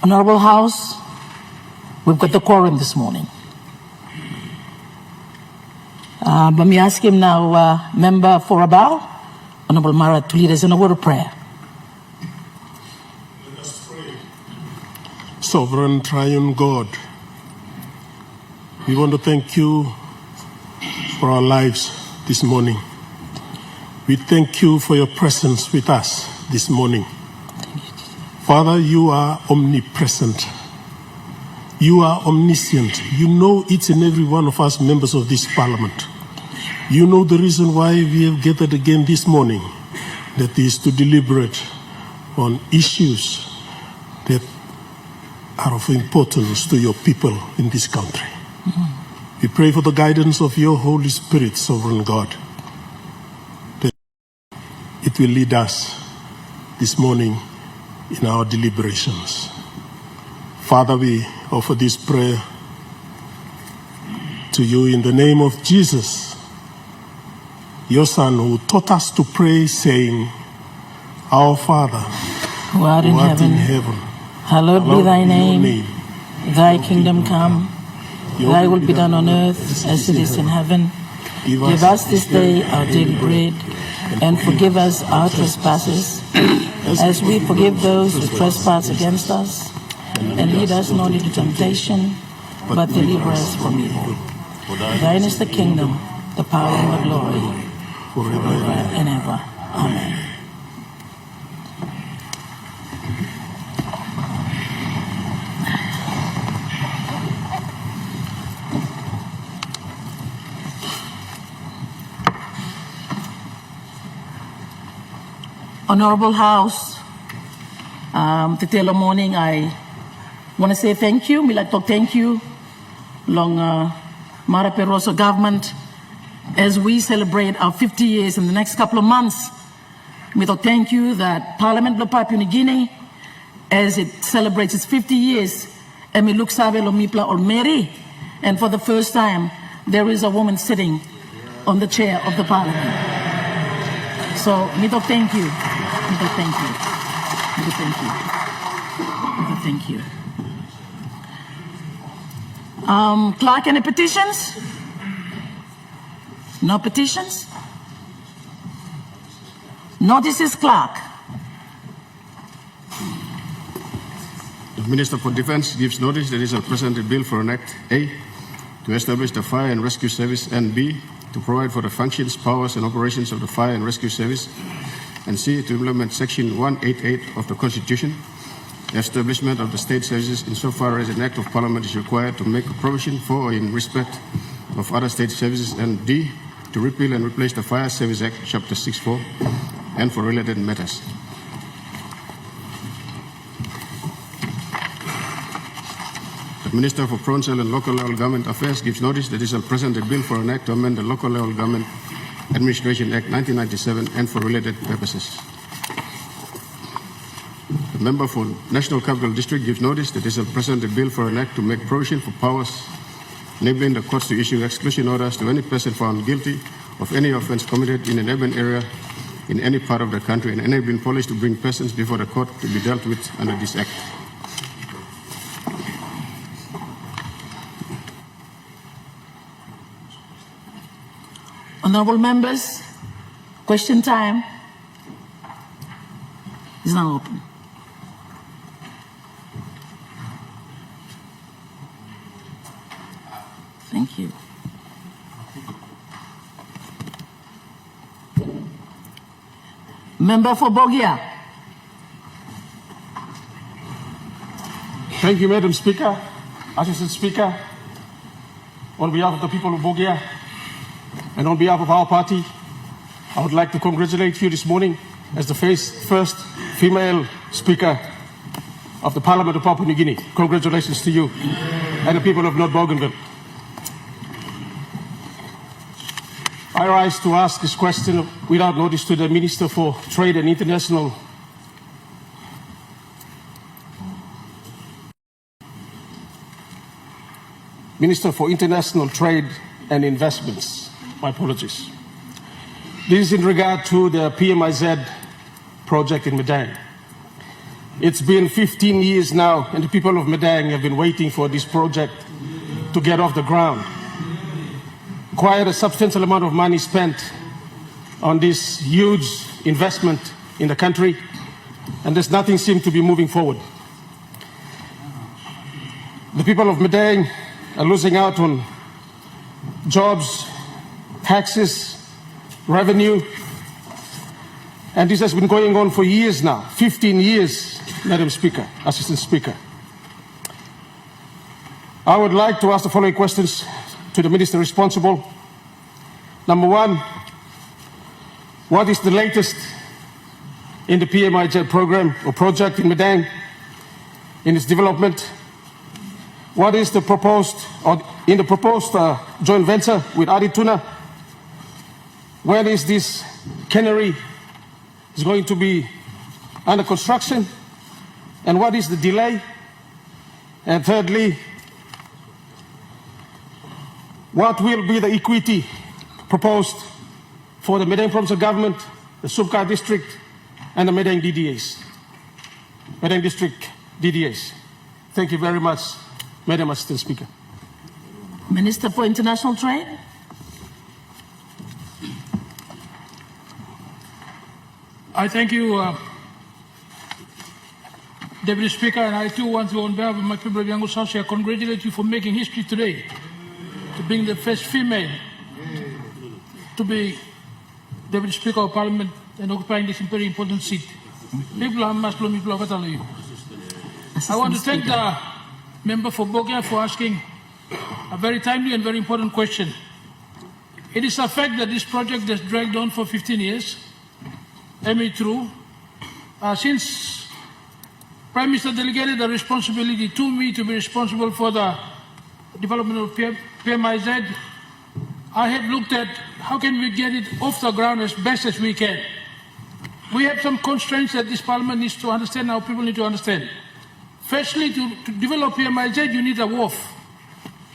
Honorable House, we've got the quorum this morning. Let me ask him now, Member for Abao, Honorable Mara, to lead us in a word of prayer. Let us pray. Sovereign Triune God, we want to thank you for our lives this morning. We thank you for your presence with us this morning. Father, you are omnipresent. You are omniscient. You know each and every one of us members of this parliament. You know the reason why we have gathered again this morning, that is to deliberate on issues that are of importance to your people in this country. We pray for the guidance of your Holy Spirit, Sovereign God, that it will lead us this morning in our deliberations. Father, we offer this prayer to you in the name of Jesus, your Son, who taught us to pray, saying, Our Father, who art in heaven, hallowed be thy name. Thy kingdom come, thy will be done on earth as it is in heaven. Give us this day our daily bread, and forgive us our trespasses, as we forgive those who trespass against us. And lead us not into temptation, but deliver us from evil. Thine is the kingdom, the power, and the glory, forever and ever. Amen. Honorable House, Tetelo morning, I want to say thank you. We like to thank you, long Mara Peroso government, as we celebrate our 50 years in the next couple of months. We to thank you that Parliament of Papua New Guinea, as it celebrates its 50 years, and we look sabe lo mipla olmeri, and for the first time, there is a woman sitting on the chair of the Parliament. So, me to thank you. Me to thank you. Me to thank you. Me to thank you. Clerk, any petitions? No petitions? Notices, Clerk. The Minister for Defence gives notice that he shall present a bill for an Act A, to establish the Fire and Rescue Service, and B, to provide for the functions, powers, and operations of the Fire and Rescue Service, and C, to implement Section 188 of the Constitution, the establishment of the state services insofar as an Act of Parliament is required to make a provision for or in respect of other state services, and D, to repeal and replace the Fire Service Act, Chapter 6.4, and for related matters. The Minister for Provincial and Local Level Government Affairs gives notice that he shall present a bill for an Act to amend the Local Level Government Administration Act 1997 and for related purposes. The Member for National Capital District gives notice that he shall present a bill for an Act to make provision for powers enabling the courts to issue exclusion orders to any person found guilty of any offense committed in an urban area in any part of the country, and enabling police to bring persons before the court to be dealt with under this Act. Honorable members, question time is now open. Thank you. Member for Bogia. Thank you, Madam Speaker. Assistant Speaker, on behalf of the people of Bogia and on behalf of our party, I would like to congratulate you this morning as the first female Speaker of the Parliament of Papua New Guinea. Congratulations to you and the people of North Bougainville. I rise to ask this question without notice to the Minister for Trade and International Minister for International Trade and Investments. My apologies. This is in regard to the PMIZ project in Madang. It's been 15 years now, and the people of Madang have been waiting for this project to get off the ground. Quite a substantial amount of money spent on this huge investment in the country, and there's nothing seems to be moving forward. The people of Madang are losing out on jobs, taxes, revenue, and this has been going on for years now, 15 years, Madam Speaker, Assistant Speaker. I would like to ask the following questions to the Minister responsible. Number one, what is the latest in the PMIZ program or project in Madang in its development? What is the proposed, or in the proposed joint venture with Adituna? When is this cannery is going to be under construction? And what is the delay? And thirdly, what will be the equity proposed for the Madang Provincial Government, the Subka District, and the Madang DDAs, Madang District DDAs? Thank you very much, Madam Assistant Speaker. Minister for International Trade. I thank you, Deputy Speaker, and I too want to, on behalf of my people of Yangon South, congratulate you for making history today, to being the first female to be Deputy Speaker of Parliament and occupying this very important seat. People are much people of Italy. I want to thank the member for Bogia for asking a very timely and very important question. It is a fact that this project has dragged on for 15 years. Let me through. Since Prime Minister delegated the responsibility to me to be responsible for the development of PMIZ, I have looked at how can we get it off the ground as best as we can. We have some constraints that this Parliament needs to understand, our people need to understand. Firstly, to develop PMIZ, you need a wharf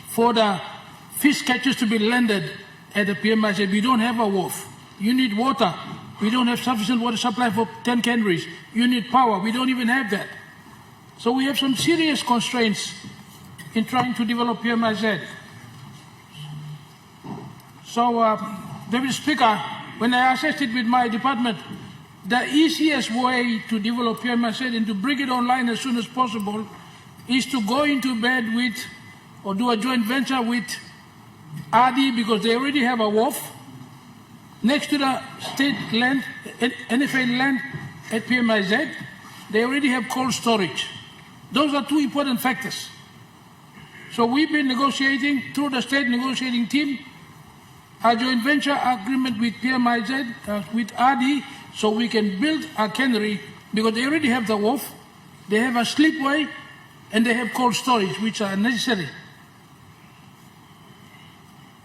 for the fish catchers to be landed at the PMIZ. We don't have a wharf. You need water. We don't have sufficient water supply for 10 canneries. You need power. We don't even have that. So we have some serious constraints in trying to develop PMIZ. So, Deputy Speaker, when I assessed it with my department, the easiest way to develop PMIZ and to bring it online as soon as possible is to go into bed with, or do a joint venture with ADI, because they already have a wharf next to the state land, NFA land at PMIZ. They already have cold storage. Those are two important factors. So we've been negotiating through the state negotiating team a joint venture agreement with PMIZ, with ADI, so we can build a cannery, because they already have the wharf, they have a slipway, and they have cold storage, which are necessary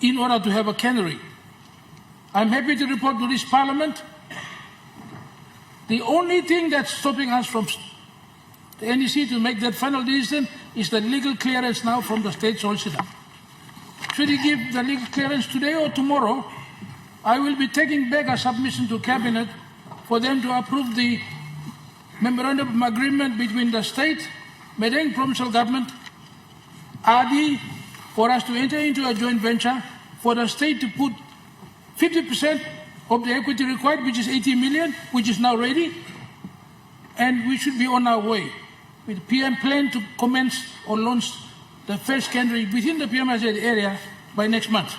in order to have a cannery. I'm happy to report to this Parliament, the only thing that's stopping us from the NEC to make that final decision is the legal clearance now from the state solicitor. Should he give the legal clearance today or tomorrow, I will be taking back a submission to Cabinet for them to approve the memorandum of agreement between the state, Madang Provincial Government, ADI, for us to enter into a joint venture, for the state to put 50% of the equity required, which is 80 million, which is now ready, and we should be on our way with PM plan to commence or launch the first cannery within the PMIZ area by next month.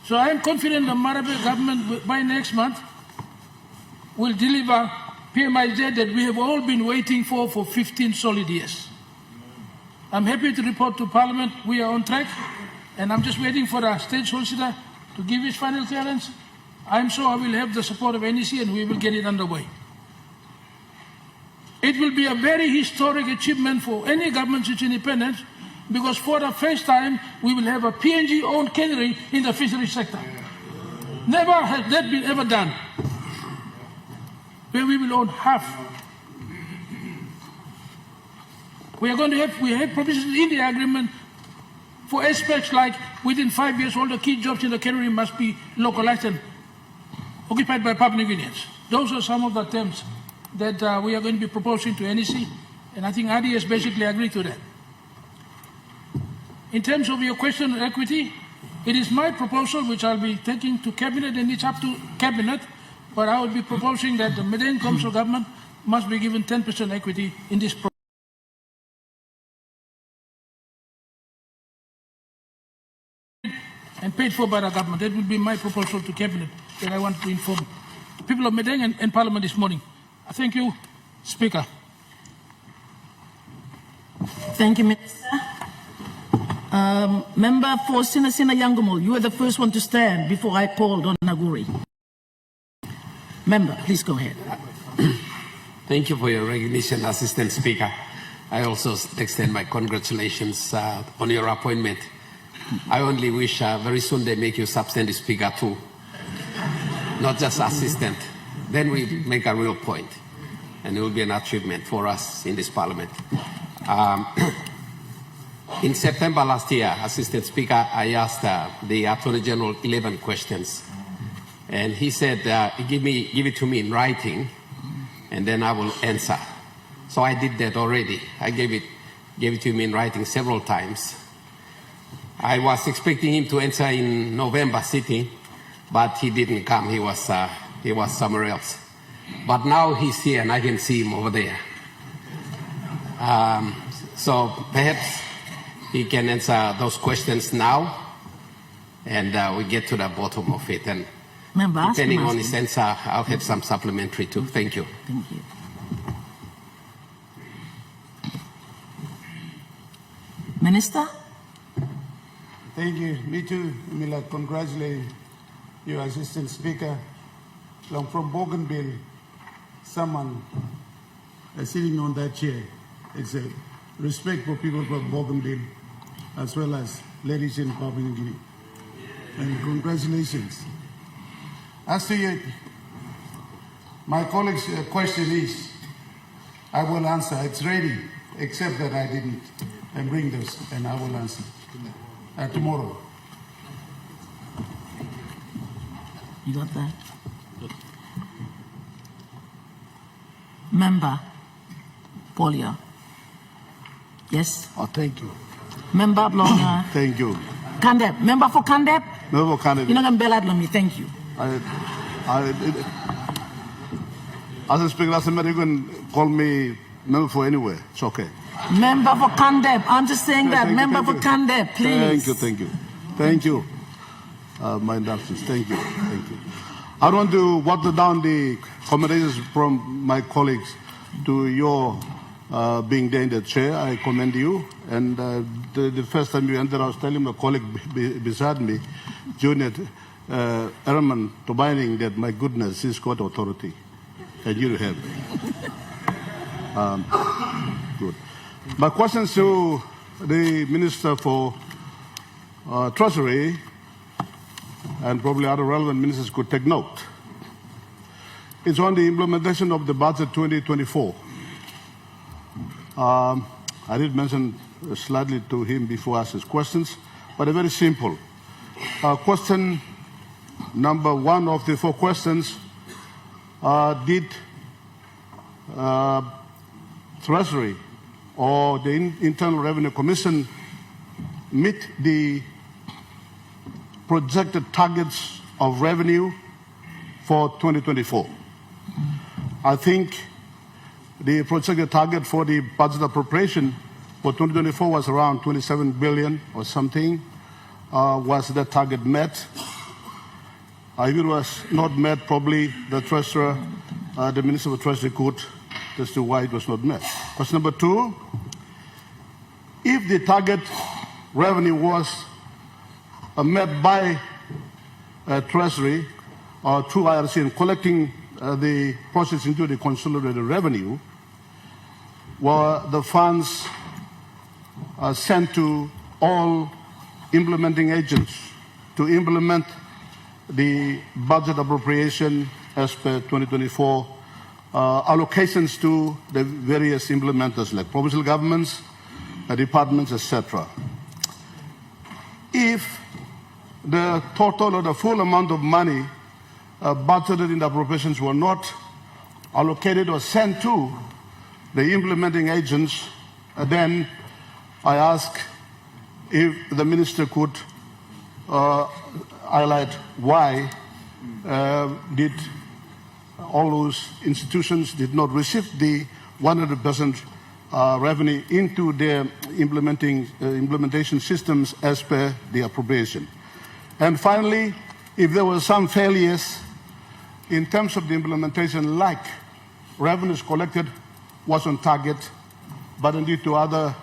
So I am confident the Marape government by next month will deliver PMIZ that we have all been waiting for 15 solid years. I'm happy to report to Parliament we are on track, and I'm just waiting for the state solicitor to give his final clearance. I'm sure I will have the support of NEC and we will get it underway. It will be a very historic achievement for any government since independence, because for the first time we will have a PNG-owned cannery in the fisheries sector. Never has that been ever done, where we will own half. We have provisions in the agreement for aspects like within 5 years all the key jobs in the cannery must be localized and occupied by public unions. Those are some of the terms that we are going to be proposing to NEC, and I think Adi has basically agreed to that. In terms of your question on equity, it is my proposal, which I'll be taking to Cabinet, and it's up to Cabinet, but I will be proposing that the Medellin Council government must be given 10% equity in this program. And paid for by the government. That will be my proposal to Cabinet that I want to inform the people of Medellin and Parliament this morning. Thank you, Speaker. Thank you, Minister. Member for Sinasina Yangamul, you were the first one to stand before I called on Naguri. Member, please go ahead. Thank you for your recognition, Assistant Speaker. I also extend my congratulations on your appointment. I only wish very soon they make you substantive speaker too, not just assistant. Then we make a real point, and it will be an achievement for us in this parliament. In September last year, Assistant Speaker, I asked the Attorney General 11 questions, and he said, give it to me in writing, and then I will answer. So I did that already. I gave it to him in writing several times. I was expecting him to answer in November sitting, but he didn't come. He was somewhere else. But now he's here, and I can see him over there. So perhaps he can answer those questions now, and we get to the bottom of it. And Member, depending on his answer, I'll have some supplementary too. Thank you. Thank you. Minister? Thank you. Me too. Mila, congratulate you, Assistant Speaker. From Bougainville, someone sitting on that chair. It's a respect for people from Bougainville, as well as ladies in Papua New Guinea. And congratulations. As to you, my colleague's question is, I will answer. It's ready, except that I didn't bring those, and I will answer tomorrow. You got that? Member Polia. Yes? Oh, thank you. Member Blonga. Thank you. Kandep. Member for Kandep? Member for Kandep. You're not going to bail out on me. Thank you. As a speaker, doesn't matter. You can call me member for anywhere. It's okay. Member for Kandep. I'm just saying that. Thank Member you, for Kandep, please. Thank you. Thank you. My inductions. Thank you. Thank you. I want to water down the commendations from my colleagues to your being there in the chair. I commend you. And the first time you entered, I was telling my colleague beside me, Junior Erman Tobining, that my goodness, he's got authority. And you have. Good. My questions to the Minister for Treasury, and probably other relevant ministers could take note. It's on the implementation of the budget 2024. I did mention slightly to him before I asked his questions, but a very simple. Question number 1 of the 4 questions, did Treasury or the Internal Revenue Commission meet the projected targets of revenue for 2024? I think the projected target for the budget appropriation for 2024 was around 27 billion or something. Was that target met? If it was not met, probably the Treasurer, the Minister of Treasury could as to why it was not met. Question number 2, if the target revenue was met by Treasury or through IRC in collecting the process into the consolidated revenue, were the funds sent to all implementing agents to implement the budget appropriation as per 2024, allocations to the various implementers like provincial governments, departments, etc. If the total or the full amount of money budgeted in the appropriations were not allocated or sent to the implementing agents, then I ask if the minister could highlight why did all those institutions did not receive the 100% revenue into their implementation systems as per the appropriation. And finally, if there were some failures in terms of the implementation, like revenues collected was on target, but indeed to other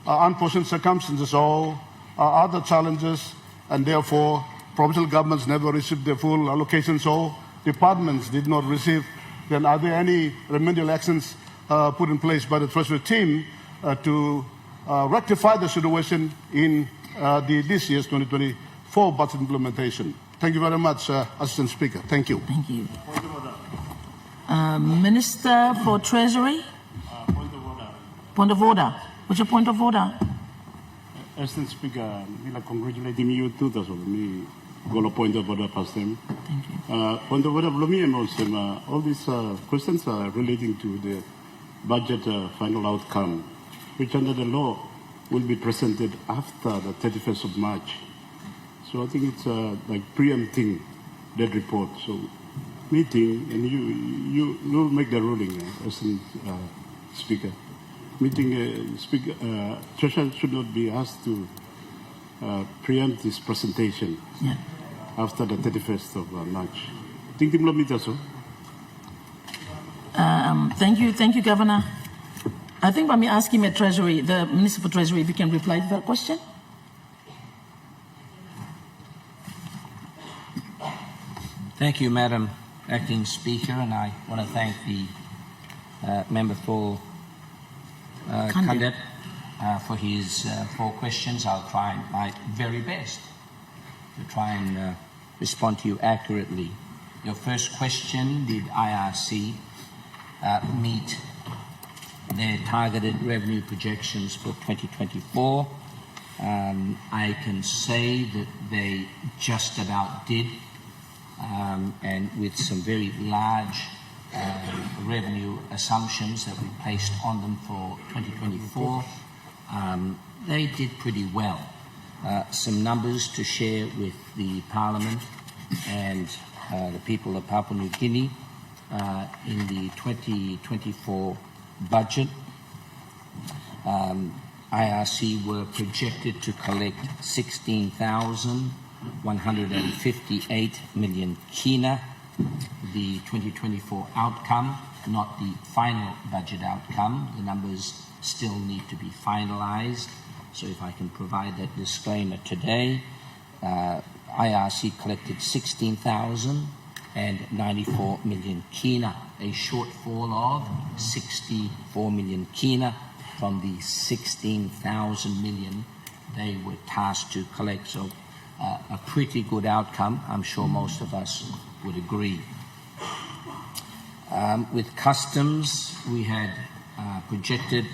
unforeseen circumstances or other challenges, and therefore provincial governments never received their full allocations or departments did not receive, then are there any remedial actions put in place by the Treasury team to rectify the situation in this year's 2024 budget implementation? Thank you very much, Assistant Speaker. Thank you. Thank you. Minister for Treasury? Point of order. Point of order. What's your point of order? Assistant Speaker, nila congratulating you too, that's all. Me go to point of order first time. Thank you. Point of order, all these questions are relating to the budget final outcome, which under the law will be presented after the 31st of March. So I think it's like preempting that report. So meeting, and you'll make the ruling, Assistant Speaker. Meeting, Treasurer should not be asked to preempt this presentation after the 31st of March. Think the meter so. Thank you, Governor. I think by me asking the Treasury, the Minister for Treasury, if you can reply to that question. Thank you, Madam Acting Speaker, and I want to thank the member for Kandit for his 4 questions. I'll try my very best to try and respond to you accurately. Your first question, did IRC meet their targeted revenue projections for 2024? I can say that they just about did, and with some very large revenue assumptions that we placed on them for 2024, they did pretty well. Some numbers to share with the Parliament and the people of Papua New Guinea. In the 2024 budget, IRC were projected to collect 16,158 million kina. The 2024 outcome, not the final budget outcome. The numbers still need to be finalized. So if I can provide that disclaimer today, IRC collected 16,094 million kina, a shortfall of 64 million kina from the 16,000 million they were tasked to collect. So a pretty good outcome, I'm sure most of us would agree. With customs, we had projected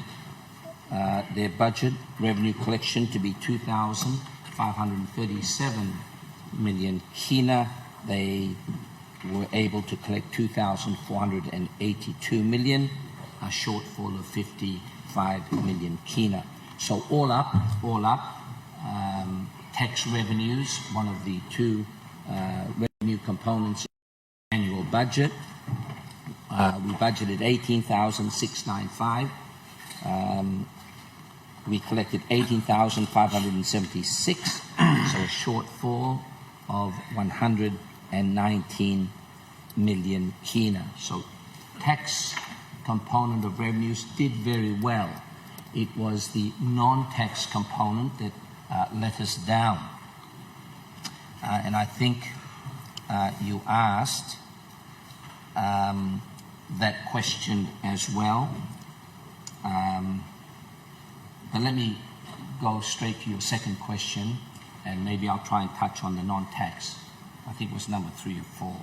their budget revenue collection to be 2,537 million kina. They were able to collect 2,482 million, a shortfall of 55 million kina. So all up, tax revenues, one of the 2 revenue components in the annual budget. We budgeted 18,695. We collected 18,576, so a shortfall of 119 million kina. So tax component of revenues did very well. It was the non-tax component that let us down. And I think you asked that question as well. But let me go straight to your second question, and maybe I'll try and touch on the non-tax. I think it was number 3 or 4.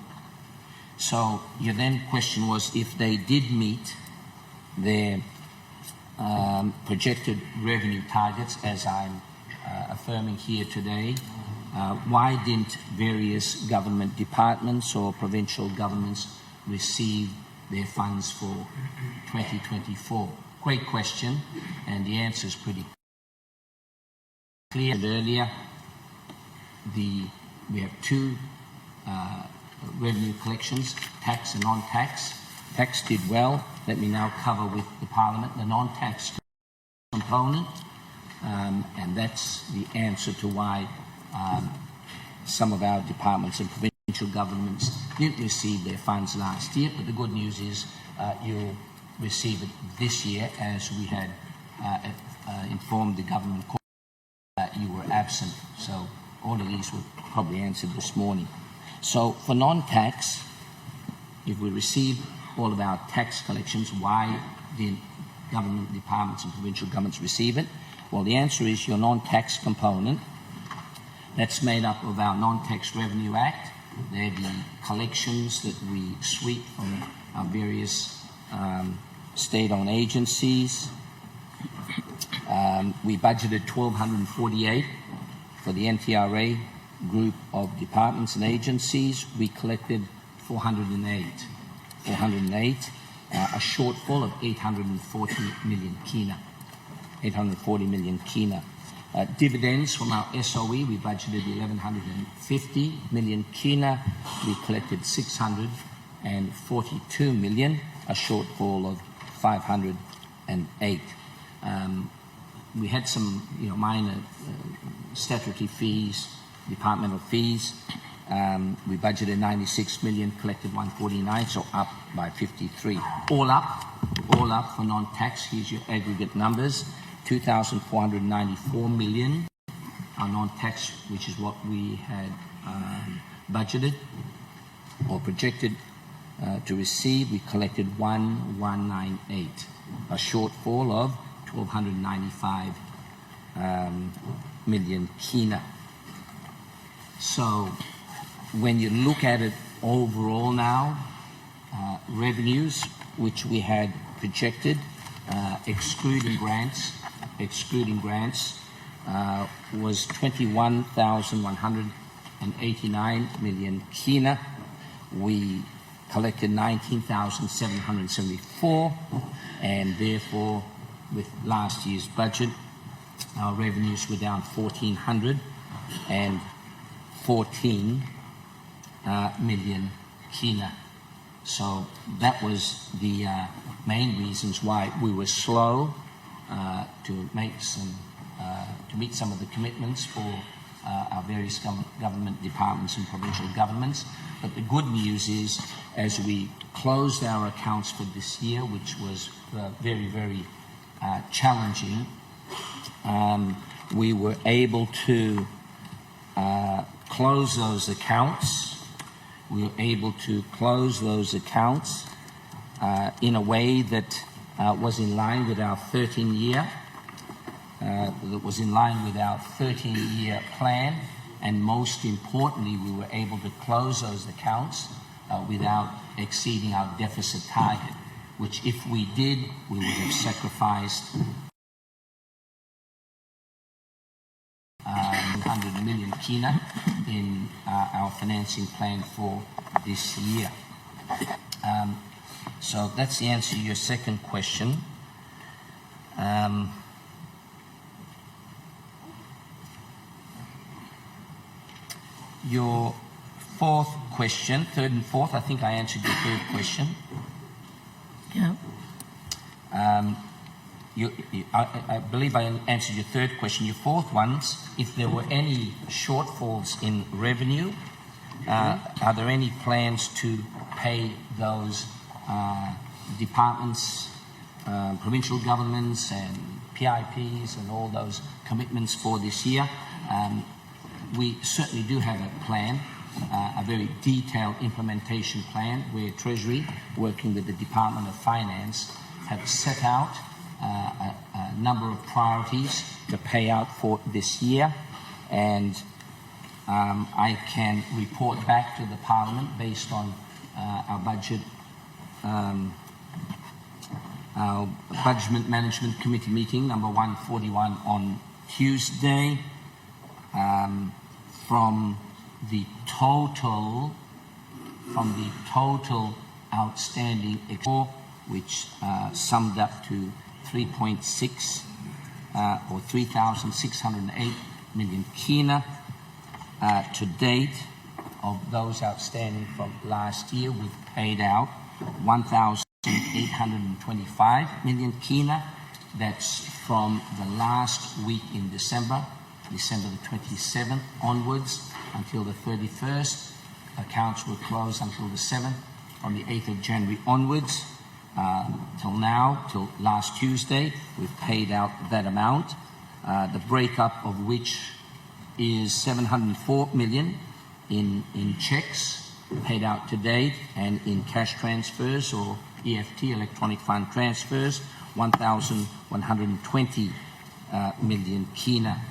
So your then question was, if they did meet their projected revenue targets, as I'm affirming here today, why didn't various government departments or provincial governments receive their funds for 2024? Great question, and the answer is pretty clear. Earlier, we have two revenue collections, tax and non-tax. Tax did well. Let me now cover with the Parliament the non-tax component, and that's the answer to why some of our departments and provincial governments didn't receive their funds last year. But the good news is you'll receive it this year, as we had informed the government that you were absent. So all of these were probably answered this morning. So for non-tax, if we receive all of our tax collections, why did government departments and provincial governments receive it? Well, the answer is your non-tax component. That's made up of our Non-Tax Revenue Act. They're the collections that we sweep from our various state-owned agencies. We budgeted $1,248 for the NTRA group of departments and agencies. We collected 408, a shortfall of 840 million kina. 840 million kina. Dividends from our SOE, we budgeted 1,150 million kina. We collected 642 million, a shortfall of 508. We had some, minor statutory fees, departmental fees. We budgeted 96 million, collected 149, so up by 53. All up for non-tax. Here's your aggregate numbers: 2,494 million. Our non-tax, which is what we had budgeted or projected to receive, we collected 1,198, a shortfall of 1,295 million kina. So when you look at it overall now, revenues, which we had projected, excluding grants, was 21,189 million kina. We collected 19,774, and therefore, with last year's budget, our revenues were down 1,414 million kina. So that was the main reasons why we were slow to meet some of the commitments for our various government departments and provincial governments. But the good news is, as we closed our accounts for this year, which was very, very challenging, we were able to close those accounts. We were able to close those accounts in a way that was in line with our 13-year plan, and most importantly, we were able to close those accounts without exceeding our deficit target, which if we did, we would have sacrificed 100 million kina in our financing plan for this year. So that's the answer to your second question. Your fourth question, third and fourth, I think I answered your third question. Yeah. I believe I answered your third question. Your fourth one's, if there were any shortfalls in revenue, are there any plans to pay those departments, provincial governments and PIPs and all those commitments for this year? We certainly do have a plan, a very detailed implementation plan, where Treasury, working with the Department of Finance, have set out a number of priorities to pay out for this year, and I can report back to the Parliament based on our budget, our Budget Management Committee meeting number 141 on Tuesday. From the total outstanding which summed up to 3.6 or 3,608 million kina. To date, of those outstanding from last year, we've paid out 1,825 million kina. That's from the last week in December the 27th onwards until the 31st. Accounts were closed until the 7th. From the 8th of January onwards, till now, till last Tuesday, we've paid out that amount, the breakup of which is 704 million in checks paid out to date, and in cash transfers or EFT, electronic fund transfers, 1,120 million kina.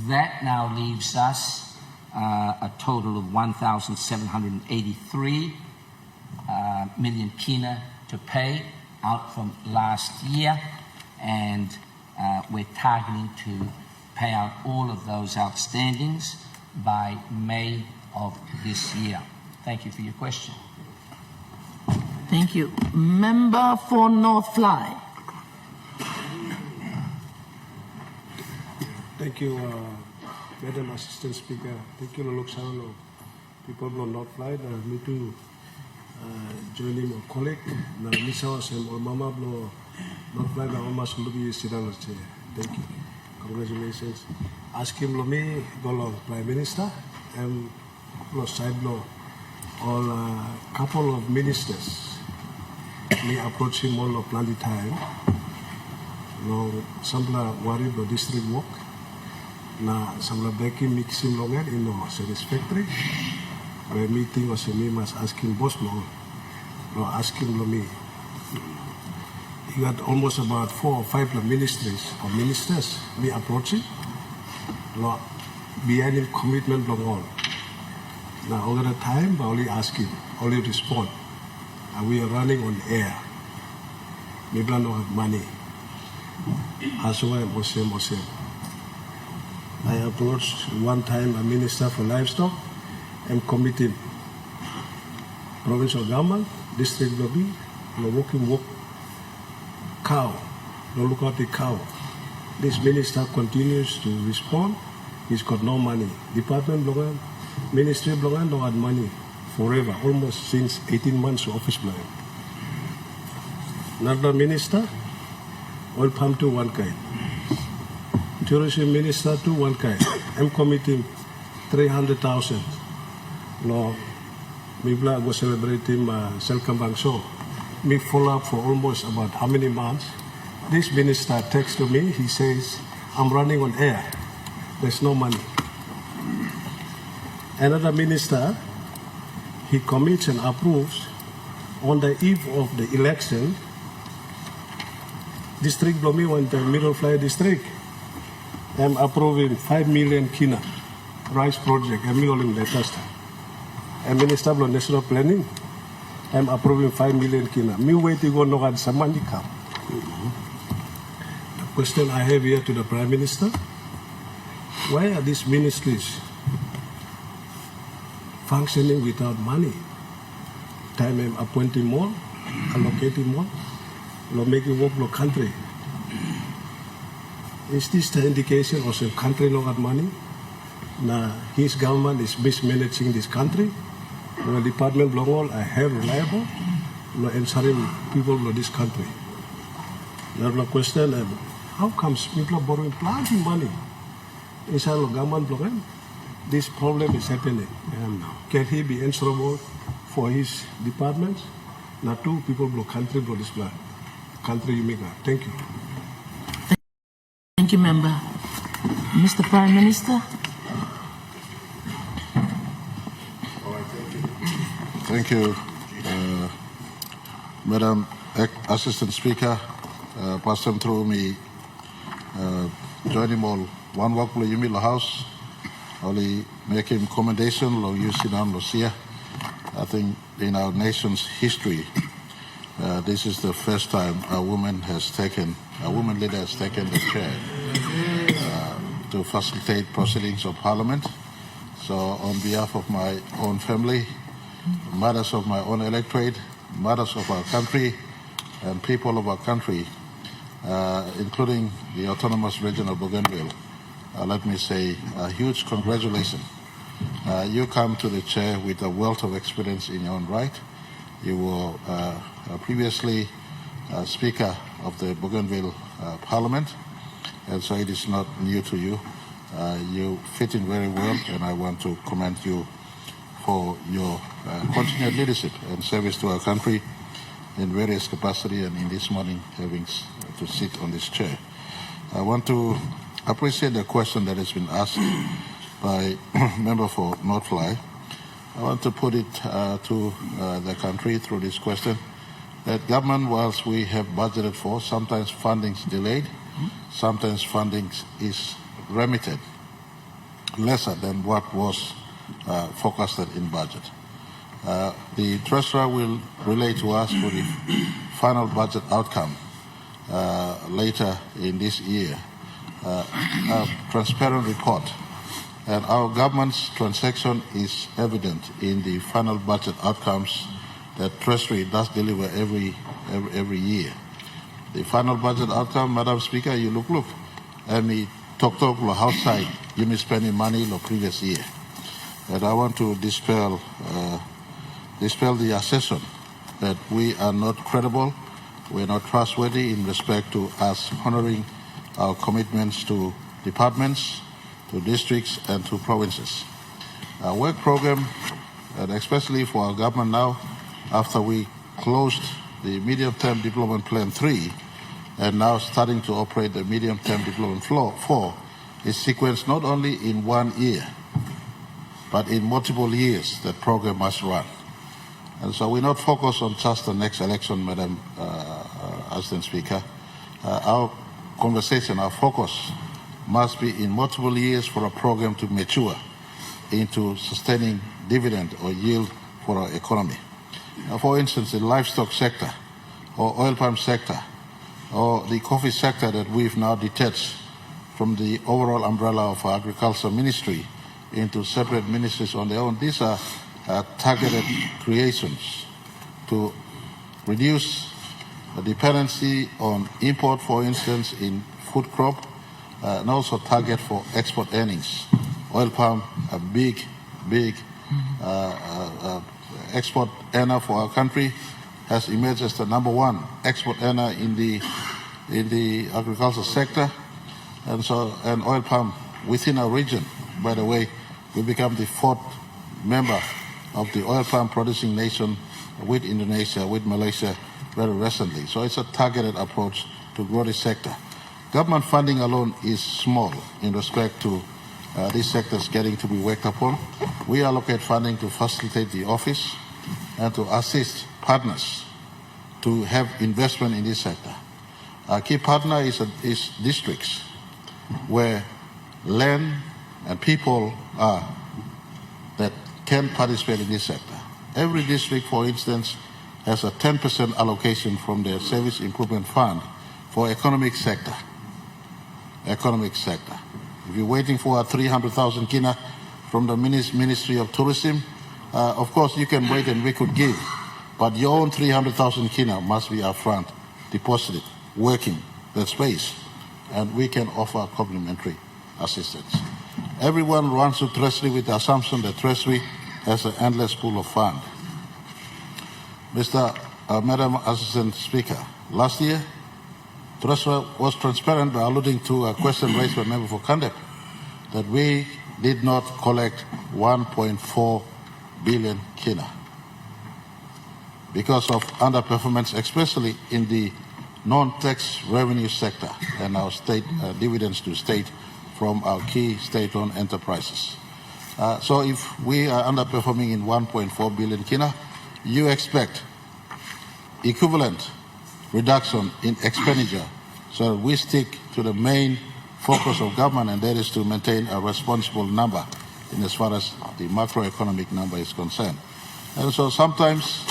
That now leaves us a total of 1,783 million kina to pay out from last year, and we're targeting to pay out all of those outstandings by May of this year. Thank you for your question. Thank you. Member for North Fly. Thank you, Madam Assistant Speaker. Thank you, Lolok Sarano. People will not fly. Me too. Joining my colleague. Na Misa Sem or Mama Blo not fly. Na Mama Sulubi Sidalo. Thank you. Congratulations. Ask him Lomi Golo Prime Minister and side blow all couple of ministers. Me approach him all of plenty time. No, some worried about district work. Na samla beki mixing longer in no satisfactory. Where meeting was me must ask him boss no ask him me. He got almost about 4 or 5 ministries or ministers me approaching. No behind him commitment long all. Now over the time I only ask him, only respond. And we are running on air. We don't have money. As well as I approached one time a minister for livestock and committee, provincial government, district lobby, no walk cow, no look at the cow. This minister continues to respond. He's got no money. Department blogan, ministry blogan don't have money forever, almost since 18 months of office blogan. Another minister, oil pump to one kind. Tourism minister to one kind. I'm committing 300,000. No, me bla go celebrate him Selkambang show. Me follow up for almost about how many months. This minister texts to me. He says, "I'm running on air. There's no money." Another minister, he commits and approves on the eve of the election. District Blomi went the Middle Fly district. I'm approving 5 million kina rice project. I'm in the test. I'm Minister of National Planning. I'm approving 5 million kina. Me waiting on no had some money come. The question I have here to the Prime Minister: why are these ministries functioning without money? Time I'm appointing more, allocating more, making work no country. Is this the indication of the country no got money? Now his government is mismanaging this country. The department belong all I have reliable, no answering people of this country. Another question: how comes people are borrowing plenty money inside the government belong? This problem is happening. Can he be answerable for his departments? Now two people blow country blow this plan. Country you make. Thank you. Thank you, member. Mr. Prime Minister. Thank you, Madam Assistant Speaker. Pass them through me. Join him all. One work will you meet the house. Only make him commendation. Lo you sit down, lo see. I think in our nation's history, this is the first time a woman leader has taken the chair to facilitate proceedings of Parliament. So on behalf of my own family, matters of my own electorate, matters of our country and people of our country, including the autonomous region of Bougainville, let me say a huge congratulations. You come to the chair with a wealth of experience in your own right. You were previously Speaker of the Bougainville Parliament, and so it is not new to you. You fit in very well, and I want to commend you for your continued leadership and service to our country in various capacity, and in this morning having to sit on this chair. I want to appreciate the question that has been asked by member for Northfly. I want to put it to the country through this question that government, whilst we have budgeted for, sometimes funding is delayed, sometimes funding is remitted lesser than what was forecasted in budget. The Treasurer will relay to us for the final budget outcome later in this year, a transparent report. And our government's transaction is evident in the final budget outcomes that Treasury does deliver every year. The final budget outcome, Madam Speaker, you look, and me talk outside, you may spending money in the previous year. And I want to dispel the assertion that we are not credible, we are not trustworthy in respect to us honoring our commitments to departments, to districts, and to provinces. Our work program, and especially for our government now, after we closed the medium-term development plan 3, and now starting to operate the medium-term development 4, is sequenced not only in 1 year, but in multiple years that program must run. And so we're not focused on just the next election, Madam Assistant Speaker. Our conversation, our focus must be in multiple years for a program to mature into sustaining dividend or yield for our economy. Now, for instance, the livestock sector or oil palm sector or the coffee sector that we've now detached from the overall umbrella of our agriculture ministry into separate ministries on their own. These are targeted creations to reduce the dependency on import, for instance, in food crop, and also target for export earnings. Oil palm, a big export earner for our country, has emerged as the #1 export earner in the agriculture sector, and oil palm within our region. By the way, we become the 4th member of the oil palm producing nation with Indonesia, with Malaysia very recently. So it's a targeted approach to grow this sector. Government funding alone is small in respect to these sectors getting to be worked upon. We allocate funding to facilitate the office and to assist partners to have investment in this sector. Our key partner is districts where land and people are that can participate in this sector. Every district, for instance, has a 10% allocation from their service improvement fund for economic sector. If you're waiting for a 300,000 kina from the Ministry of Tourism, of course you can wait and we could give, but your own 300,000 kina must be upfront, deposited, working that space, and we can offer complementary assistance. Everyone runs to Treasury with the assumption that Treasury has an endless pool of fund. Madam Assistant Speaker, last year, Treasurer was transparent by alluding to a question raised by a member for Kandep that we did not collect 1.4 billion kina because of underperformance, especially in the non-tax revenue sector and our state dividends to state from our key state-owned enterprises. So if we are underperforming in 1.4 billion kina, you expect equivalent reduction in expenditure so that we stick to the main focus of government, and that is to maintain a responsible number in as far as the macroeconomic number is concerned. And so sometimes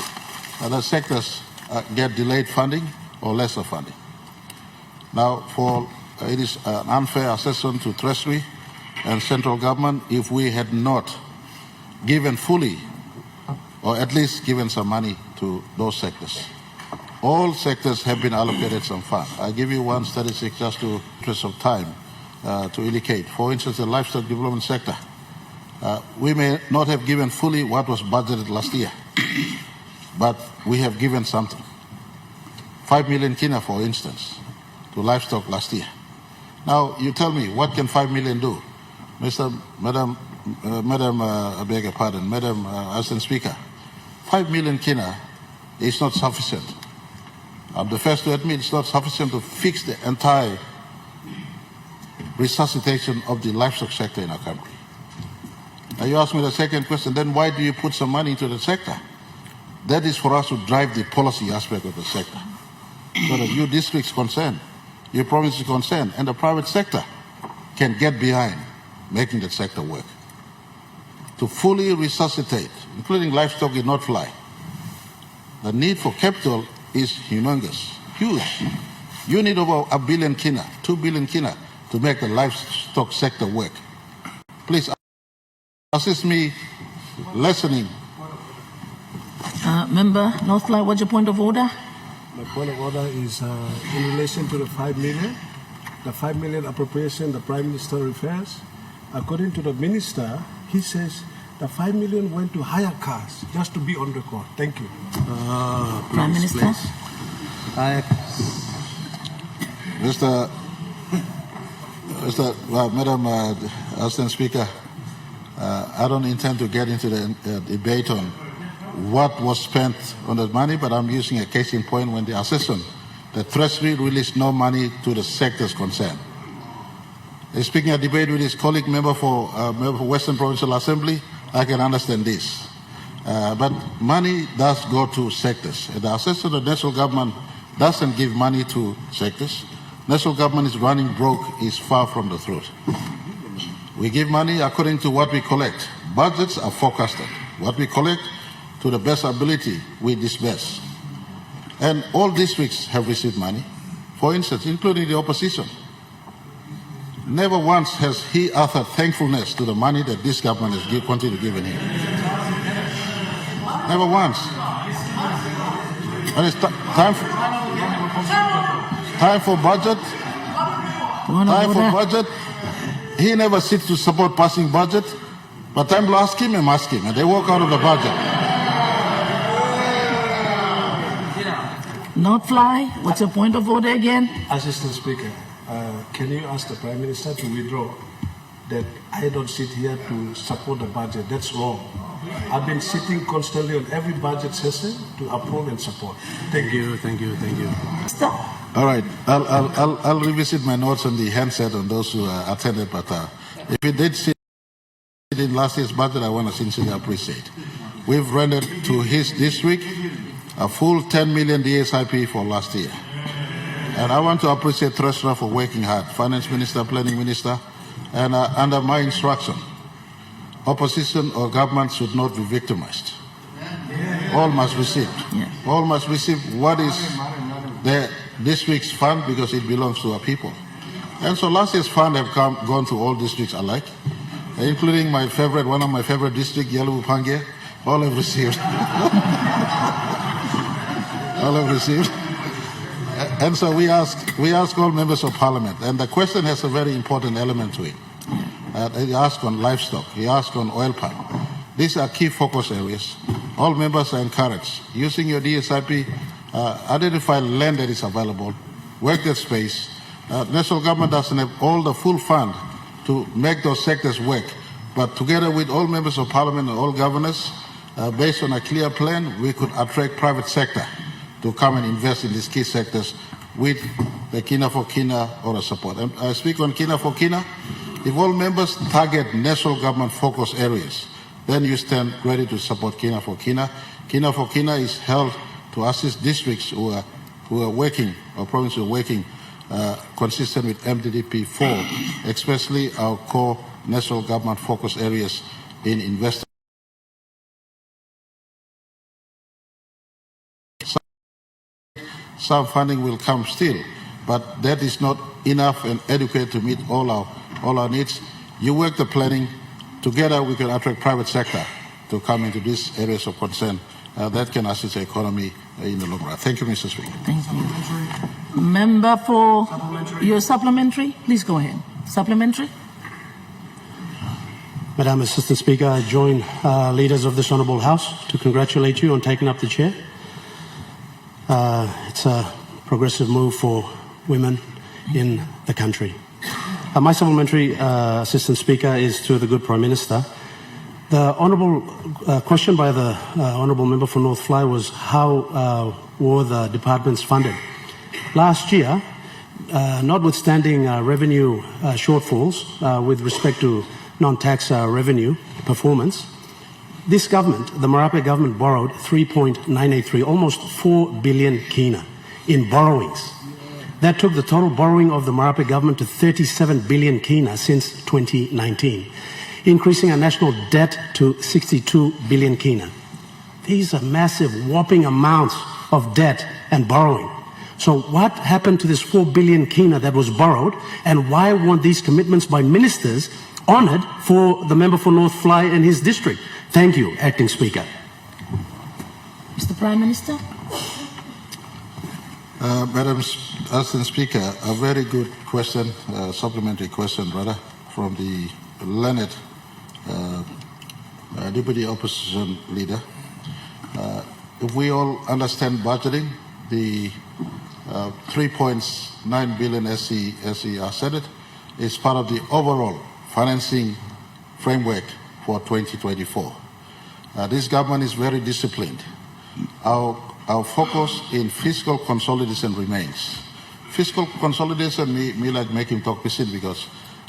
other sectors get delayed funding or lesser funding. Now, it is an unfair assessment to Treasury and central government if we had not given fully or at least given some money to those sectors. All sectors have been allocated some funds. I give you one statistic just to interest of time to indicate. For instance, the livestock development sector. We may not have given fully what was budgeted last year, but we have given something. 5 million kina, for instance, to livestock last year. Now, you tell me, what can 5 million do? Madam, I beg your pardon, Madam Assistant Speaker, 5 million kina is not sufficient. I'm the first to admit it's not sufficient to fix the entire resuscitation of the livestock sector in our country. Now you ask me the second question, then why do you put some money into the sector? That is for us to drive the policy aspect of the sector. So that your districts concerned, your provinces concerned, and the private sector can get behind making that sector work. To fully resuscitate, including livestock did not fly, the need for capital is humongous, huge. You need over 1 billion kina, 2 billion kina to make the livestock sector work. Please assist me listening. Member Northfly, what's your point of order? My point of order is in relation to the 5 million. The 5 million appropriation the Prime Minister refers. According to the Minister, he says the 5 million went to hire cars, just to be on record. Thank you. Prime Minister. Madam Assistant Speaker, I don't intend to get into the debate on what was spent on that money, but I'm using a case in point when the assistant, the Treasury released no money to the sectors concerned. He's speaking a debate with his colleague member for Western Provincial Assembly. I can understand this. But money does go to sectors. The assistant of the national government doesn't give money to sectors. National government is running broke, is far from the truth. We give money according to what we collect. Budgets are forecasted. What we collect, to the best ability, we disburse. And all districts have received money, for instance, including the opposition. Never once has he uttered thankfulness to the money that this government has continued giving him. Never once. When it's time for budget, he never sits to support passing budget, but time to ask him, and they walk out of the budget. Northfly, what's your point of order again? Assistant Speaker, can you ask the Prime Minister to withdraw that I don't sit here to support the budget? That's wrong. I've been sitting constantly on every budget session to approve and support. Thank you. Stop. All right, I'll revisit my notes on the handset on those who attended, but if you did sit in last year's budget, I want to sincerely appreciate. We've rendered to his district a full 10 million DSIP for last year. And I want to appreciate Treasurer for working hard, Finance Minister, Planning Minister, and under my instruction, opposition or government should not be victimized. All must receive. All must receive what is their district's fund because it belongs to our people. And so last year's fund have gone to all districts alike, including my favorite, one of my favorite districts, Yalu Pange. All have received. All have received. And so we ask all members of parliament, and the question has a very important element to it. He asked on livestock, he asked on oil palm. These are key focus areas. All members are encouraged. Using your DSIP, identify land that is available, work that space. National government doesn't have all the full fund to make those sectors work, but together with all members of parliament and all governors, based on a clear plan, we could attract private sector to come and invest in these key sectors with the Kina for Kina or a support. And I speak on Kina for Kina. If all members target national government focus areas, then you stand ready to support Kina for Kina. Kina for Kina is held to assist districts who are working, or provinces who are working consistent with MDDP 4, especially our core national government focus areas in investing. Some funding will come still, but that is not enough and adequate to meet all our needs. You work the planning. Together we can attract private sector to come into these areas of concern that can assist the economy in the long run. Thank you, Mr. Speaker. Thank you. Member for your supplementary, please go ahead. Supplementary. Madam Assistant Speaker, I join leaders of this Honourable House to congratulate you on taking up the chair. It's a progressive move for women in the country. My supplementary, Assistant Speaker, is to the good Prime Minister. The honourable question by the honourable member for North Fly was how were the departments funded? Last year, notwithstanding revenue shortfalls with respect to non-tax revenue performance, this government, the Marape government, borrowed 3.983, almost 4 billion kina in borrowings. That took the total borrowing of the Marape government to 37 billion kina since 2019, increasing our national debt to 62 billion kina. These are massive, whopping amounts of debt and borrowing. So what happened to this 4 billion kina that was borrowed, and why weren't these commitments by ministers honoured for the member for North Fly and his district? Thank you, Acting Speaker. Mr. Prime Minister. Madam Assistant Speaker, a very good question, supplementary question rather, from the learned Deputy Opposition Leader. If we all understand budgeting, the 3.9 billion as he said it, is part of the overall financing framework for 2024. This government is very disciplined. Our focus in fiscal consolidation remains. Fiscal consolidation, me like make him talk pisin because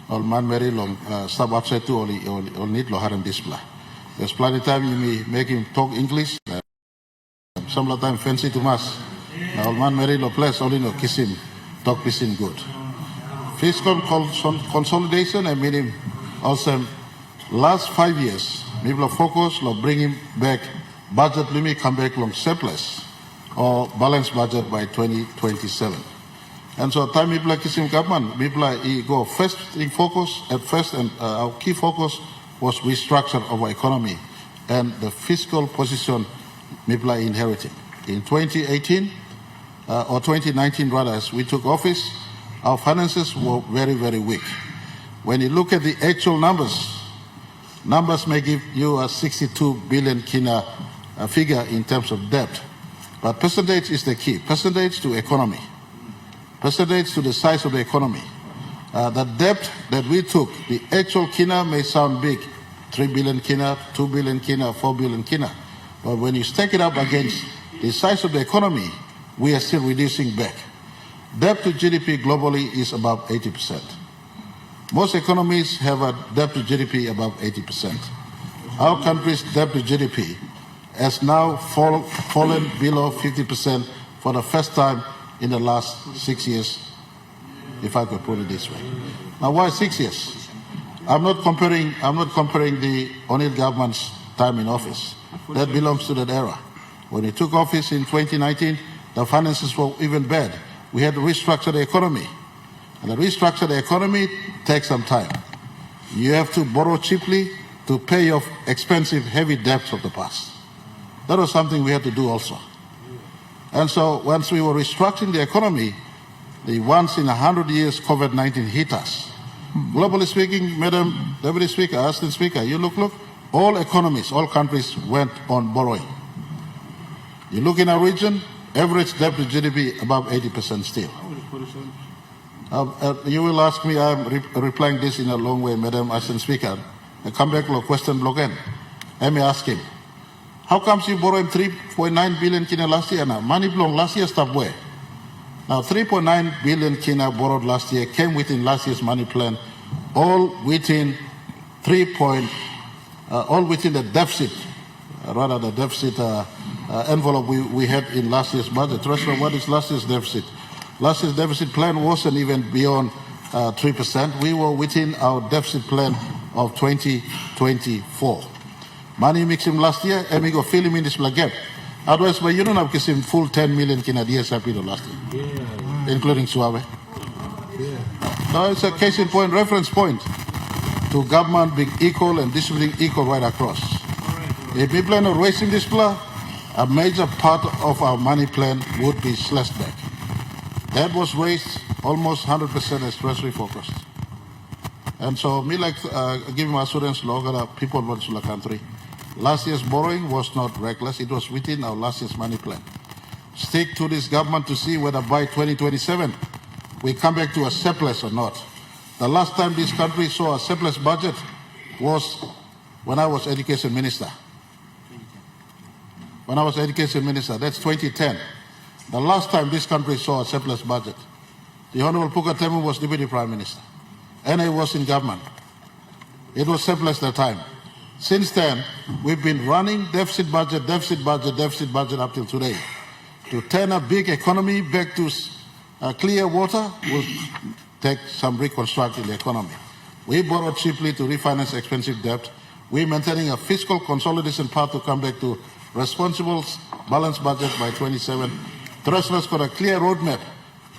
all man very long stop upset to all need lo haram display. There's plenty time you may make him talk English. Some of the time fancy too much. All man very lo place only no kiss him talk pisin good. Fiscal consolidation, I mean him also last 5 years, maybe the focus will bring him back budget limit come back long surplus or balanced budget by 2027. And so time people like him government, people go first in focus at first, and our key focus was restructure of our economy and the fiscal position people are inheriting. In 2018 or 2019 rather, as we took office, our finances were very, very weak. When you look at the actual numbers may give you a 62 billion kina figure in terms of debt, but percentage is the key. Percentage to economy, percentage to the size of the economy. The debt that we took, the actual kina may sound big, 3 billion kina, 2 billion kina, 4 billion kina, but when you stack it up against the size of the economy, we are still reducing back. Debt to GDP globally is above 80%. Most economies have a debt to GDP above 80%. Our country's debt to GDP has now fallen below 50% for the first time in the last 6 years, if I could put it this way. Now, why 6 years? I'm not comparing the O'Neill government's time in office. That belongs to that era. When he took office in 2019, the finances were even bad. We had to restructure the economy. And to restructure the economy takes some time. You have to borrow cheaply to pay off expensive, heavy debts of the past. That was something we had to do also. And so once we were restructuring the economy, the once in 100 years COVID-19 hit us. Globally speaking, Madam Deputy Speaker, Assistant Speaker, you look, all economies, all countries went on borrowing. You look in our region, average debt to GDP above 80% still. You will ask me, I'm replying this in a long way, Madam Assistant Speaker. I come back to a question block in. Let me ask him, how comes you borrowed 3.9 billion kina last year now? Money belong last year stuff where? Now 3.9 billion kina borrowed last year came within last year's money plan, all within all within the deficit, rather the deficit envelope we had in last year's budget. Treasurer, what is last year's deficit? Last year's deficit plan wasn't even beyond 3%. We were within our deficit plan of 2024. Money mix him last year, and we go fill him in this gap. Otherwise, but you don't have to give him full 10 million kina DSRP last year, including Suave. So it's a case in point, reference point to government being equal and distributing equal right across. If we plan on raising this plan, a major part of our money plan would be slashed back. That was raised almost 100% as treasury focused. And so, me like giving my assurance to people of the country, last year's borrowing was not reckless. It was within our last year's money plan. Stick to this government to see whether by 2027 we come back to a surplus or not. The last time this country saw a surplus budget was when I was education minister. When I was education minister, that's 2010. The last time this country saw a surplus budget. The Honorable Puka Temu was deputy prime minister. And I was in government. It was surplus that time. Since then, we've been running deficit budget up till today. To turn a big economy back to clear water will take some reconstructing the economy. We borrow cheaply to refinance expensive debt. We're maintaining a fiscal consolidation path to come back to responsible, balanced budget by 27. Treasurer's got a clear roadmap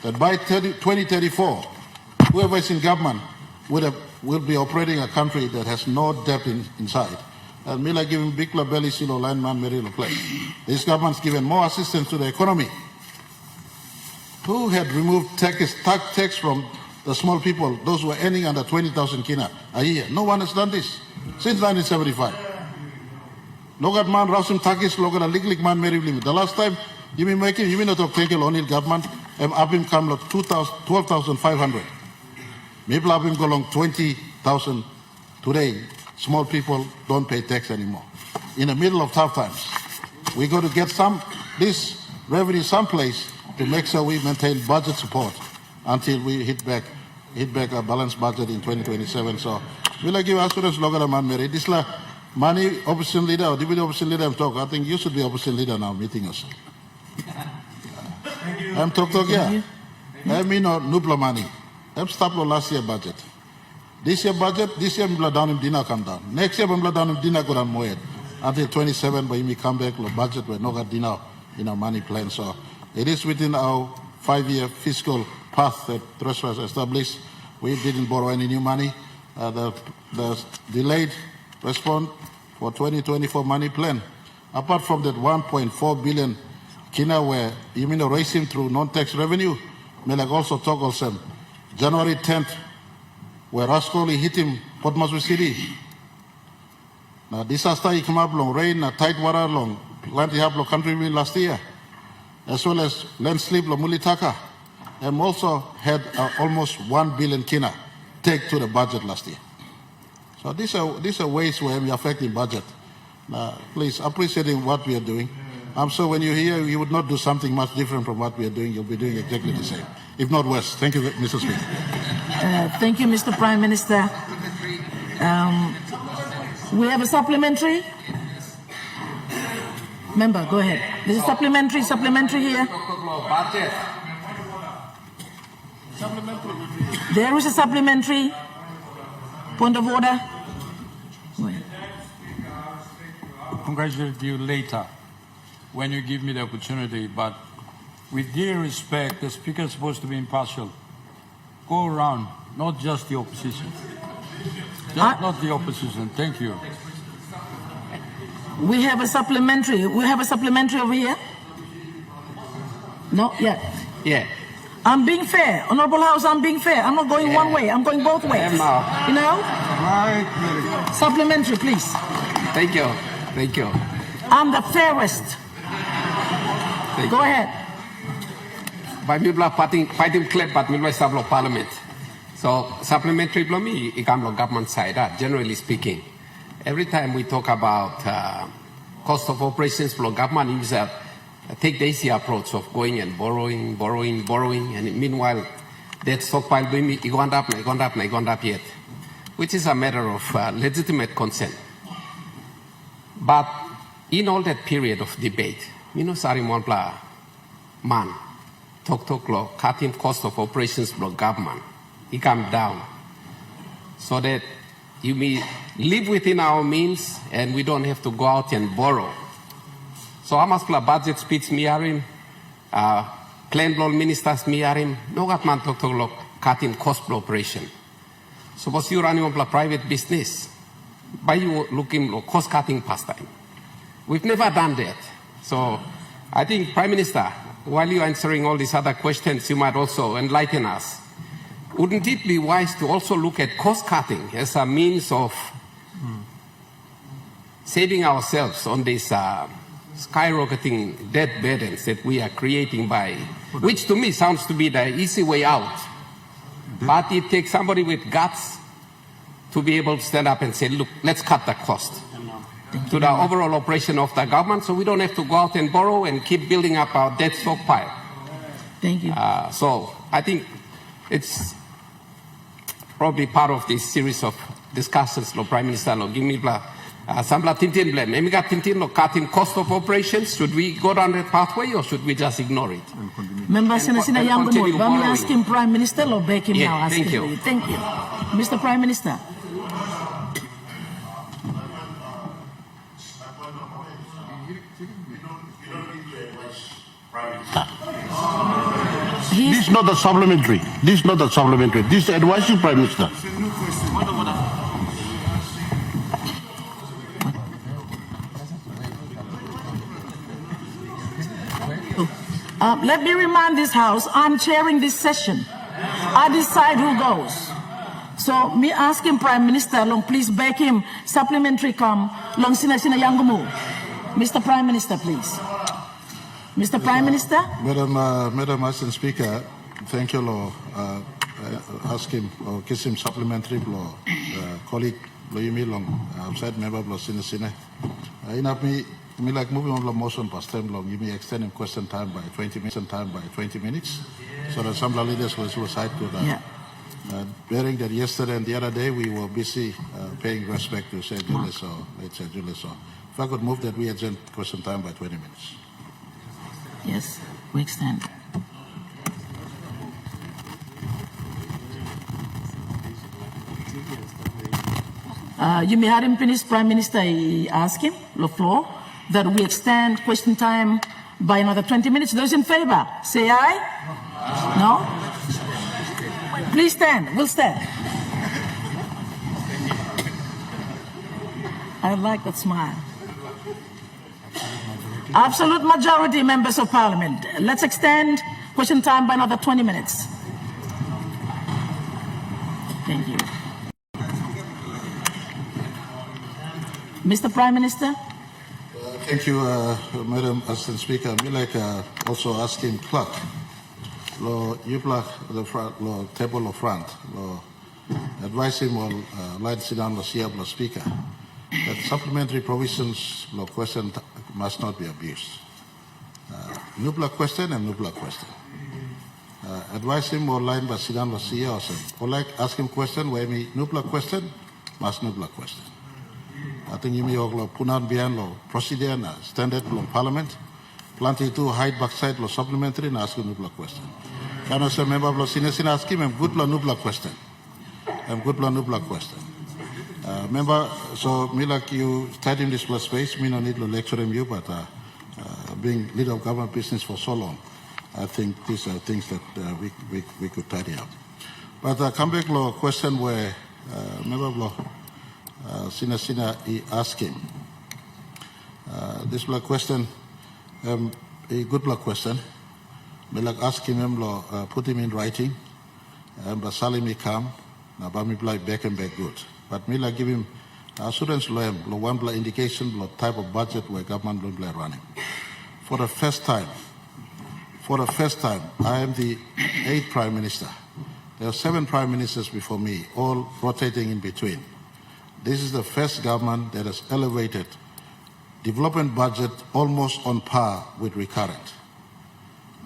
that by 2034, whoever is in government will be operating a country that has no debt inside. And me like giving big belly silo line man very place. This government's given more assistance to the economy. Who had removed tax from the small people, those who are earning under 20,000 kina a year? No one has done this since 1975. Logat man Rasim Takis, logat a lik man Mary limit. The last time you mean making, you mean not of taking only government, Abim come like 12,500. Maybe Abim go along 20,000 today. Small people don't pay tax anymore. In the middle of tough times, we got to get this revenue someplace to make sure we maintain budget support until we hit back a balanced budget in 2027. So we'll give assurance longer man Mary. This la money opposition leader or deputy opposition leader I'm talking. I think you should be opposition leader now meeting us. I'm talking yeah. I mean nubla money. I'm stop last year budget. This year budget, this year Mbla down in Dina come down. Next year Mbla down in Dina go down more. Until 27 by me come back the budget where no got Dina in our money plan. So it is within our 5-year fiscal path that Treasury has established. We didn't borrow any new money. The delayed response for 2024 money plan. Apart from that 1.4 billion kina where you mean raising through non-tax revenue, may like also talk also January 10th where Rascoli hit him Port Moresby City. Now disaster he come up long rain, tight water long land he have long country last year, as well as landslip long Mulitaka, and also had almost 1 billion kina take to the budget last year. So these are ways where we are affecting budget. Please appreciating what we are doing. I'm sure when you hear you would not do something much different from what we are doing, you'll be doing exactly the same, if not worse. Thank you, Mr. Speaker. Thank you, Mr. Prime Minister. We have a supplementary. Member, go ahead. There's a supplementary here. There is a supplementary. Point of order. Go ahead. Congratulate you later when you give me the opportunity, but with due respect, the Speaker is supposed to be impartial. Go around, not just the opposition. Not the opposition. Thank you. We have a supplementary. We have a supplementary over here. No, yeah. Yeah. I'm being fair. Honorable House, I'm being fair. I'm not going one way. I'm going both ways. You know? Right. Supplementary, please. Thank you. Thank you. I'm the fairest. Go ahead. By me fighting clip, but me stable parliament. So supplementary below me, it comes from government side. Generally speaking, every time we talk about cost of operations below government, use take the easy approach of going and borrowing, and meanwhile that stockpile below me, it gone up yet, which is a matter of legitimate concern. But in all that period of debate, sari monpla man talk law cutting cost of operations below government. It come down so that you may live within our means and we don't have to go out and borrow. So Amaspla budget speech miarim, plain law ministers miarim, no government talk cutting cost of operation. Suppose you running on private business, by you looking cost cutting pastime. We've never done that. So I think, Prime Minister, while you're answering all these other questions, you might also enlighten us. Wouldn't it be wise to also look at cost cutting as a means of saving ourselves on these skyrocketing debt burdens that we are creating by, which to me sounds to be the easy way out. But it takes somebody with guts to be able to stand up and say, look, let's cut the cost to the overall operation of the government so we don't have to go out and borrow and keep building up our debt stockpile. Thank you. So I think it's probably part of this series of discussions, Prime Minister, give me Sambla Tintin blame. Emiga Tintin cutting cost of operations. Should we go down that pathway or should we just ignore it? Member Sina Young, I'm asking Prime Minister or back him Yeah, now. thank you. Thank you. Mr. Prime Minister. This is not a supplementary. This is not a supplementary. This is advising Prime Minister. Let me remind this House, I'm chairing this session. I decide who goes. So me asking Prime Minister, long please back him, supplementary come, long sina yangumu. Mr. Prime Minister, please. Mr. Prime Minister? Madam Assistant Speaker, thank you, Law. Ask him or kiss him supplementary, Law. Colleague, Law Yumi Long, outside member, Law Sina. Me like moving on the motion past time long. You may extend him question time by 20 minutes, so that some leaders will decide to that. Yeah. Bearing that yesterday and the other day we were busy paying respect to say Julius or let's say Julius. If I could move that we adjourn question time by 20 minutes. Yes, we extend. You may have him finish, Prime Minister. I ask him, the floor, that we extend question time by another 20 minutes. Those in favor, say aye. No? Please stand. We'll stand. I like that smile. Absolute majority, members of Parliament. Let's extend question time by another 20 minutes. Thank you. Mr. Prime Minister? Thank you, Madam Assistant Speaker. Me like also asking clerk, lo you clerk the front, lo table of front, lo advise him on line sit down lo siap lo speaker that supplementary provisions lo question must not be abused. Nubla question and nubla question. Advise him or line by sit down lo siap or like ask him question where me nubla question must nubla question. I think you may have punan bian lo procedure na standard lo parliament. Plenty to hide backside lo supplementary na ask nubla question. Can I say member lo sina ask him good lo nubla question. Good lo nubla question. Member, so me like you study in this plus space, me no need to lecture him you, but being leader of government business for so long, I think these are things that we could tidy up. But come back to a question where member law Sina he asked him. This block question, a good block question. Me like ask him put him in writing, but Salimi come, na ba me like back and back good. But me like give him assurance lo one block indication lo type of budget where government will be running. For the first time, I am the 8th Prime Minister. There are 7 Prime Ministers before me, all rotating in between. This is the first government that has elevated development budget almost on par with recurrent.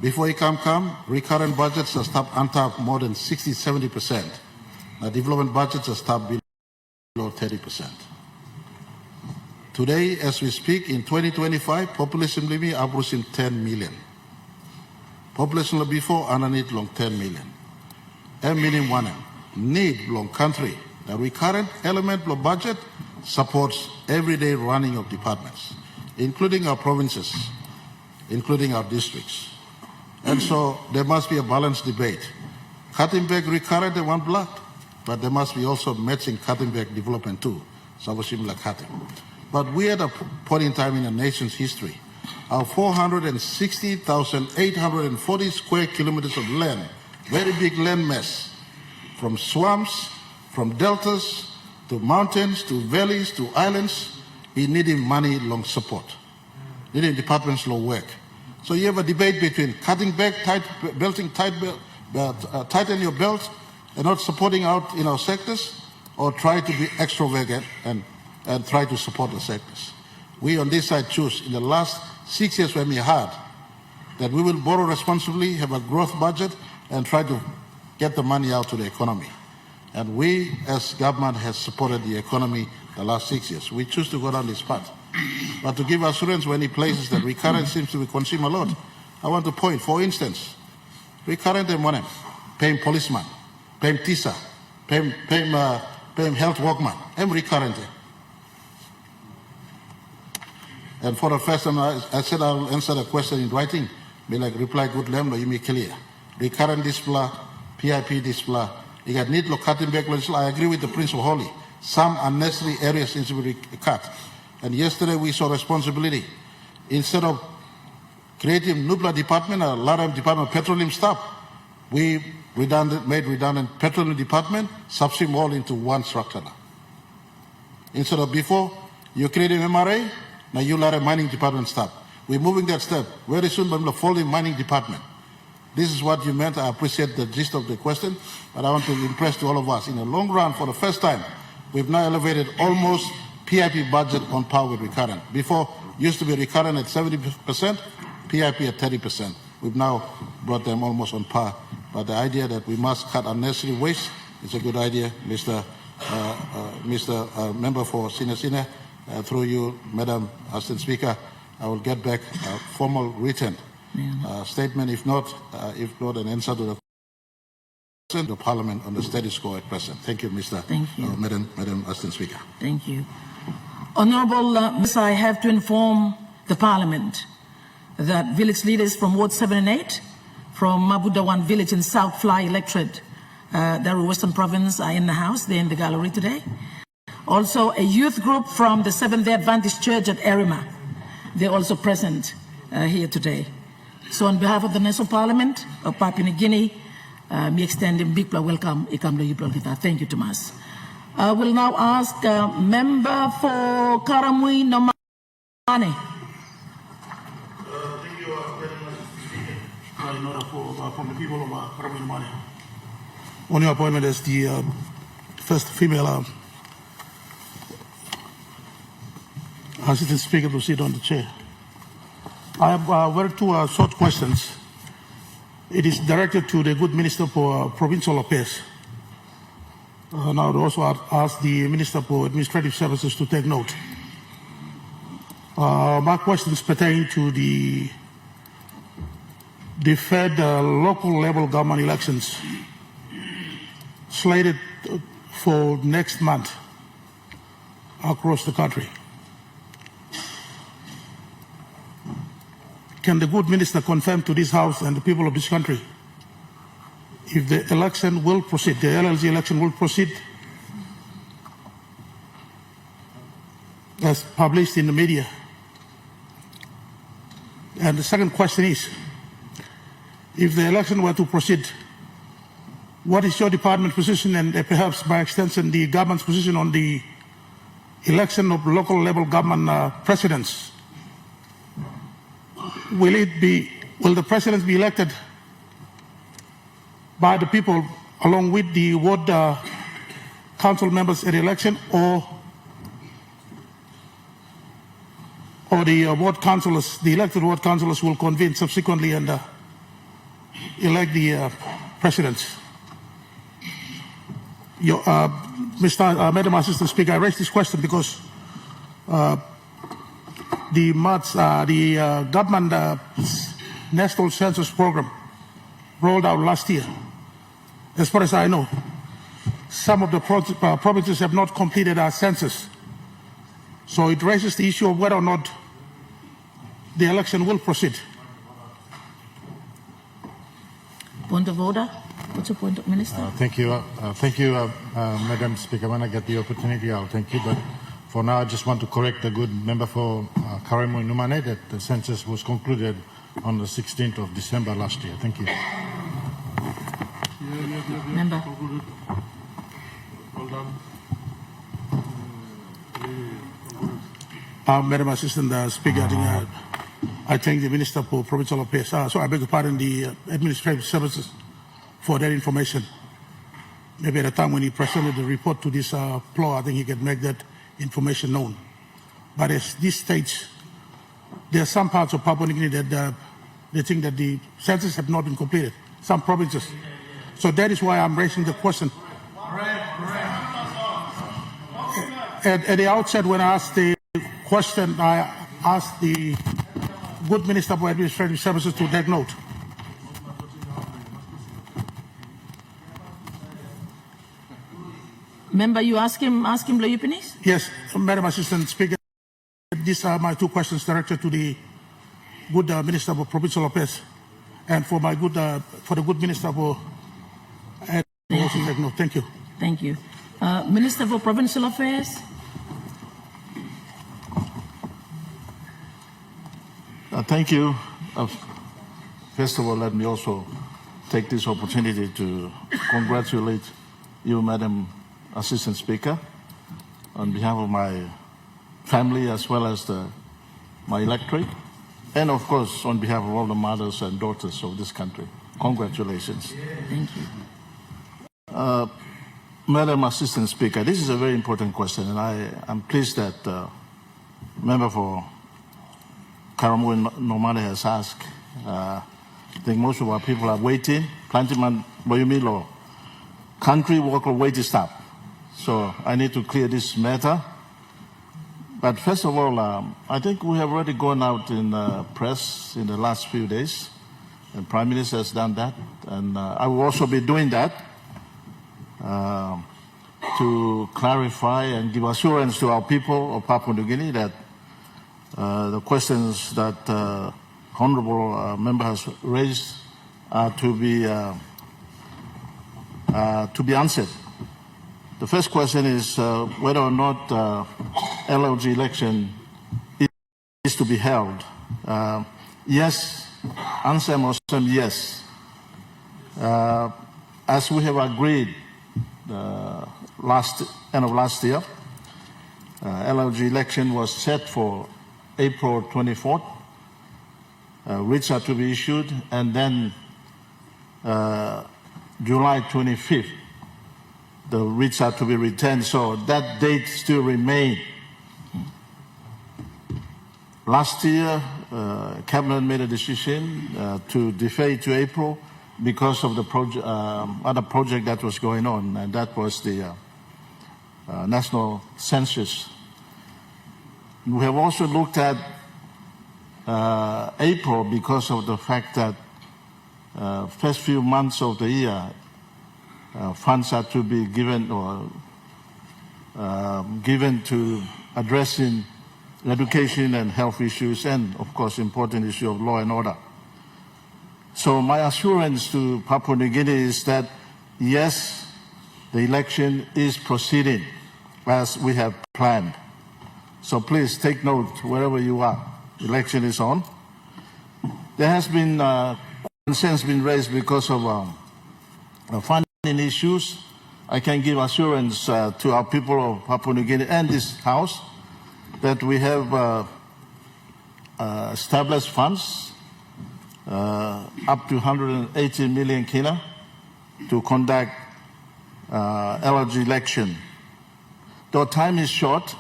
Before he come, recurrent budgets are stopped on top more than 60-70%. Now development budgets are stopped below 30%. Today, as we speak, in 2025, population living approaching 10 million. Population before underneath long 10 million. And meaning one need long country. The recurrent element of budget supports everyday running of departments, including our provinces, including our districts. And so there must be a balanced debate. Cutting back recurrent in one block, but there must be also matching cutting back development too. So similar cutting. But we're at a point in time in the nation's history. Our 460,840 square kilometers of land, very big land mass, from swamps, from deltas, to mountains, to valleys, to islands, is needing money long support, needing departments long work. So you have a debate between cutting back, tighten your belt, and not supporting out in our sectors, or try to be extravagant and try to support the sectors. We on this side choose, in the last 6 years when we had, that we will borrow responsibly, have a growth budget, and try to get the money out to the economy. And we, as government, has supported the economy the last 6 years. We choose to go down this path. But to give assurance when it places that recurrent seems to be consumed a lot, I want to point, for instance, recurrent money, paying policeman, paying TISA, paying health workman, and recurrent. And for the first time, I said I'll answer the question in writing. Be like reply good lemlo, you make clear. Recurrent display, PIP display. You got need cutting back legislation. I agree with the Prince of Holy. Some unnecessary areas need to be cut. And yesterday we saw responsibility. Instead of creating Nubla department, a lot of department of petroleum staff, we made redundant petroleum department, subsume all into one structure now. Instead of before, you create an MRA, now you let a mining department staff. We're moving that step. Very soon, we're folding mining department. This is what you meant. I appreciate the gist of the question, but I want to impress to all of us. In the long run, for the first time, we've now elevated almost PIP budget on par with recurrent. Before, used to be recurrent at 70%, PIP at 30%. We've now brought them almost on par. But the idea that we must cut unnecessary waste is a good idea, Mr. Member for Sina. Through you, Madam Assistant Speaker, I will get back a formal written statement, if not an answer to the Parliament on the status quo at present. Thank you, Madam Assistant Speaker. Thank you. Honourable Minister, I have to inform the Parliament that village leaders from Ward 7 and 8 from Mabudawan village in South Fly electorate, Daru Western Province, are in the house. They're in the gallery today. Also, a youth group from the Seventh-day Adventist Church at Erima. They're also present here today. So on behalf of the National Parliament of Papua New Guinea, we extend a big welcome. Thank you, Tomas. I will now ask Member for Karamui Nomane. Thank you very much, Speaker. In order from the people of Karamui Nomane. On your appointment as the first female Assistant Speaker to sit on the chair. I have two short questions. It is directed to the good Minister for Provincial Affairs. Now I would also ask the Minister for Administrative Services to take note. My questions pertain to the deferred local level government elections slated for next month across the country. Can the good minister confirm to this House and the people of this country if the election will proceed, the LLG election will proceed as published in the media? And the second question is, if the election were to proceed, what is your department's position and perhaps by extension the government's position on the election of local level government presidents? Will the presidents be elected by the people along with the ward council members at the election, or the ward councillors, the elected ward councillors will convene subsequently and elect the presidents? Madam Assistant Speaker, I raised this question because the government National Census Program rolled out last year. As far as I know, some of the provinces have not completed our census. So it raises the issue of whether or not the election will proceed. Point of order. What's your point, Minister? Thank you, Madam Speaker. When I get the opportunity, I'll thank you. But For now, I just want to correct the good member for Karamu Numane that the census was concluded on the 16th of December last year. Thank you. Member. Madam Assistant Speaker, I thank the Minister for Provincial Affairs. So I beg your pardon, the Administrative Services for that information. Maybe at the time when he presented the report to this floor, I think he could make that information known. But at this stage, there are some parts of Papua New Guinea that they think that the census have not been completed, some provinces. So that is why I'm raising the question. At the outset, when I asked the question, I asked the good Minister for Administrative Services to take note. Member, you ask him Loyupinis? Yes, Madam Assistant Speaker, these are my two questions directed to the good Minister for Provincial Affairs, and for my good for the good Minister for. Thank you. Thank you, Minister for Provincial Affairs. Thank you. First of all, let me also take this opportunity to congratulate you, Madam Assistant Speaker, on behalf of my family as well as my electorate, and of course on behalf of all the mothers and daughters of this country. Congratulations. Thank you. Madam Assistant Speaker, this is a very important question, and I'm pleased that member for Karamu Nomade has asked. I think most of our people are waiting. Plantiman Boyumilo, country worker wait to stop. So I need to clear this matter. But first of all, I think we have already gone out in the press in the last few days. The Prime Minister has done that. And I will also be doing that to clarify and give assurance to our people of Papua New Guinea that the questions that Honorable Member has raised are to be answered. The first question is whether or not LLG election is to be held. Yes, answer Muslim, yes. As we have agreed end of last year, LLG election was set for April 24th, writs are to be issued, and then July 25th, the writs are to be returned. So that date still remains. Last year, Cabinet made a decision to defer to April because of the other project that was going on, and that was the national census. We have also looked at April because of the fact that first few months of the year, funds are to be given or given to addressing education and health issues, and of course important issue of law and order. So my assurance to Papua New Guinea is that yes, the election is proceeding as we have planned. So please take note wherever you are. Election is on. There has been concerns been raised because of funding issues. I can give assurance to our people of Papua New Guinea and this House that we have established funds up to 180 million kina to conduct LRG election. Though time is short,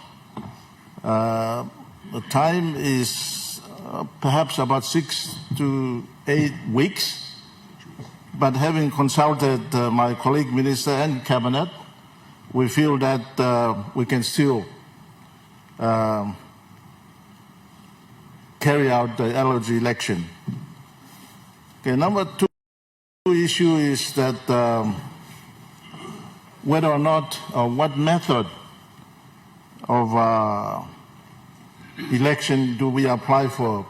the time is perhaps about 6 to 8 weeks. But having consulted my colleague minister and cabinet, we feel that we can still carry out the LOG election. Okay, number two issue is that whether or not, or what method of election do we apply for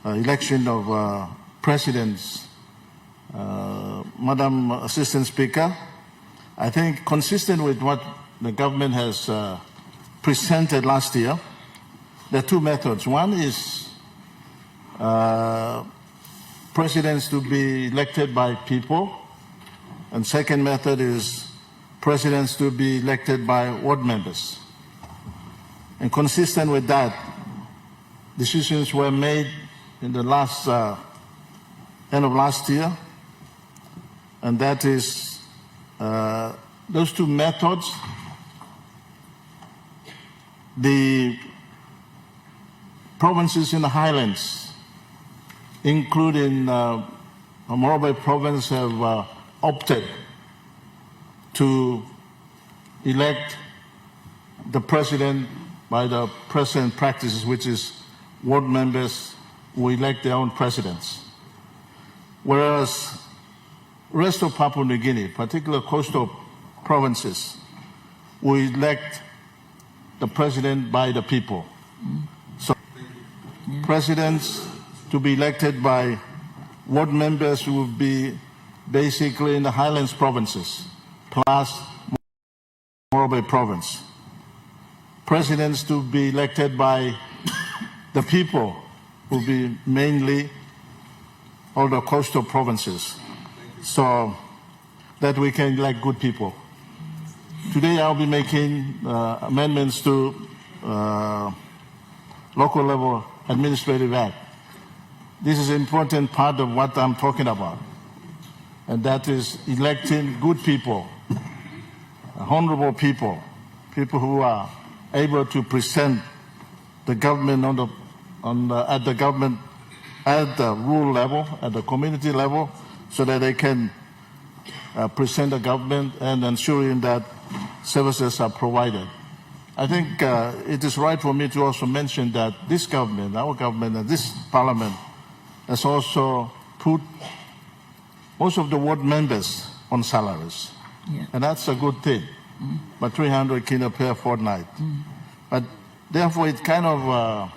election of presidents. Madam Assistant Speaker, I think consistent with what the government has presented last year, there are two methods. One is presidents to be elected by people, and second method is presidents to be elected by ward members. And consistent with that, decisions were made in the last end of last year, and that is those two methods. The provinces in the highlands, including Morobe province, have opted to elect the president by the present practices, which is ward members who elect their own presidents. Whereas rest of Papua New Guinea, particularly coastal provinces, will elect the president by the people. So presidents to be elected by ward members will be basically in the highlands provinces, plus Morobe province. Presidents to be elected by the people will be mainly all the coastal provinces, so that we can elect good people. Today I'll be making amendments to local level administrative act. This is an important part of what I'm talking about, and that is electing good people, honorable people, people who are able to present the government at the rural level, at the community level, so that they can present the government and ensuring that services are provided. I think it is right for me to also mention that this government, our government, and this parliament has also put most of the ward members on salaries. Yeah. And that's a good thing, but 300 kina per fortnight. But therefore it kind of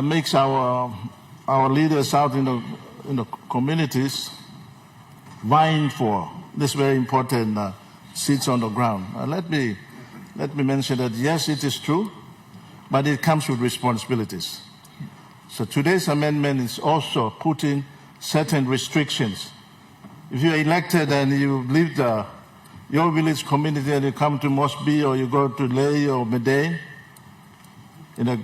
makes our leaders out in the communities vying for this very important seats on the ground. Let me mention that yes, it is true, but it comes with responsibilities. So today's amendment is also putting certain restrictions. If you're elected and you leave your village community and you come to Mosby or you go to Ley or Meday, in a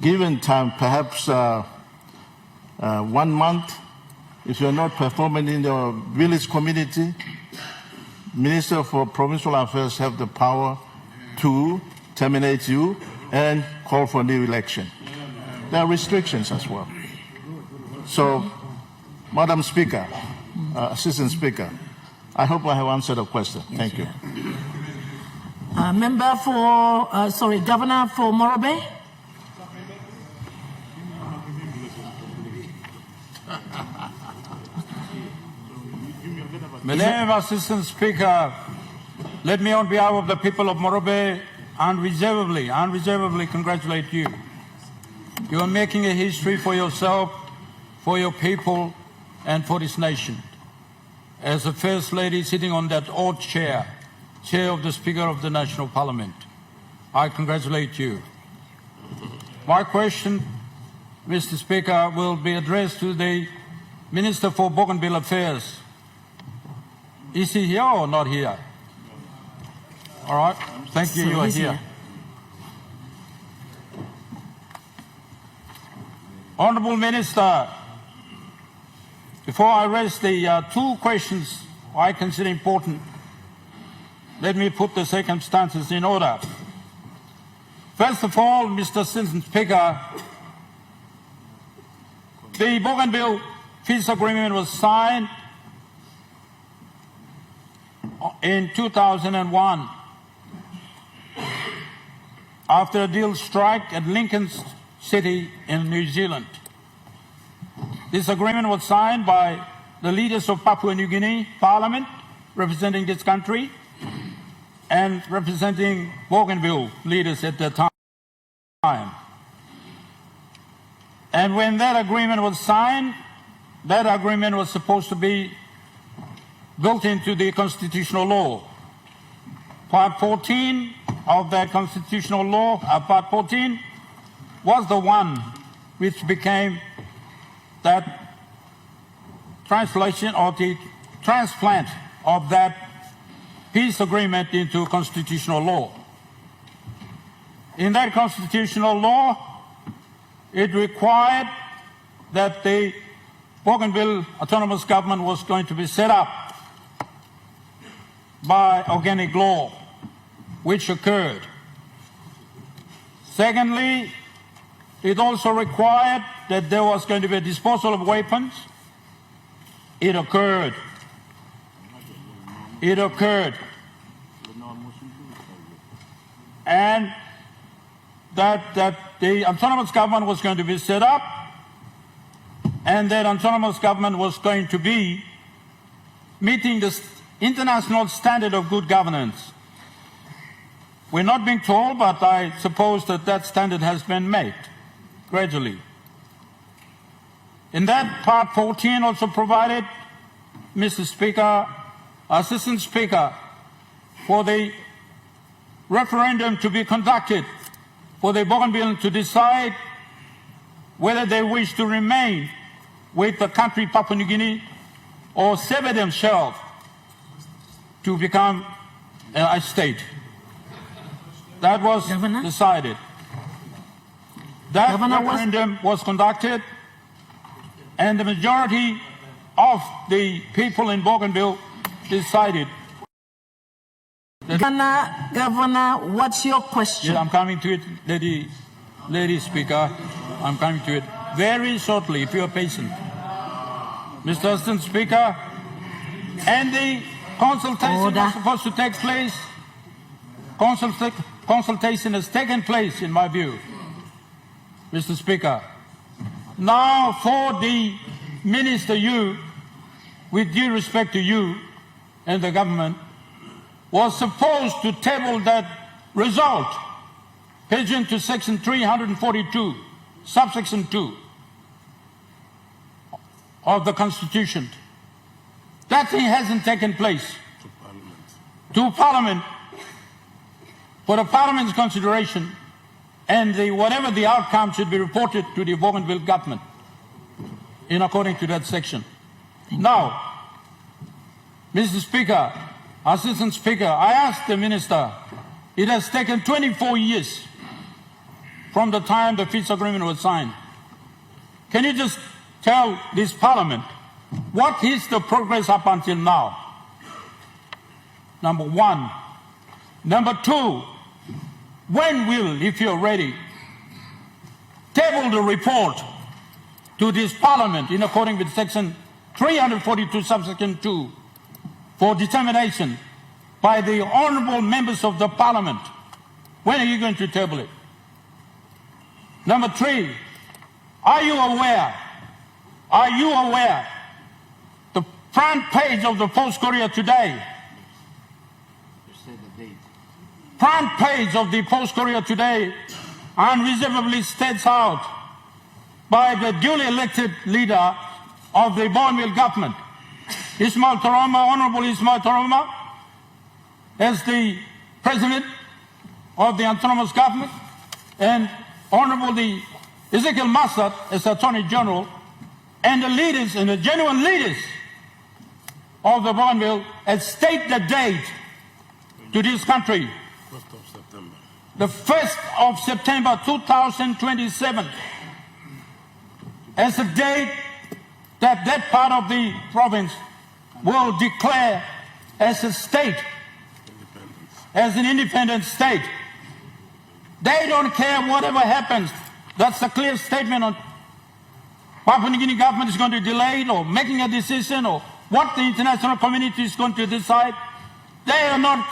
given time, perhaps 1 month, if you're not performing in your village community, Minister for Provincial Affairs have the power to terminate you and call for a new election. There are restrictions as well. So, Madam Speaker, Assistant Speaker, I hope I have answered the question. Yes, Thank you. Member for, Governor for Morobe. Madam Assistant Speaker, let me on behalf of the people of Morobe unreservedly congratulate you. You are making a history for yourself, for your people, and for this nation. As the First Lady sitting on that odd chair of the Speaker of the National Parliament, I congratulate you. My question, Mr. Speaker, will be addressed to the Minister for Bougainville Affairs. Is he here or not here? All right, thank you, So you are he's here. here. Honourable Minister, before I raise the two questions I consider important, let me put the circumstances in order. First of all, Mr. Assistant Speaker, the Bougainville Peace Agreement was signed in 2001 after a deal strike at Lincoln's City in New Zealand. This agreement was signed by the leaders of Papua New Guinea Parliament, representing this country, and representing Bougainville leaders at the time. And when that agreement was signed, that agreement was supposed to be built into the constitutional law. Part 14 of that constitutional law, Part 14, was the one which became that translation or the transplant of that peace agreement into constitutional law. In that constitutional law, it required that the Bougainville Autonomous Government was going to be set up by organic law, which occurred. Secondly, it also required that there was going to be a disposal of weapons. It occurred. It occurred. And that the autonomous government was going to be set up, and that autonomous government was going to be meeting the international standard of good governance. We're not being told, but I suppose that that standard has been met gradually. In that, Part 14 also provided, Mr. Speaker, Assistant Speaker, for the referendum to be conducted for the Bougainville to decide whether they wish to remain with the country Papua New Guinea or sever themselves to become a state. That was decided. That referendum was conducted, and the majority of the people in Bougainville decided. Governor, what's your question? Yes, I'm coming to it, Lady Speaker. I'm coming to it very shortly, if you are patient. Mr. Assistant Speaker, and the consultation was supposed to take place. Consultation has taken place, in my view, Mr. Speaker. Now, for the Minister, you, with due respect to you and the government, was supposed to table that result, pursuant to Section 342, subsection 2 of the Constitution. That thing hasn't taken place. To Parliament, for the Parliament's consideration, and whatever the outcome should be reported to the Bougainville government, in according to that section. Now, Mr. Speaker, Assistant Speaker, I asked the Minister, it has taken 24 years from the time the peace agreement was signed. Can you just tell this Parliament what is the progress up until now? Number one. Number two, when will, if you're ready, table the report to this Parliament in accordance with Section 342, subsection 2, for determination by the honourable members of the Parliament? When are you going to table it? Number three, are you aware the front page of the Post-Courier today, front page of the Post-Courier today unreservedly states out by the duly elected leader of the Bougainville government, Ismail Taroma, Honourable Ismail Taroma, as the President of the Autonomous Government, and Honourable the Ezekiel Massad as Attorney General, and the leaders and the genuine leaders of the Bougainville has state the date to this country. 1st of September. The 1st of September 2027 as a date that that part of the province will declare as a state, as an independent state. They don't care whatever happens. That's a clear statement on Papua New Guinea government is going to delay it or making a decision or what the international community is going to decide. They're not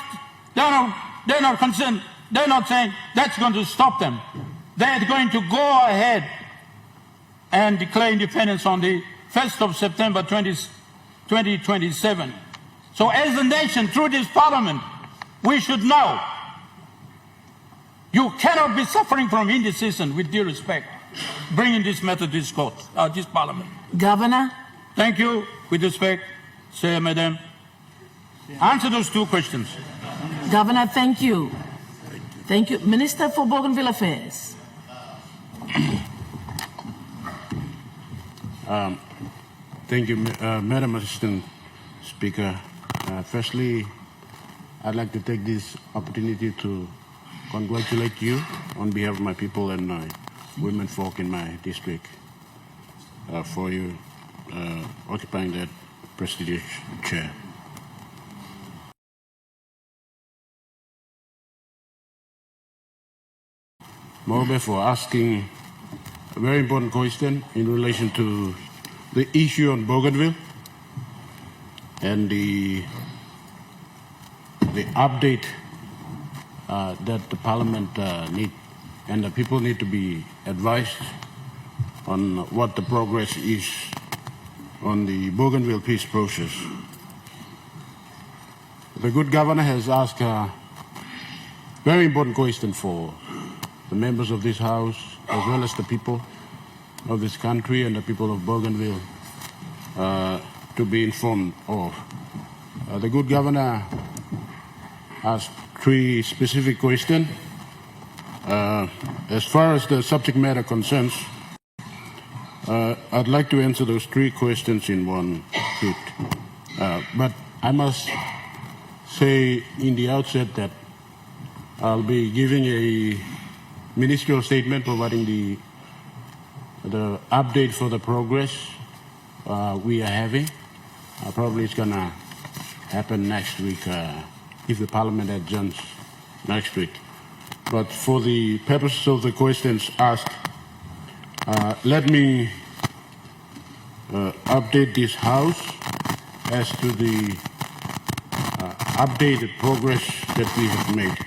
concerned. They're not saying that's going to stop them. They're going to go ahead and declare independence on the 1st of September 2027. So as a nation, through this Parliament, we should know you cannot be suffering from indecision, with due respect, bringing this matter to this court, this Parliament. Governor? Thank you. With respect, Sir, Madam. Answer those two questions. Governor, thank you. Thank you. Minister for Bougainville Affairs. Thank you, Madam Assistant Speaker. Firstly, I'd like to take this opportunity to congratulate you on behalf of my people and my women folk in my district for you occupying that prestigious chair. Moreover, for asking a very important question in relation to the issue on Bougainville and the update that the Parliament need and the people need to be advised on what the progress is on the Bougainville peace process. The good governor has asked a very important question for the members of this House, as well as the people of this country and the people of Bougainville to be informed of. The good governor asked 3 specific questions. As far as the subject matter concerns, I'd like to answer those 3 questions in one hit. But I must say in the outset that I'll be giving a ministerial statement providing the update for the progress we are having. Probably it's going to happen next week if the Parliament adjourns next week. But for the purposes of the questions asked, let me update this House as to the updated progress that we have made.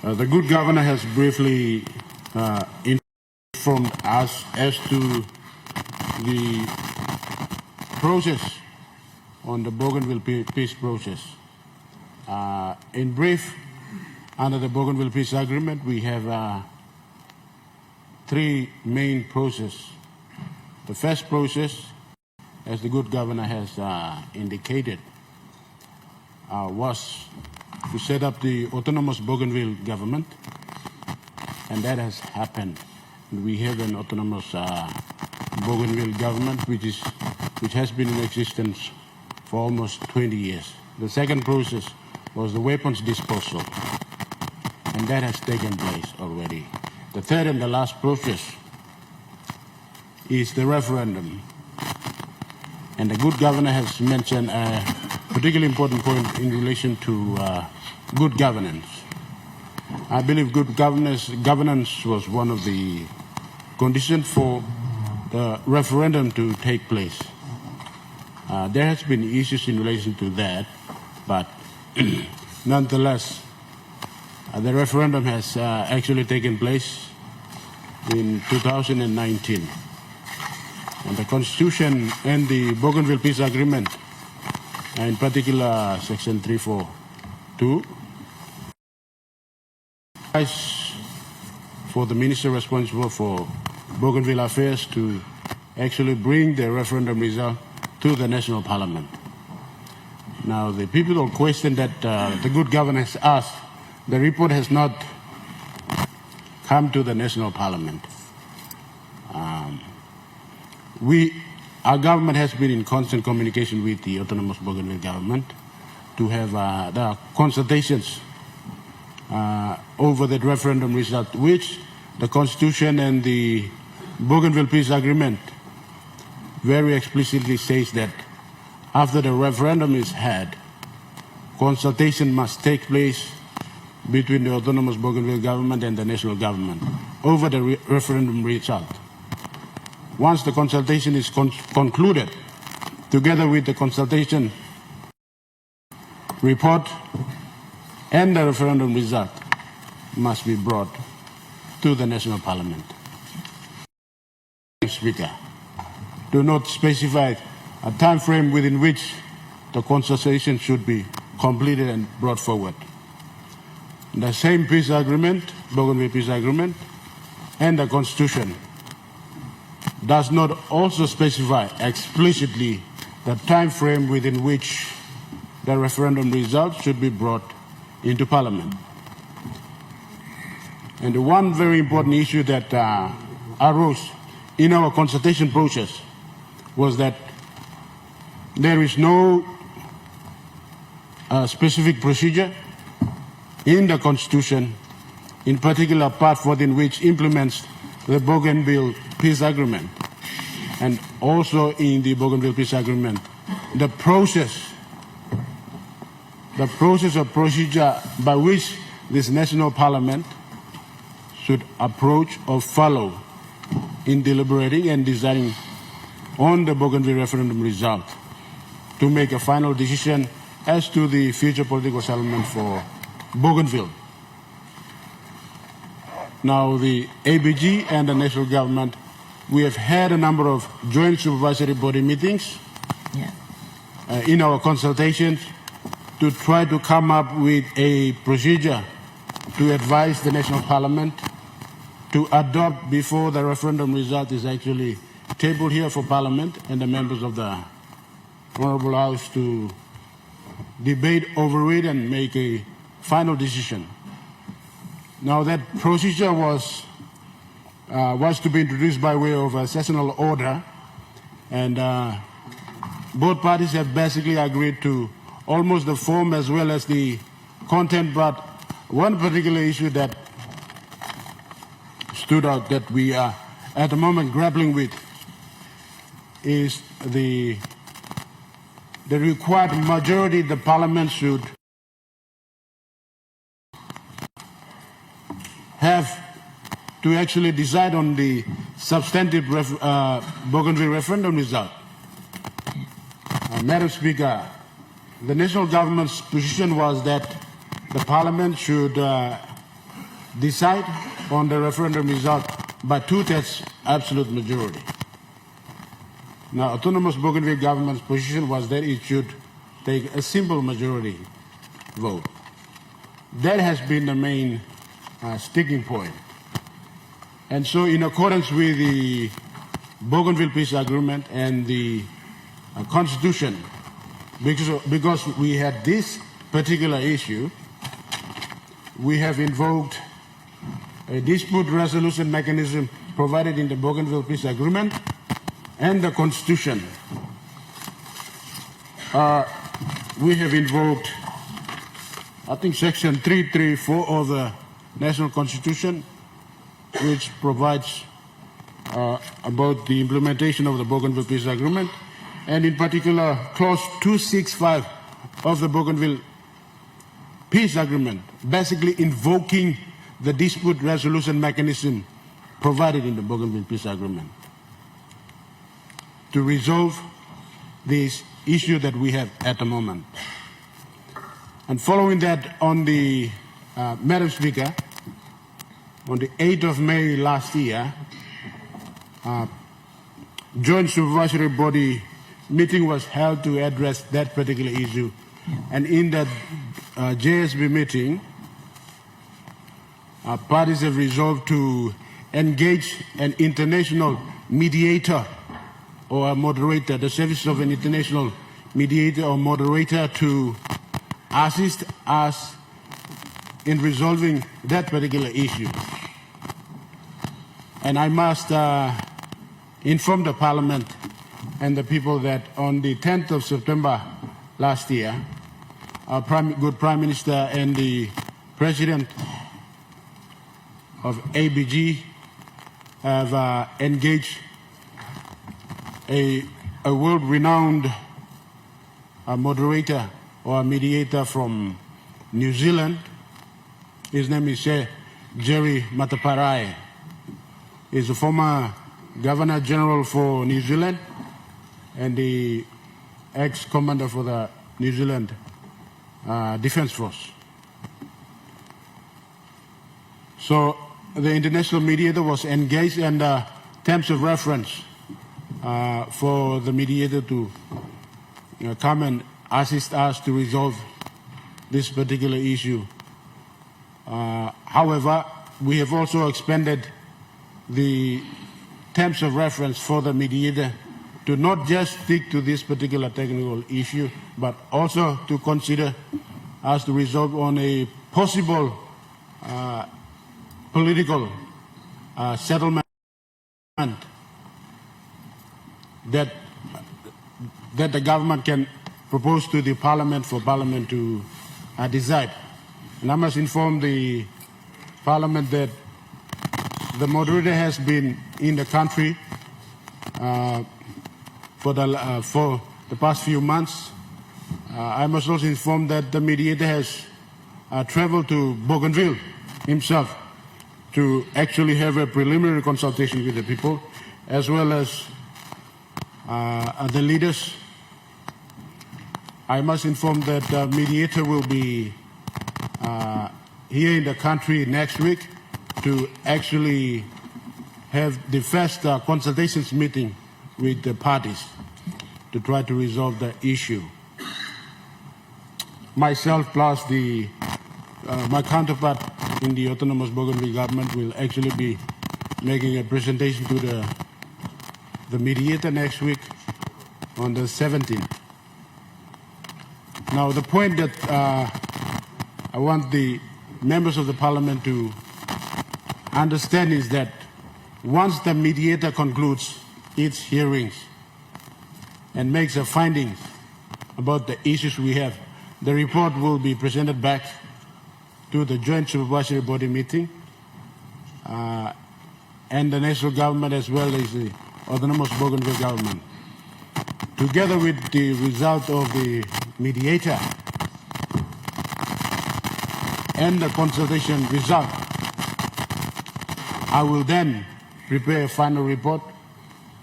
The good governor has briefly informed us as to the process on the Bougainville peace process. In brief, under the Bougainville Peace Agreement, we have 3 main processes. The first process, as the good governor has indicated, was to set up the autonomous Bougainville government, and that has happened. We have an autonomous Bougainville government which has been in existence for almost 20 years. The second process was the weapons disposal, and that has taken place already. The third and the last process is the referendum. And the good governor has mentioned a particularly important point in relation to good governance. I believe good governance was one of the conditions for the referendum to take place. There has been issues in relation to that, but nonetheless, the referendum has actually taken place in 2019. And the Constitution and the Bougainville Peace Agreement, in particular Section 342, for the minister responsible for Bougainville affairs to actually bring the referendum result to the National Parliament. Now, the people question that the good governor has asked, the report has not come to the National Parliament. Our government has been in constant communication with the autonomous Bougainville government to have the consultations over that referendum result, which the Constitution and the Bougainville Peace Agreement very explicitly says that after the referendum is had, consultation must take place between the autonomous Bougainville government and the national government over the referendum result. Once the consultation is concluded, together with the consultation report and the referendum result must be brought to the National Parliament. Speaker, do not specify a time frame within which the consultation should be completed and brought forward. The same peace agreement, Bougainville Peace Agreement, and the Constitution does not also specify explicitly the time frame within which the referendum result should be brought into Parliament. And the one very important issue that arose in our consultation process was that there is no specific procedure in the Constitution, in particular part 14, which implements the Bougainville Peace Agreement. And also in the Bougainville Peace Agreement, the process or procedure by which this national parliament should approach or follow in deliberating and deciding on the Bougainville referendum result to make a final decision as to the future political settlement for Bougainville. Now, the ABG and the national government, we have had a number of joint supervisory body meetings in our consultations to try to come up with a procedure to advise the national parliament to adopt before the referendum result is actually tabled here for Parliament and the members of the Honorable House to debate over it and make a final decision. Now, that procedure was to be introduced by way of a sessional order, and both parties have basically agreed to almost the form as well as the content, but one particular issue that stood out that we are at the moment grappling with is the required majority the Parliament should have to actually decide on the substantive Bougainville referendum result. Madam Speaker, the national government's position was that the Parliament should decide on the referendum result by 2/3 absolute majority. Now, autonomous Bougainville government's position was that it should take a simple majority vote. That has been the main sticking point. And so, in accordance with the Bougainville Peace Agreement and the Constitution, because we had this particular issue, we have invoked a dispute resolution mechanism provided in the Bougainville Peace Agreement and the Constitution. We have invoked, I think, Section 334 of the National Constitution, which provides about the implementation of the Bougainville Peace Agreement, and in particular, Clause 265 of the Bougainville Peace Agreement, basically invoking the dispute resolution mechanism provided in the Bougainville Peace Agreement to resolve this issue that we have at the moment. And following that, on the Madam Speaker, on the 8th of May last year, joint supervisory body meeting was held to address that particular issue. And in that JSB meeting, parties have resolved to engage an international mediator or a moderator, the service of an international mediator or moderator to assist us in resolving that particular issue. And I must inform the Parliament and the people that on the 10th of September last year, our good Prime Minister and the President of ABG have engaged a world-renowned moderator or mediator from New Zealand. His name is Jerry Mateparae. He's a former Governor General for New Zealand and the ex-commander for the New Zealand Defence Force. So the international mediator was engaged, and terms of reference for the mediator to come and assist us to resolve this particular issue. However, we have also expanded the terms of reference for the mediator to not just stick to this particular technical issue, but also to consider us to resolve on a possible political settlement that the government can propose to the Parliament for Parliament to decide. And I must inform the Parliament that the moderator has been in the country for the past few months. I must also inform that the mediator has traveled to Bougainville himself to actually have a preliminary consultation with the people, as well as the leaders. I must inform that the mediator will be here in the country next week to actually have the first consultations meeting with the parties to try to resolve the issue. Myself plus my counterpart in the autonomous Bougainville government will actually be making a presentation to the mediator next week on the 17th. Now, the point that I want the members of the Parliament to understand is that once the mediator concludes its hearings and makes the findings about the issues we have, the report will be presented back to the Joint Supervisory Body meeting and the national government, as well as the autonomous Bougainville government. Together with the result of the mediator and the consultation result, I will then prepare a final report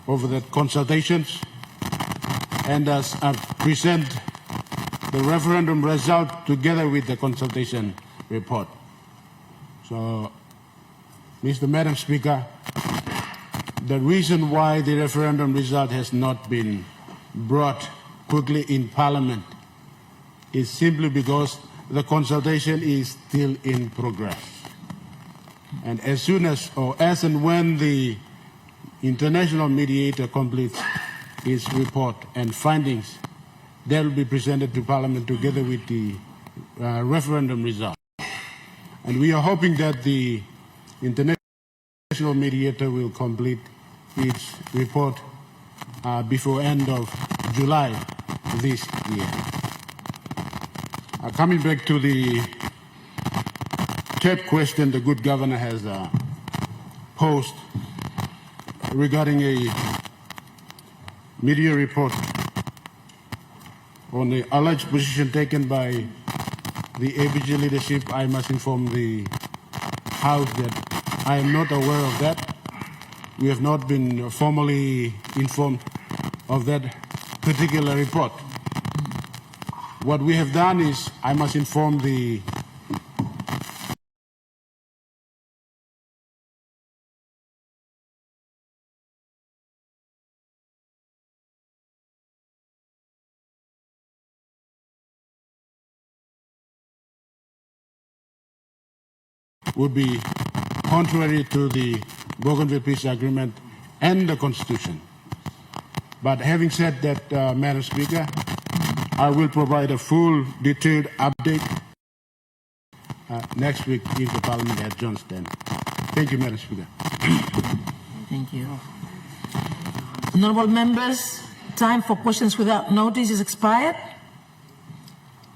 over the consultations and present the referendum result together with the consultation report. So, Madam Speaker, the reason why the referendum result has not been brought quickly in Parliament is simply because the consultation is still in progress. And as soon as, or as and when the international mediator completes its report and findings, they will be presented to Parliament together with the referendum result. And we are hoping that the international mediator will complete its report before end of July this year. Coming back to the third question the good governor has posed regarding a media report on the alleged position taken by the APG leadership, I must inform the House that I am not aware of that. We have not been formally informed of that particular report. What we have done is, I must inform the would be contrary to the Bougainville Peace Agreement and the Constitution. But having said that, Madam Speaker, I will provide a full, detailed update next week if the Parliament adjourns then. Thank you, Madam Speaker. Thank you. Honourable members, time for questions without notice is expired.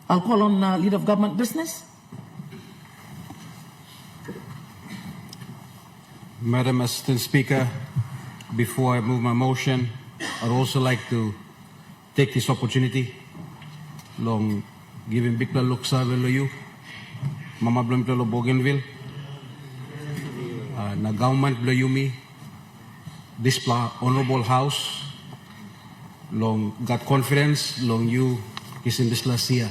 I'll call on Leader of Government Business. Madam Assistant Speaker, before I move my motion, I'd also like to take this opportunity long giving big look sa you, Mama Blum Pelo Bougainville, na government Blayumi, this honorable house, long got confidence, long you is in this last year.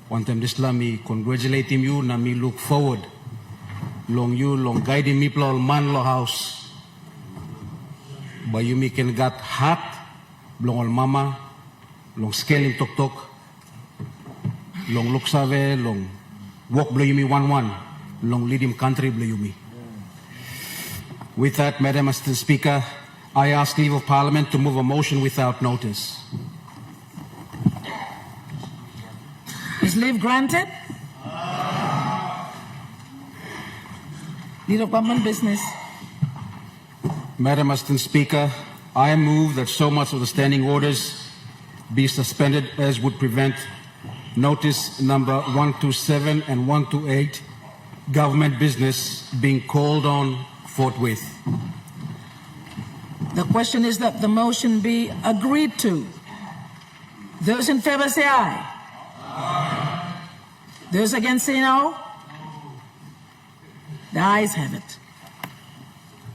One time this me congratulating you, na me look forward. Long you, long guiding me plo man lo house. Ba you me can got hat, long all mama, long scaling tok tok, long look save, long walk blow you me 1-1, long lead him country blow you me. With that, Madam Assistant Speaker, I ask leave of Parliament to move a motion without notice. Is leave granted? Leader of Government Business. Madam Assistant Speaker, I move that so much of the standing orders be suspended as would prevent notice number 127 and 128, government business, being called on forthwith. The question is that the motion be agreed to. Those in favor say aye. Aye. Those against say no. The ayes have it.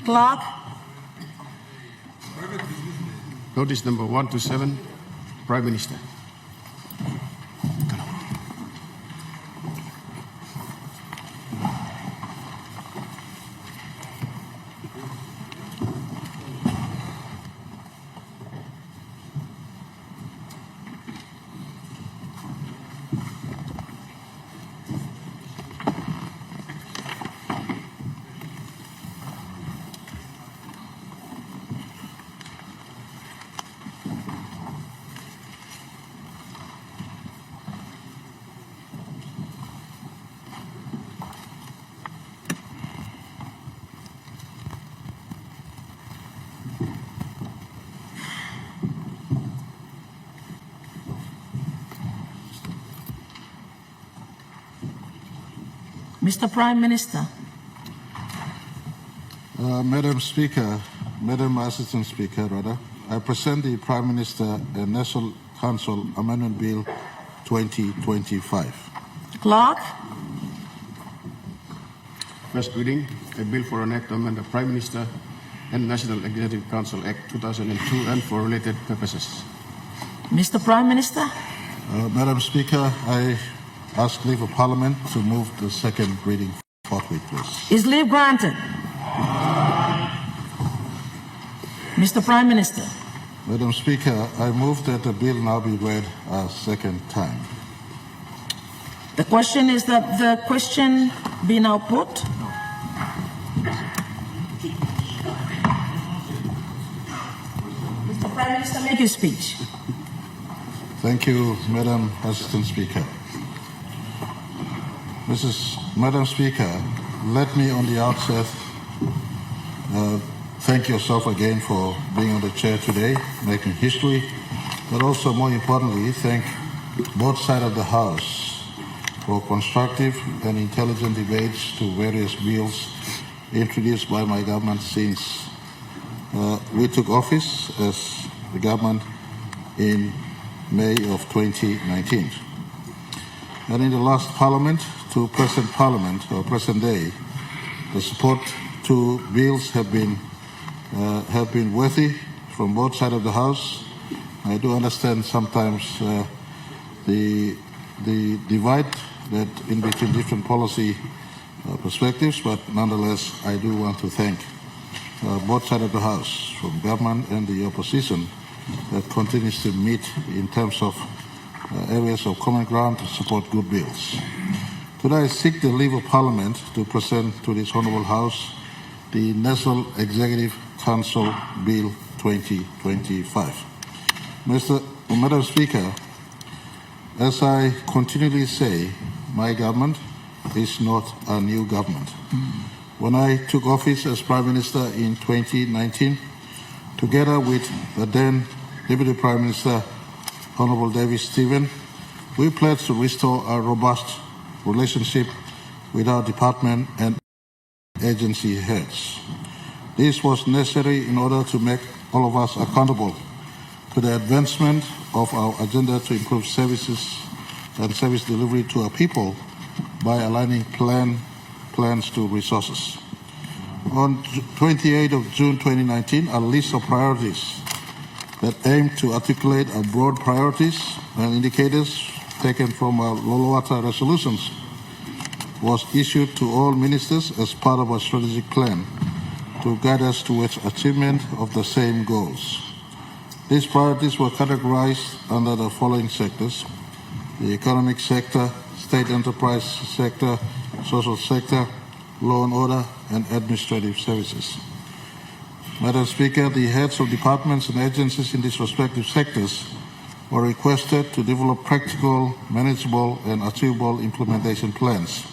Clerk. Notice number 127, Prime Minister. Mr. Prime Minister. Madam Speaker, Madam Assistant Speaker, rather, I present the Prime Minister a National Council Amendment Bill 2025. Clerk. First reading, a bill for an act to amend the Prime Minister and National Executive Council Act 2002 and for related purposes. Mr. Prime Minister. Madam Speaker, I ask leave of Parliament to move the second reading forthwith, please. Is leave granted? Mr. Prime Minister. Madam Speaker, I move that the bill now be read a second time. The question is that the question be now put. Mr. Prime Minister, make your speech. Thank you, Madam Assistant Speaker. Madam Speaker, let me on the outset thank yourself again for being on the chair today, making history, but also more importantly, thank both sides of the House for constructive and intelligent debates to various bills introduced by my government since we took office as the government in May of 2019. And in the last Parliament to present Parliament, or present day, the support to bills have been worthy from both sides of the House. I do understand sometimes the divide that in between different policy perspectives, but nonetheless, I do want to thank both sides of the House, from government and the opposition, that continues to meet in terms of areas of common ground to support good bills. Today I seek the leave of Parliament to present to this Honourable House the National Executive Council Bill 2025. Madam Speaker, as I continually say, my government is not a new government. When I took office as Prime Minister in 2019, together with the then Deputy Prime Minister, Honourable David Stephen, we pledged to restore a robust relationship with our department and agency heads. This was necessary in order to make all of us accountable to the advancement of our agenda to improve services and service delivery to our people by aligning plans to resources. On 28th of June 2019, a list of priorities that aimed to articulate our broad priorities and indicators taken from our Lolawata resolutions was issued to all ministers as part of our strategic plan to guide us towards achievement of the same goals. These priorities were categorized under the following sectors: the economic sector, state enterprise sector, social sector, law and order, and administrative services. Madam Speaker, the heads of departments and agencies in these respective sectors were requested to develop practical, manageable, and achievable implementation plans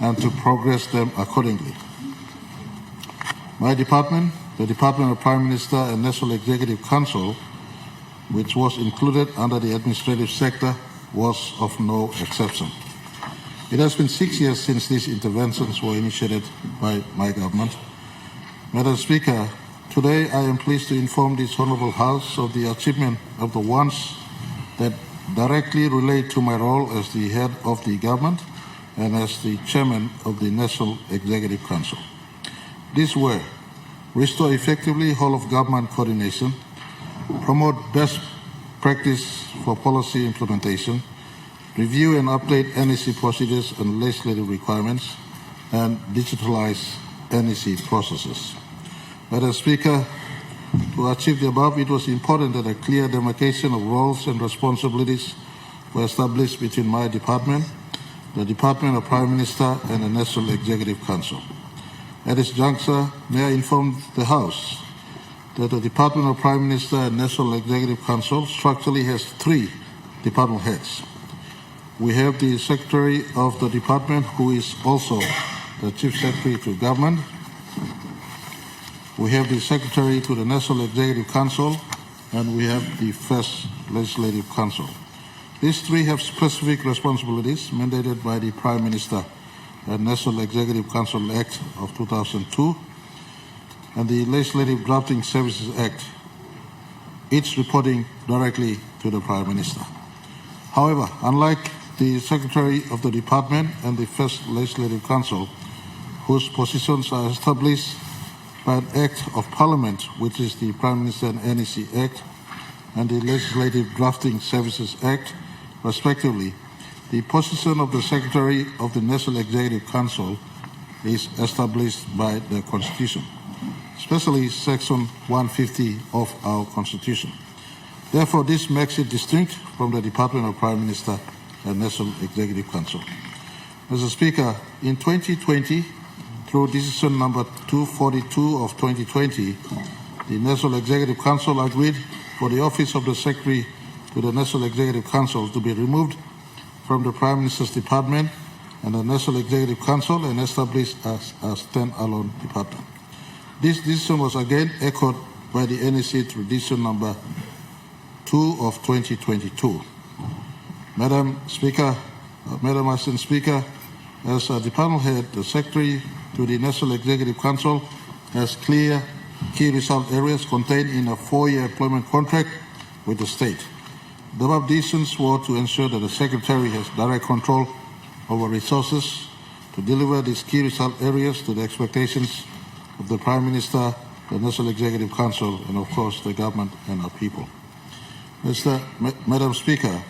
and to progress them accordingly. My department, the Department of Prime Minister and National Executive Council, which was included under the administrative sector, was of no exception. It has been 6 years since these interventions were initiated by my government. Madam Speaker, today I am pleased to inform this Honourable House of the achievement of the ones that directly relate to my role as the head of the government and as the chairman of the National Executive Council. These were: restore effectively whole-of-government coordination, promote best practice for policy implementation, review and update NEC procedures and legislative requirements, and digitalize NEC processes. Madam Speaker, to achieve the above, it was important that a clear demarcation of roles and responsibilities were established between my department, the Department of Prime Minister, and the National Executive Council. At this juncture, may I inform the House that the Department of Prime Minister and National Executive Council structurally has 3 department heads. We have the Secretary of the Department, who is also the Chief Secretary to Government. We have the Secretary to the National Executive Council, and we have the First Legislative Council. These 3 have specific responsibilities mandated by the Prime Minister and National Executive Council Act of 2002 and the Legislative Drafting Services Act, each reporting directly to the Prime Minister. However, unlike the Secretary of the Department and the First Legislative Council, whose positions are established by an Act of Parliament, which is the Prime Minister and NEC Act, and the Legislative Drafting Services Act, respectively, the position of the Secretary of the National Executive Council is established by the Constitution, especially Section 150 of our Constitution. Therefore, this makes it distinct from the Department of Prime Minister and National Executive Council. Mr. Speaker, in 2020, through decision number 242 of 2020, the National Executive Council agreed for the office of the Secretary to the National Executive Council to be removed from the Prime Minister's Department and the National Executive Council and established as a stand-alone department. This decision was again echoed by the NEC through decision number 2 of 2022. Madam Speaker, Madam Assistant Speaker, as a department head, the Secretary to the National Executive Council has clear key result areas contained in a 4-year employment contract with the state. The above decisions were to ensure that the Secretary has direct control over resources to deliver these key result areas to the expectations of the Prime Minister, the National Executive Council, and of course the government and our people. Madam Speaker,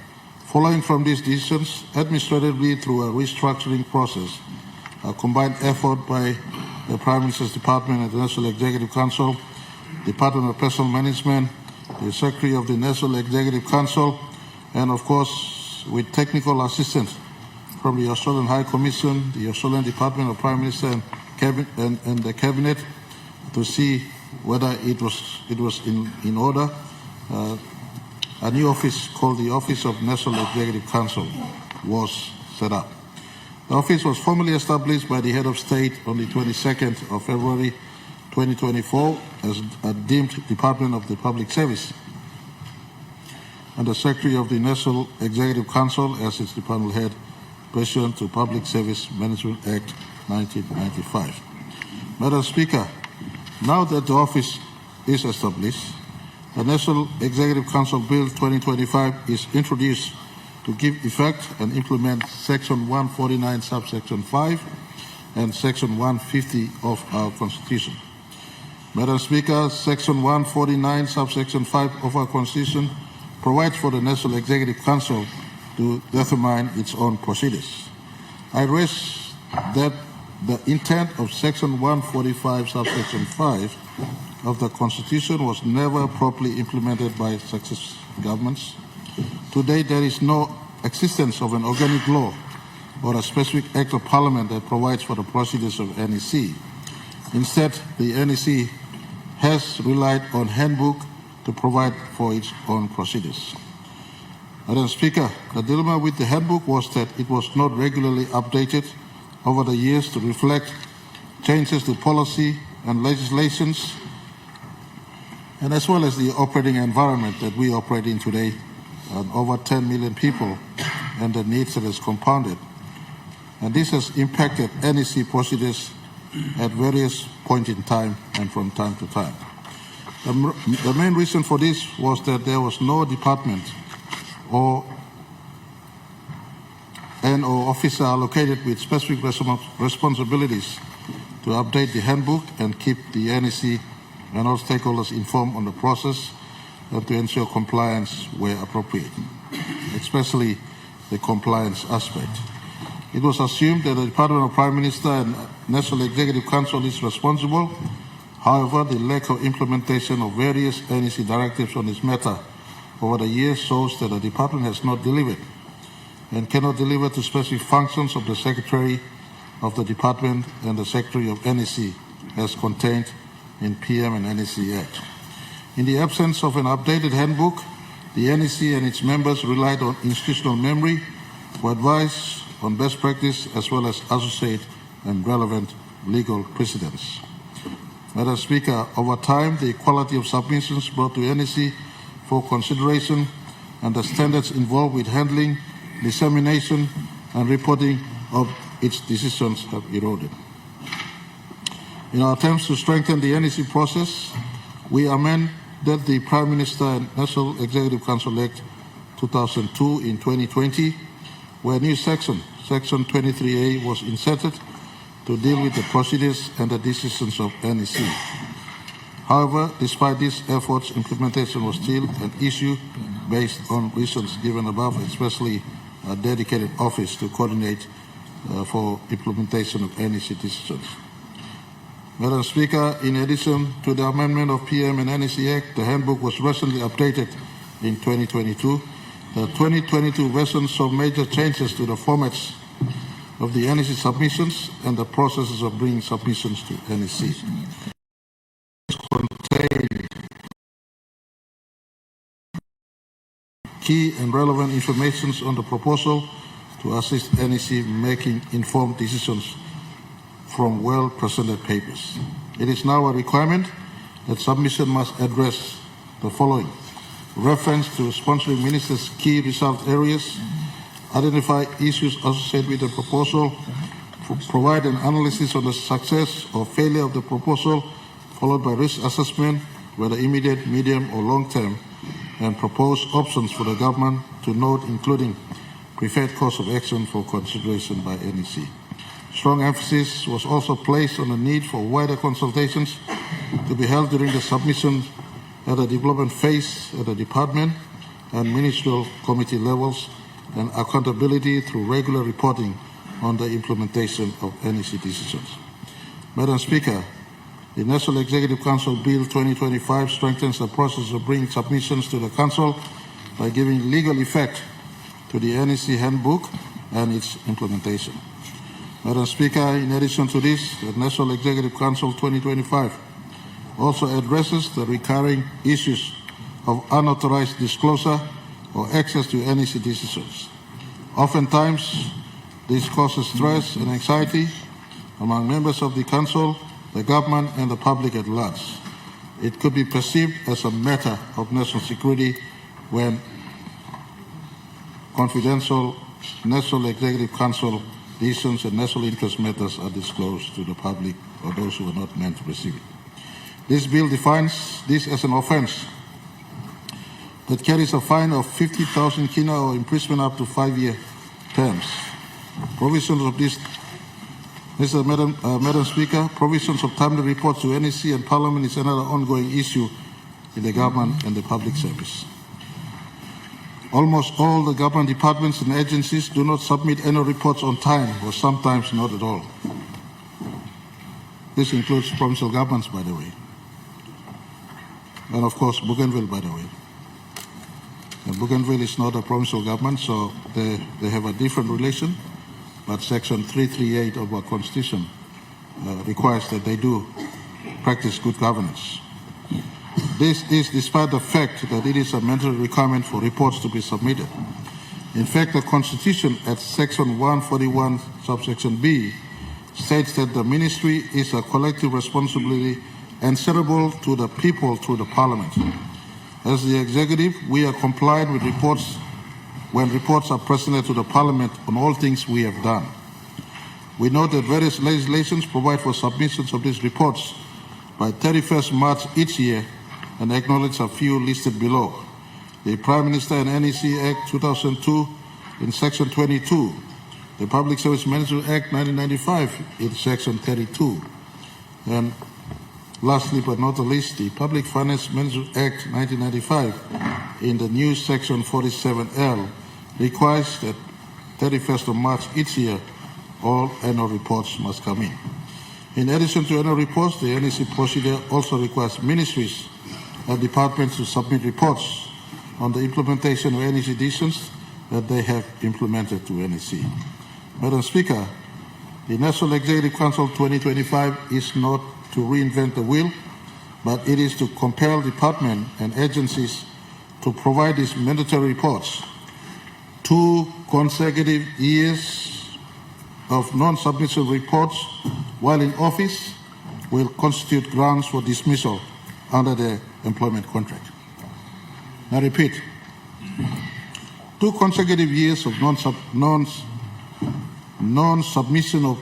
following from these decisions, administratively through a restructuring process, a combined effort by the Prime Minister's Department and the National Executive Council, Department of Personnel Management, the Secretary of the National Executive Council, and of course with technical assistance from the Australian High Commission, the Australian Department of Prime Minister and the Cabinet to see whether it was in order. A new office called the Office of National Executive Council was set up. The office was formally established by the Head of State on the 22nd of February 2024 as a deemed Department of the Public Service, and the Secretary of the National Executive Council as its department head pursuant to Public Service Management Act 1995. Madam Speaker, now that the office is established, the National Executive Council Bill 2025 is introduced to give effect and implement Section 149, subsection 5, and Section 150 of our Constitution. Madam Speaker, Section 149, subsection 5 of our Constitution provides for the National Executive Council to determine its own procedures. I raise that the intent of Section 145, subsection 5 of the Constitution was never properly implemented by successive governments. Today, there is no existence of an organic law or a specific act of parliament that provides for the procedures of NEC. Instead, the NEC has relied on handbook to provide for its own procedures. Madam Speaker, the dilemma with the handbook was that it was not regularly updated over the years to reflect changes to policy and legislations, and as well as the operating environment that we operate in today, over 10 million people, and the needs that is compounded. And this has impacted NEC procedures at various points in time and from time to time. The main reason for this was that there was no department or officer allocated with specific responsibilities to update the handbook and keep the NEC and all stakeholders informed on the process and to ensure compliance where appropriate, especially the compliance aspect. It was assumed that the Department of Prime Minister and National Executive Council is responsible. However, the lack of implementation of various NEC directives on this matter over the years shows that the department has not delivered and cannot deliver to specific functions of the Secretary of the Department and the Secretary of NEC as contained in PM and NEC Act. In the absence of an updated handbook, the NEC and its members relied on institutional memory for advice on best practice as well as associate and relevant legal precedents. Madam Speaker, over time, the quality of submissions brought to NEC for consideration and the standards involved with handling, dissemination, and reporting of its decisions have eroded. In our attempts to strengthen the NEC process, we amended the Prime Minister and National Executive Council Act 2002 in 2020, where a new section 23A, was inserted to deal with the procedures and the decisions of NEC. However, despite these efforts, implementation was still an issue based on reasons given above, especially a dedicated office to coordinate for implementation of NEC decisions. Madam Speaker, in addition to the amendment of PM and NEC Act, the handbook was recently updated in 2022. The 2022 version saw major changes to the formats of the NEC submissions and the processes of bringing submissions to NEC. Contain key and relevant information on the proposal to assist NEC making informed decisions from well-presented papers. It is now a requirement that submission must address the following: reference to sponsoring minister's key result areas, identify issues associated with the proposal, provide an analysis on the success or failure of the proposal, followed by risk assessment, whether immediate, medium, or long term, and propose options for the government to note, including preferred course of action for consideration by NEC. Strong emphasis was also placed on the need for wider consultations to be held during the submission at the development phase at the department and ministerial committee levels, and accountability through regular reporting on the implementation of NEC decisions. Madam Speaker, the National Executive Council Bill 2025 strengthens the process of bringing submissions to the Council by giving legal effect to the NEC handbook and its implementation. Madam Speaker, in addition to this, the National Executive Council 2025 also addresses the recurring issues of unauthorized disclosure or access to NEC decisions. Oftentimes, this causes stress and anxiety among members of the Council, the government, and the public at large. It could be perceived as a matter of national security when confidential National Executive Council decisions and national interest matters are disclosed to the public or those who are not meant to receive it. This bill defines this as an offense that carries a fine of 50,000 kina or imprisonment up to 5-year terms. Provisions of this, Madam Speaker, provisions of timely reports to NEC and Parliament is another ongoing issue in the government and the public service. Almost all the government departments and agencies do not submit annual reports on time, or sometimes not at all. This includes provincial governments, by the way. And of course, Bougainville, by the way. And Bougainville is not a provincial government, so they have a different relation. But Section 338 of our Constitution requires that they do practice good governance. This is despite the fact that it is a mandatory requirement for reports to be submitted. In fact, the Constitution at Section 141, subsection B, states that the ministry is a collective responsibility answerable to the people through the Parliament. As the executive, we are compliant with reports when reports are presented to the Parliament on all things we have done. We note that various legislations provide for submissions of these reports by 31st March each year and acknowledge a few listed below. The Prime Minister and NEC Act 2002 in Section 22, the Public Service Management Act 1995 in Section 32, and lastly but not the least, the Public Finance Management Act 1995 in the new Section 47L requires that 31st of March each year all annual reports must come in. In addition to annual reports, the NEC procedure also requires ministries and departments to submit reports on the implementation of NEC decisions that they have implemented to NEC. Madam Speaker, the National Executive Council 2025 is not to reinvent the wheel, but it is to compel departments and agencies to provide these mandatory reports. 2 consecutive years of non-submission reports while in office will constitute grounds for dismissal under the employment contract. I repeat, 2 consecutive years of non-submission of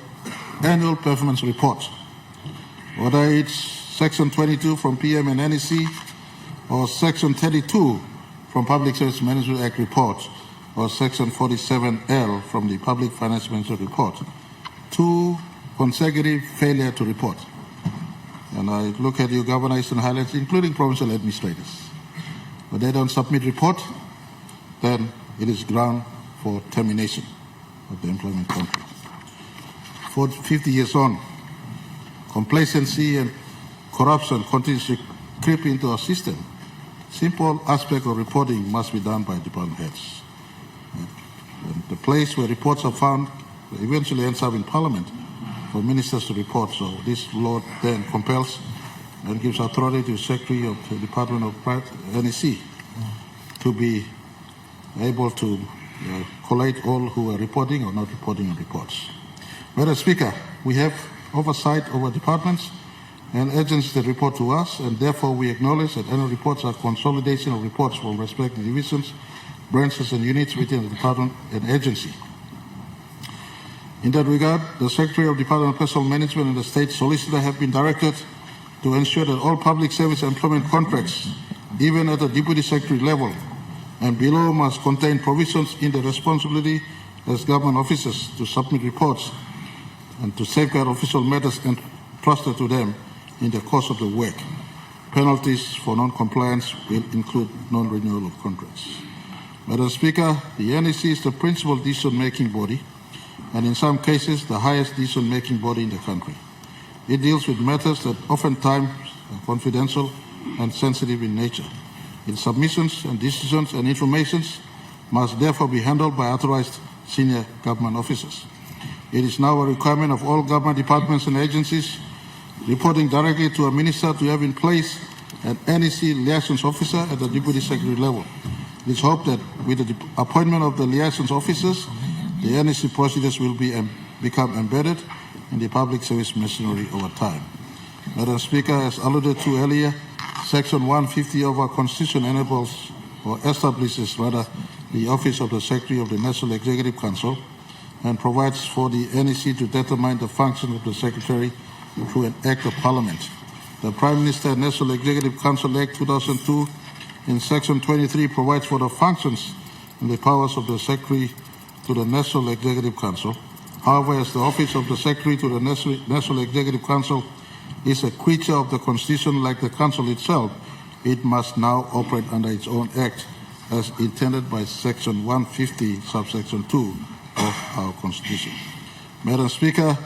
annual performance reports, whether it's Section 22 from PM and NEC or Section 32 from Public Service Management Act report or Section 47L from the Public Finance Management report. 2 consecutive failure to report. And I look at you, Governor Eastern Highlands, including provincial administrators. But they don't submit report, then it is ground for termination of the employment contract. 50 years on, complacency and corruption continues to creep into our system. Simple aspect of reporting must be done by department heads. And the place where reports are found eventually ends up in Parliament for ministers to report. So this law then compels and gives authority to the Secretary of the Department of NEC to be able to collate all who are reporting or not reporting on reports. Madam Speaker, we have oversight over departments and agencies that report to us, and therefore we acknowledge that annual reports are consolidation of reports from respective divisions, branches and units within the department and agency. In that regard, the Secretary of Department of Personnel Management and the State Solicitor have been directed to ensure that all public service employment contracts, even at the Deputy Secretary level and below, must contain provisions in the responsibility as government officers to submit reports and to safeguard official matters entrusted to them in the course of the work. Penalties for non-compliance will include non-renewal of contracts. Madam Speaker, the NEC is the principal decision-making body and in some cases the highest decision-making body in the country. It deals with matters that oftentimes are confidential and sensitive in nature. Its submissions and decisions and informations must therefore be handled by authorized senior government officers. It is now a requirement of all government departments and agencies reporting directly to a minister to have in place an NEC liaisons officer at the Deputy Secretary level. It is hoped that with the appointment of the liaisons officers, the NEC procedures will become embedded in the public service machinery over time. Madam Speaker, as alluded to earlier, Section 150 of our Constitution enables or establishes rather the Office of the Secretary of the National Executive Council and provides for the NEC to determine the function of the Secretary through an Act of Parliament. The Prime Minister National Executive Council Act 2002 in Section 23 provides for the functions and the powers of the Secretary to the National Executive Council. However, as the Office of the Secretary to the National Executive Council is a creature of the Constitution like the Council itself, it must now operate under its own Act as intended by Section 150, subsection 2 of our Constitution. Madam Speaker,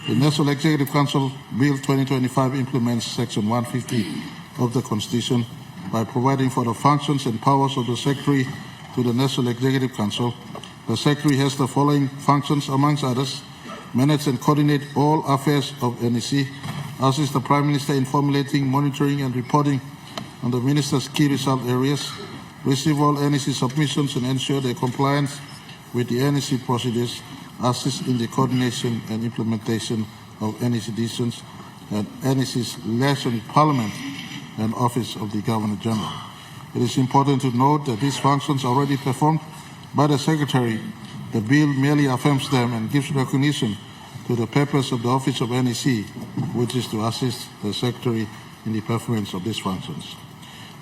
the National Executive Council Bill 2025 implements Section 150 of the Constitution by providing for the functions and powers of the Secretary to the National Executive Council. The Secretary has the following functions, amongst others: manage and coordinate all affairs of NEC, assist the Prime Minister in formulating, monitoring and reporting on the Minister's key result areas, receive all NEC submissions and ensure their compliance with the NEC procedures, assist in the coordination and implementation of NEC decisions and NEC's liaison with Parliament and Office of the Governor General. It is important to note that these functions are already performed by the Secretary. The bill merely affirms them and gives recognition to the purpose of the Office of NEC, which is to assist the Secretary in the performance of these functions.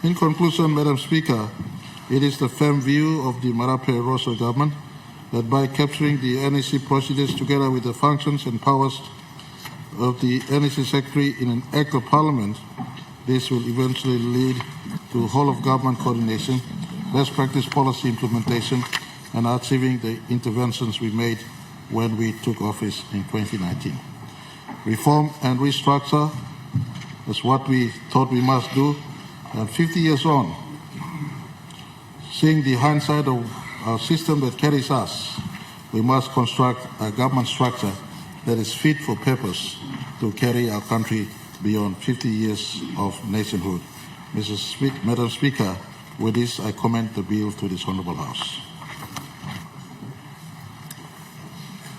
In conclusion, Madam Speaker, it is the firm view of the Marape Rosso government that by capturing the NEC procedures together with the functions and powers of the NEC Secretary in an Act of Parliament, this will eventually lead to whole-of-government coordination, best practice policy implementation, and achieving the interventions we made when we took office in 2019. Reform and restructure is what we thought we must do, and 50 years on, seeing the hindsight of our system that carries us, we must construct a government structure that is fit for purpose to carry our country beyond 50 years of nationhood. Madam Speaker, with this, I commend the bill to this Honourable House.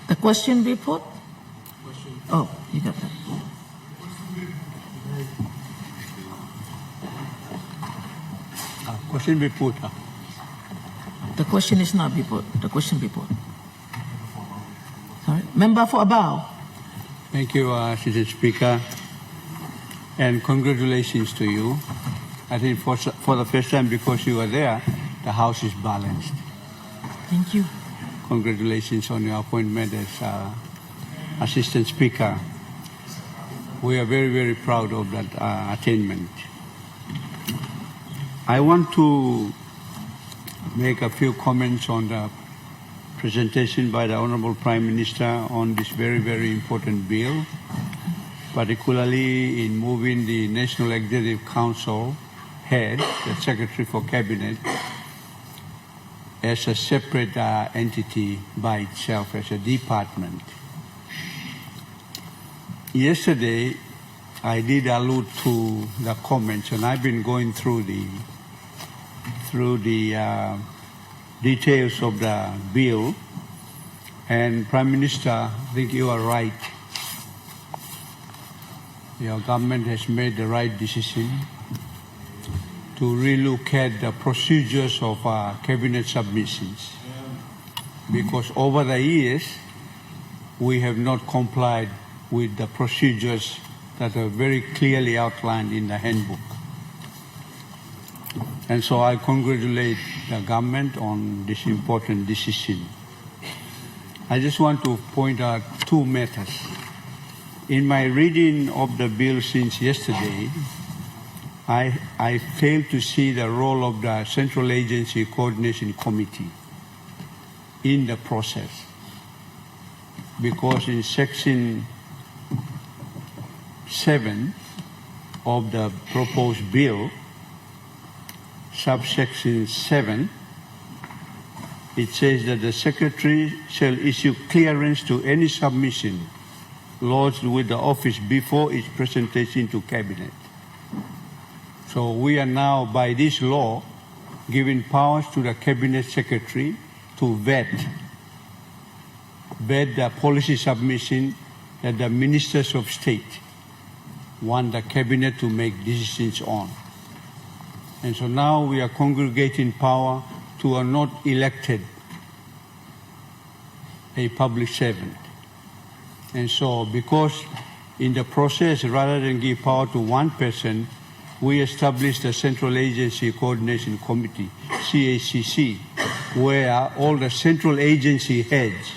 The question be put? Oh, you got that. Question be put. The question is not be put. The question be put. Sorry. Member for Abao. Thank you, Mr. Speaker, and congratulations to you. I think for the first time, because you are there, the House is balanced. Thank you. Congratulations on your appointment as Assistant Speaker. We are very, very proud of that attainment. I want to make a few comments on the presentation by the Honorable Prime Minister on this very, very important bill, particularly in moving the National Executive Council head, the Secretary for Cabinet, as a separate entity by itself, as a department. Yesterday, I did allude to the comments, and I've been going through the details of the bill. And Prime Minister, I think you are right. Your government has made the right decision to relook at the procedures of cabinet submissions, because over the years we have not complied with the procedures that are very clearly outlined in the handbook. And so I congratulate the government on this important decision. I just want to point out two matters. In my reading of the bill since yesterday, I failed to see the role of the Central Agency Coordination Committee in the process, because in Section 7 of the proposed bill, subsection 7, it says that the Secretary shall issue clearance to any submission lodged with the office before its presentation to Cabinet. So we are now, by this law, giving powers to the Cabinet Secretary to vet the policy submission that the Ministers of State want the Cabinet to make decisions on. And so now we are congregating power to a not elected a public servant. And so because in the process, rather than give power to one person, we established a Central Agency Coordination Committee, CACC, where all the central agency heads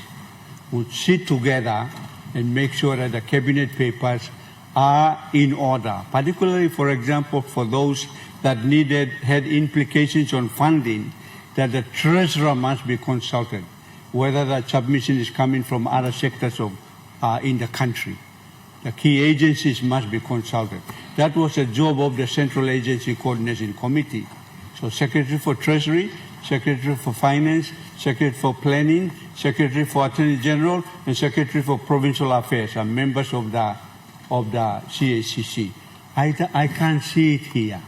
would sit together and make sure that the cabinet papers are in order, particularly, for example, for those that had implications on funding, that the treasurer must be consulted, whether that submission is coming from other sectors of in the country. The key agencies must be consulted. That was the job of the Central Agency Coordination Committee. So Secretary for Treasury, Secretary for Finance, Secretary for Planning, Secretary for Attorney General, and Secretary for Provincial Affairs are members of the CACC. I can't see it here.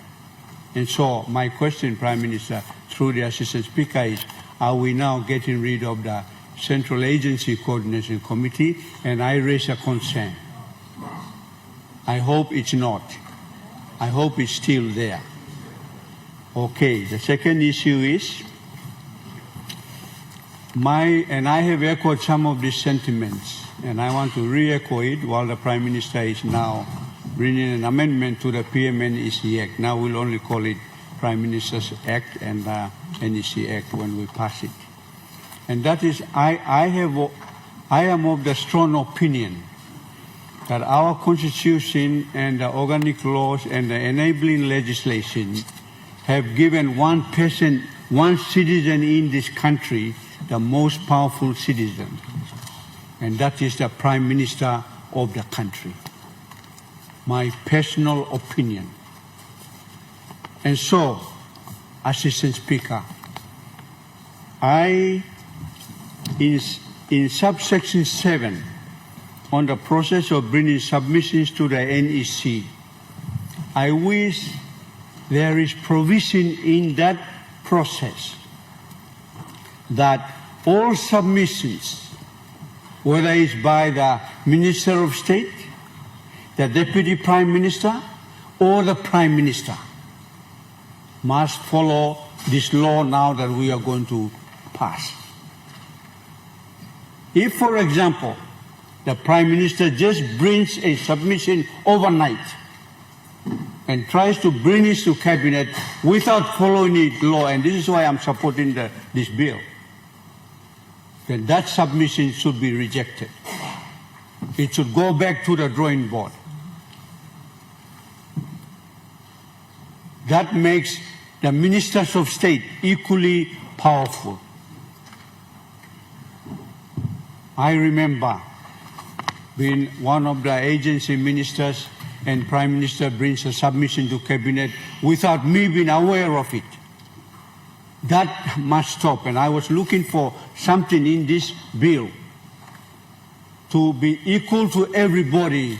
And so my question, Prime Minister, through the Assistant Speaker is, are we now getting rid of the Central Agency Coordination Committee? And I raise a concern. I hope it's not. I hope it's still there. Okay, the second issue is, and I have echoed some of these sentiments, and I want to re-echo it while the Prime Minister is now bringing an amendment to the PMNEC Act. Now we'll only call it Prime Minister's Act and NEC Act when we pass it. And that is, I am of the strong opinion that our Constitution and the organic laws and the enabling legislation have given one person, one citizen in this country, the most powerful citizen, and that is the Prime Minister of the country. My personal opinion. And so, Assistant Speaker, in subsection 7, on the process of bringing submissions to the NEC, I wish there is provision in that process that all submissions, whether it's by the Minister of State, the Deputy Prime Minister, or the Prime Minister, must follow this law now that we are going to pass. If, for example, the Prime Minister just brings a submission overnight and tries to bring it to Cabinet without following the law, and this is why I'm supporting this bill, then that submission should be rejected. It should go back to the drawing board. That makes the ministers of state equally powerful. I remember being one of the agency ministers, and Prime Minister brings a submission to Cabinet without me being aware of it. That must stop, and I was looking for something in this bill to be equal to everybody,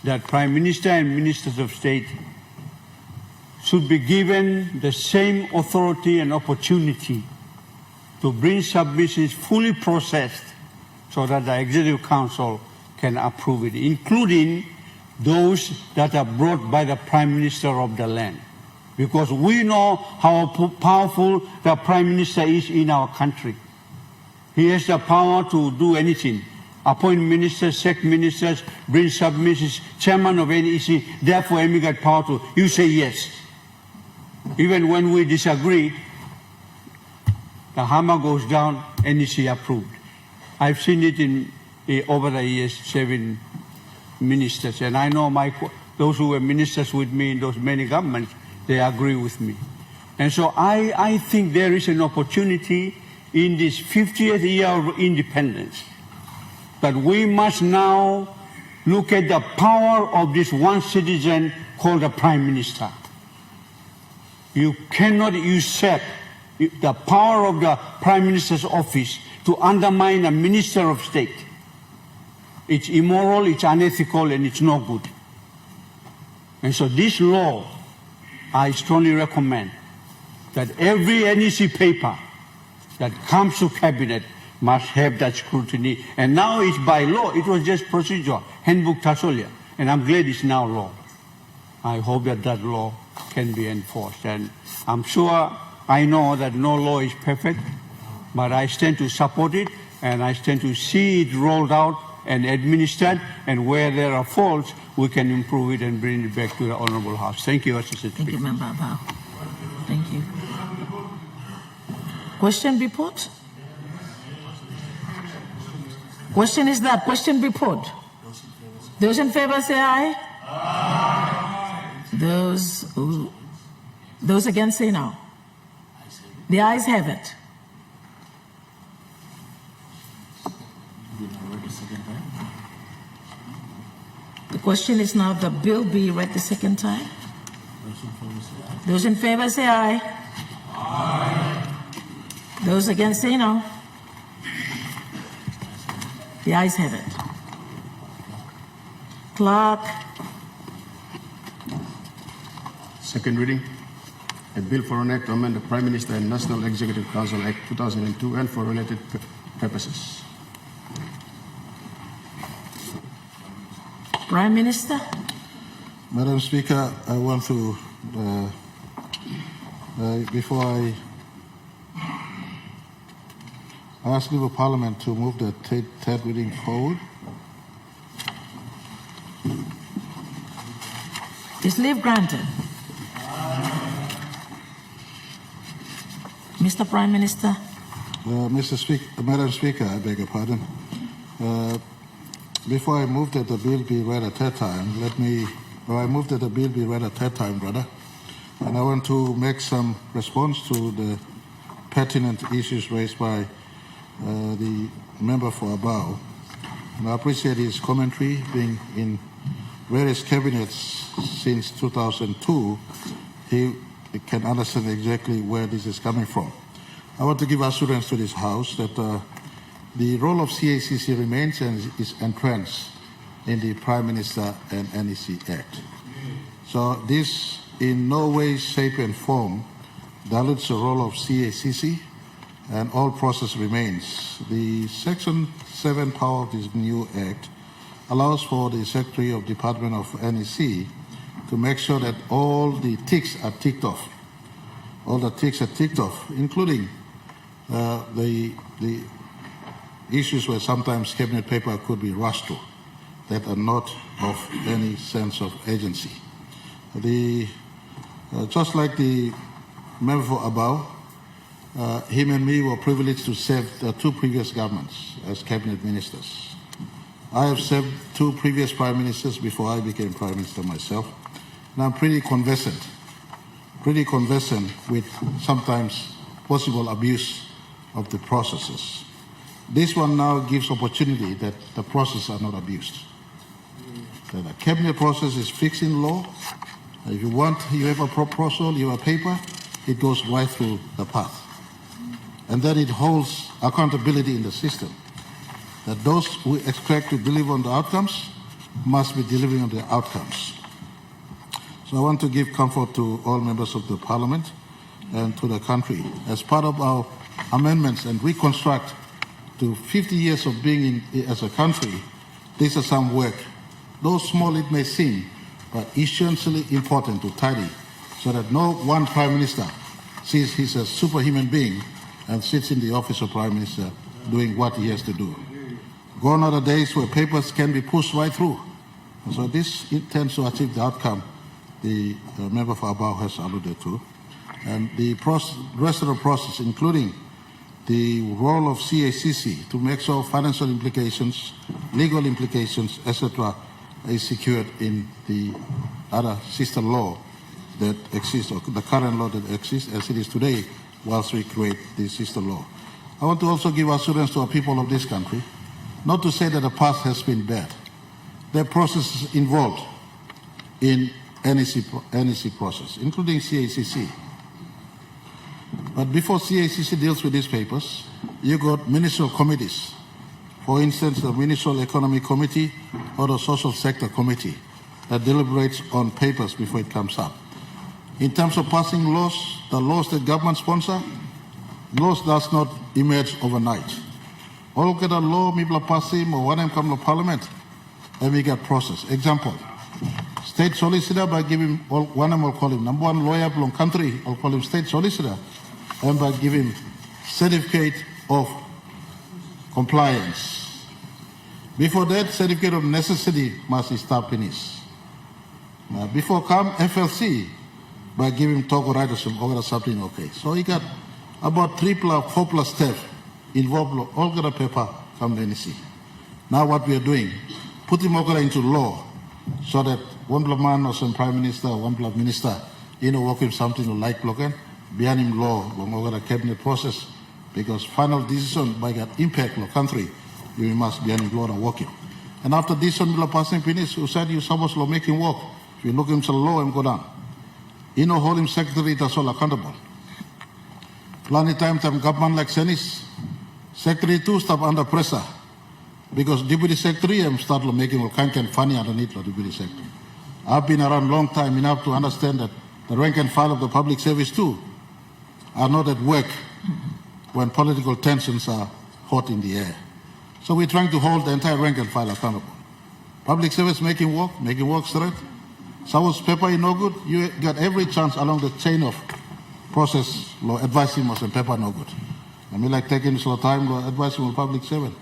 that Prime Minister and Ministers of State should be given the same authority and opportunity to bring submissions fully processed so that the Executive Council can approve it, including those that are brought by the Prime Minister of the land. Because we know how powerful the Prime Minister is in our country. He has the power to do anything. Appoint ministers, sack ministers, bring submissions, chairman of NEC, therefore he got power to, you say yes. Even when we disagree, the hammer goes down, NEC approved. I've seen it over the years, 7 ministers, and I know those who were ministers with me in those many governments, they agree with me. And so I think there is an opportunity in this 50th year of independence that we must now look at the power of this one citizen called the Prime Minister. You cannot usurp the power of the Prime Minister's office to undermine a Minister of State. It's immoral, it's unethical, and it's no good. And so this law, I strongly recommend that every NEC paper that comes to Cabinet must have that scrutiny. And now it's by law. It was just procedure, handbook Tasolia. And I'm glad it's now law. I hope that that law can be enforced. And I'm sure, I know that no law is perfect, but I stand to support it, and I stand to see it rolled out and administered, and where there are faults, we can improve it and bring it back to the Honorable House. Thank you, Assistant Speaker. Thank you, Member Abao. Thank you. Question report? Question is that, question report. Those in favor say aye. Aye. Those against say no. The ayes have it. The question is now the bill be read the second time. Those in favor say aye. Aye. Those against say no. The ayes have it. Clerk. Second reading. a bill for an act to amend the Prime Minister and National Executive Council Act 2002 and for related purposes. Prime Minister. Madam Speaker, I want to, before I ask the Parliament to move the third reading forward. Is leave granted? Mr. Prime Minister. Madam Speaker, I beg your pardon. Before I move that the bill be read a third time, I move that the bill be read a third time, brother. And I want to make some response to the pertinent issues raised by the member for Abao. And I appreciate his commentary, being in various cabinets since 2002. He can understand exactly where this is coming from. I want to give assurance to this House that the role of CACC remains and is entrenched in the Prime Minister and NEC Act. So this in no way, shape and form dilutes the role of CACC, and all process remains. The Section 7 power of this new Act allows for the Secretary of Department of NEC to make sure that all the ticks are ticked off. All the ticks are ticked off, including the issues where sometimes cabinet paper could be rushed to that are not of any sense of agency. Just like the member for Abao, him and me were privileged to serve the two previous governments as cabinet ministers. I have served two previous prime ministers before I became prime minister myself, and I'm pretty conversant with sometimes possible abuse of the processes. This one now gives opportunity that the processes are not abused. That the cabinet process is fixed in law. If you have a proposal, you have a paper, it goes right through the path. And then it holds accountability in the system. That those who expect to deliver on the outcomes must be delivering on the outcomes. So I want to give comfort to all members of the Parliament and to the country. As part of our amendments and reconstruct to 50 years of being as a country, this is some work. Though small it may seem, but essentially important to tidy, so that no one Prime Minister sees he's a superhuman being and sits in the office of Prime Minister doing what he has to do. Gone are the days where papers can be pushed right through. And so this intends to achieve the outcome the member for Abao has alluded to. And the rest of the process, including the role of CACC to make sure financial implications, legal implications, etc., is secured in the other sister law that exists, or the current law that exists as it is today, whilst we create the sister law. I want to also give assurance to our people of this country, not to say that the past has been bad. There are processes involved in NEC process, including CACC. But before CACC deals with these papers, you got ministerial committees. For instance, the Ministerial Economic Committee or the Social Sector Committee that deliberates on papers before it comes up. In terms of passing laws, the laws that government sponsor, laws does not emerge overnight. All get a law, mibla passim or one come to parliament, and we get process. Example, state solicitor by giving one will call him number one lawyer from country, I'll call him state solicitor, and by giving certificate of compliance. Before that, certificate of necessity must start finish. Before come FLC, by giving talk right or something okay. So he got about 4+ steps involved all the paper from the NEC. Now what we are doing, putting Mogara into law so that one block man or some prime minister or one block minister, working something like Logan, behind him law, Mogara cabinet process, because final decision by that impact the country, you must be in law and working. And after this one will passing finish, who said you supposed to making work. If you look him to law and go down. Hold him secretary that's all accountable. Plenty time government like Senis, secretary too stop under pressure. Because deputy secretary start making all kind of funny underneath the deputy secretary. I've been around long time enough to understand that the rank and file of the public service too are not at work when political tensions are hot in the air. So we're trying to hold the entire rank and file accountable. Public service making work straight. Someone's paper is no good. You got every chance along the chain of process, law advising us and paper no good. I mean, like taking slow time, law advising on public servant.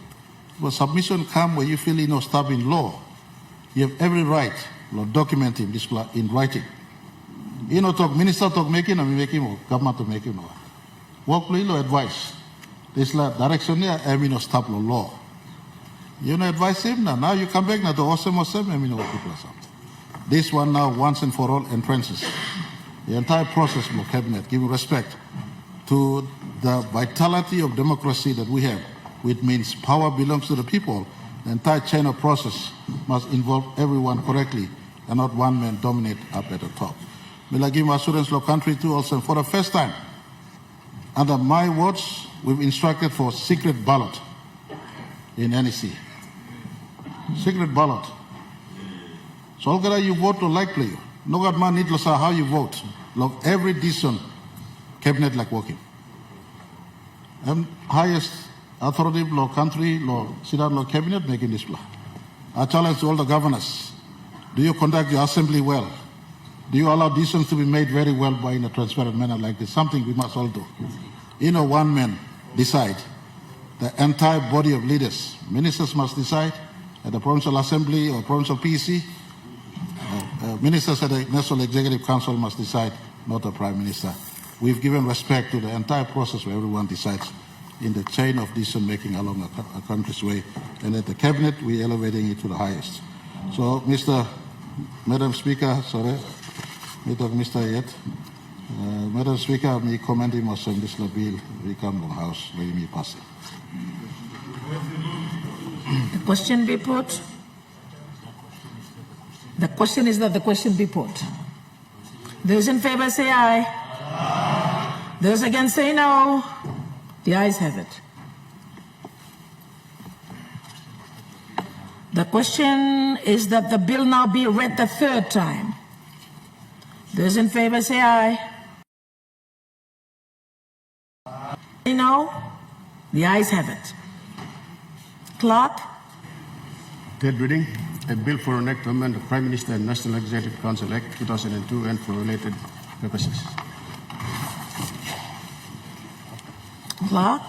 But submission come where you feel stop in law. You have every right, law documenting this in writing. Talk, minister talk making, I mean making work, government to making work. Work law advice. This direction here, I mean stop law. You know advise him now you come back now to awesome, I mean what people are saying. This one now, once and for all, entrances. The entire process of cabinet, giving respect to the vitality of democracy that we have, which means power belongs to the people. The entire chain of process must involve everyone correctly and not one man dominate up at the top. Will I give my assurance law country too also for the first time, under my words, we've instructed for secret ballot in NEC. Secret ballot. So all that you vote to like play. No God man need to say how you vote. Look, every decision cabinet like working. And highest authoritative law country, law Sidat law cabinet making this law. I challenge all the governors. Do you conduct your assembly well? Do you allow decisions to be made very well by in a transparent manner like this? Something we must all do. One man decide. The entire body of leaders, ministers must decide at the provincial assembly or provincial PC. Ministers at the National Executive Council must decide, not the Prime Minister. We've given respect to the entire process where everyone decides in the chain of decision making along a country's way. And at the cabinet, we're elevating it to the highest. So, Madam Speaker, sorry, Mr. Yet. Madam Speaker, me commending us on this bill, we come to the House, let me pass it. The question be put. The question is that the question be put. Those in favor say aye. Aye. Those against say no. The ayes have it. The question is that the bill now be read the third time. Those in favor say aye. Say no. The ayes have it. Clerk. Third reading, a bill for an act to amend the Prime Minister and National Executive Council Act 2002 and for related purposes. Clerk.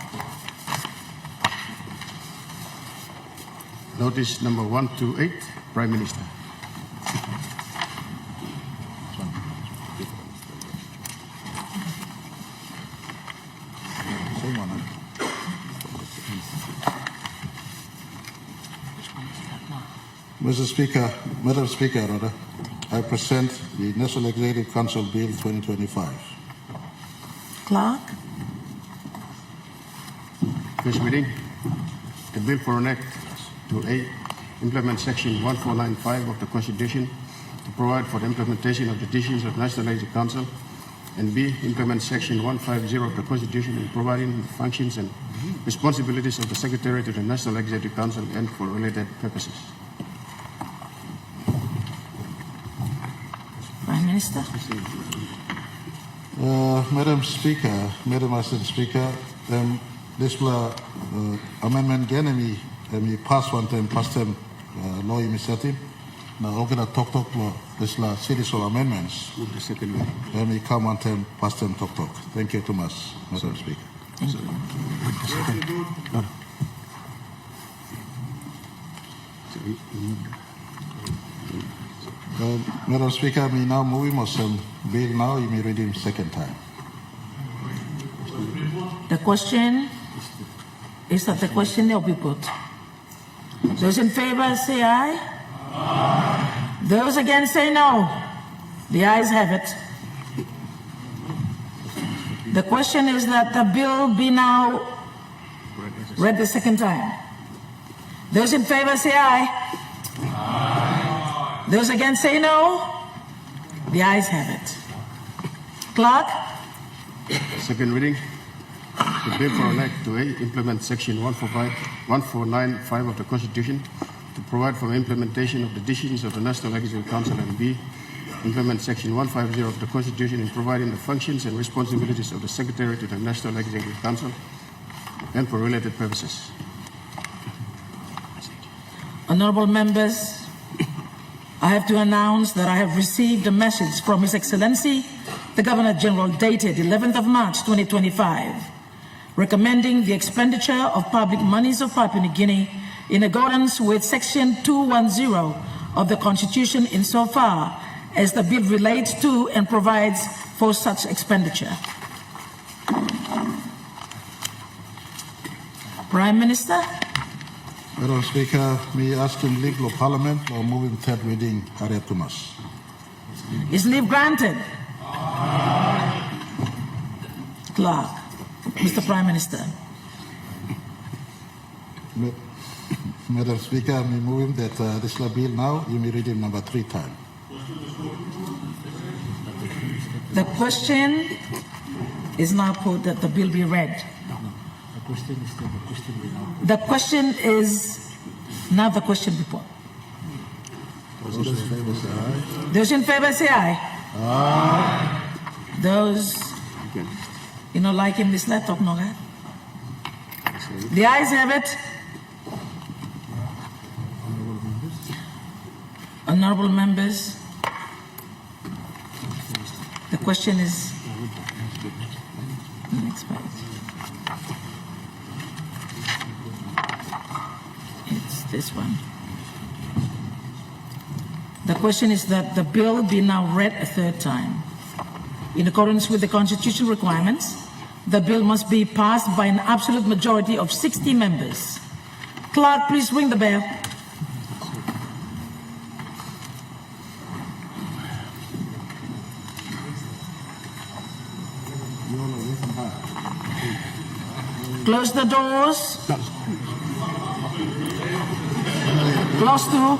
Notice number 128, Prime Minister. Madam Speaker, I present the National Executive Council Bill 2025. Clerk. First reading, a bill for an act to A, implement section 1495 of the Constitution to provide for the implementation of the decisions of the National Executive Council, and B, implement section 150 of the Constitution in providing the functions and responsibilities of the Secretary to the National Executive Council and for related purposes. Prime Minister. Madam Speaker, Madam Assistant Speaker, this amendment again, me pass one time, past time, law initiative. Now, okay, talk law, this series of amendments. The second way. Let me come one time, past time, talk. Thank you too much, Madam Speaker. Thank you. Madam Speaker, me now moving on some bill now, you may read him second time. The question is that the question will be put. Those in favor say aye. Aye. Those against say no. The ayes have it. The question is that the bill be now read the second time. Those in favor say aye. Aye. Those against say no. The ayes have it. Clerk. Second reading. The bill for an act to A, implement section 1495 of the Constitution to provide for the implementation of the decisions of the National Executive Council, and B, implement Section 150 of the Constitution in providing the functions and responsibilities of the Secretary to the National Executive Council and for related purposes. Honorable members, I have to announce that I have received a message from His Excellency, the Governor General, dated 11th of March 2025, recommending the expenditure of public monies of Papua New Guinea in accordance with Section 210 of the Constitution insofar as the bill relates to and provides for such expenditure. Prime Minister. Madam Speaker, me asking legal of Parliament or moving third reading, Harriet Thomas. Is leave granted? Clerk. Mr. Prime Minister. Madam Speaker, me moving that this bill now, you may read it number 3 times. The question is now put that the bill be read. The question is now the question before. Those in favor say aye. Those in favor say aye. Aye. Those like him this laptop, no guy. The ayes have it. Honorable members, the question is next page. It's this one. The question is that the bill be now read a third time. In accordance with the Constitution requirements, the bill must be passed by an absolute majority of 60 members. Clerk, please ring the bell. Close the doors. Close to.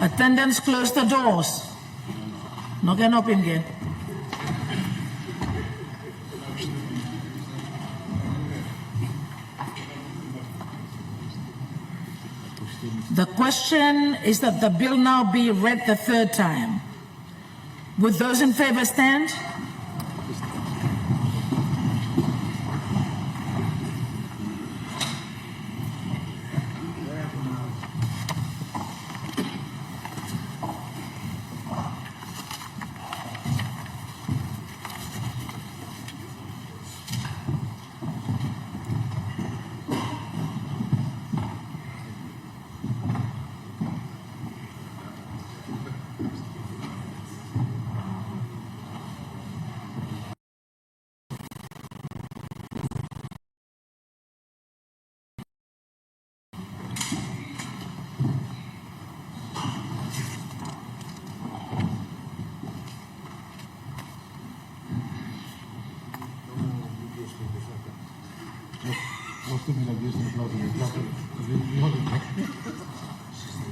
Attendants, close the doors. No can open again. The question is that the bill now be read the third time. Would those in favor stand?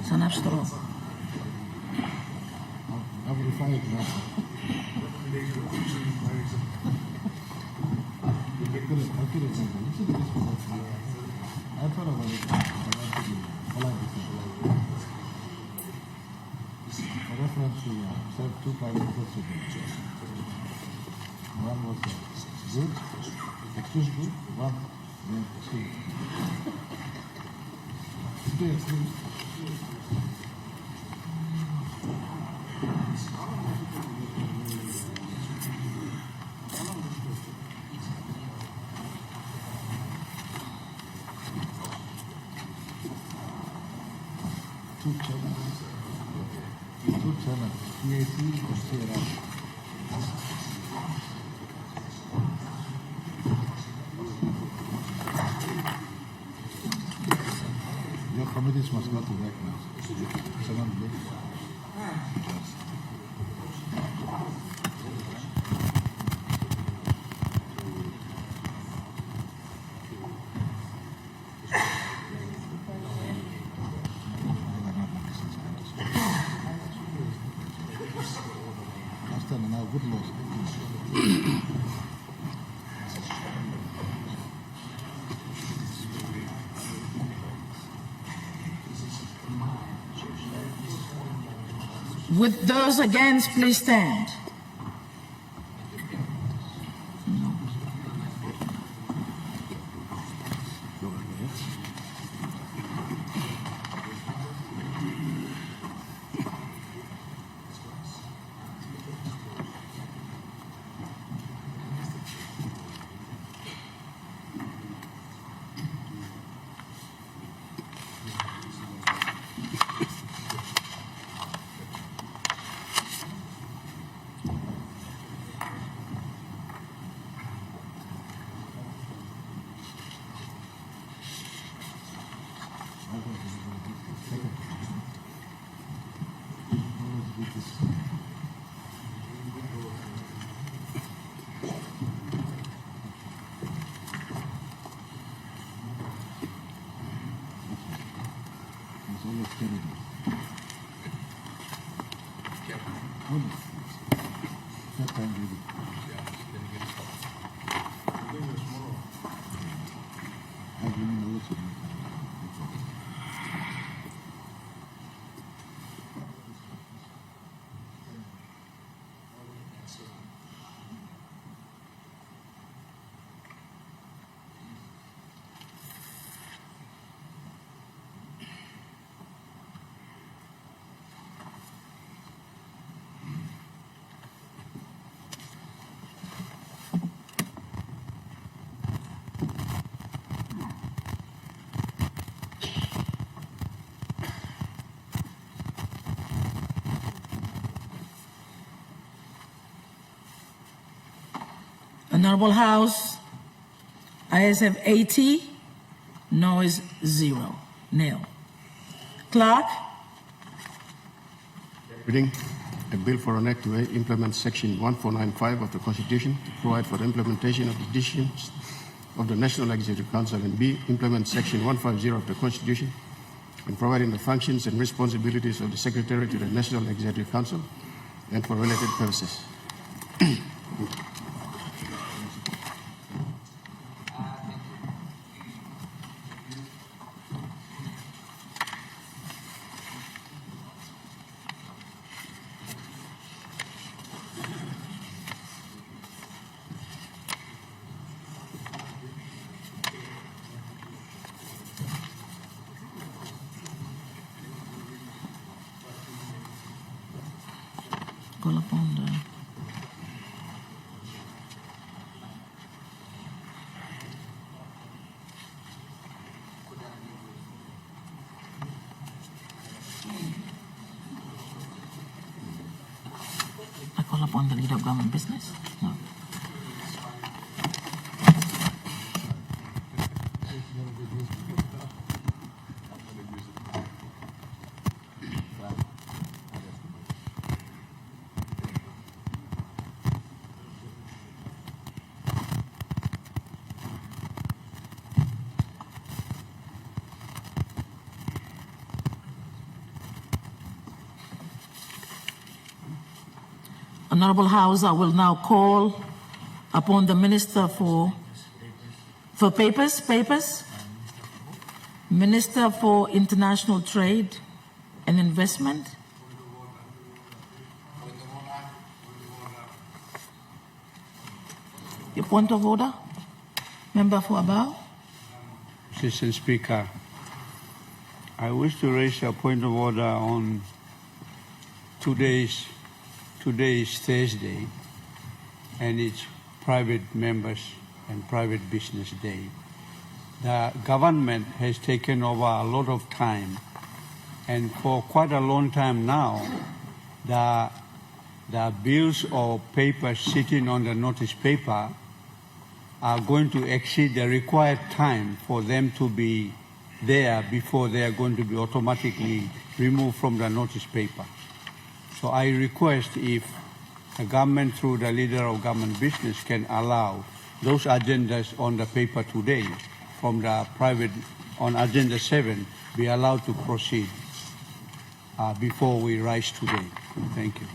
Sanastro. Reference to two private proceedings. One was good, excuse good, one excuse. Two channels, PAC or CRR. Your committees must go to work now. Someone please. Last time now, good laws. With those against, please stand. Honorable House, ayes have 80, noes 0, nil. Clerk, Reading a bill for an act to implement Section 1495 of the Constitution to provide for the implementation of the decisions of the National Executive Council, and B, implement Section 150 of the Constitution and providing the functions and responsibilities of the Secretary to the National Executive Council and for related purposes. call upon the I call upon the leader of government business. No. Honorable House, I will now call upon the Minister for Papers, Minister for International Trade and Investment. Your point of order, Member for Abao. Assistant Speaker, I wish to raise a point of order on today is Thursday, and it's private members and private business day. The government has taken over a lot of time, and for quite a long time now, the bills or papers sitting on the notice paper are going to exceed the required time for them to be there before they are going to be automatically removed from the notice paper. So I request if the government, through the leader of government business, can allow those agendas on the paper today from the private, on agenda 7, be allowed to proceed before we rise today. Thank you.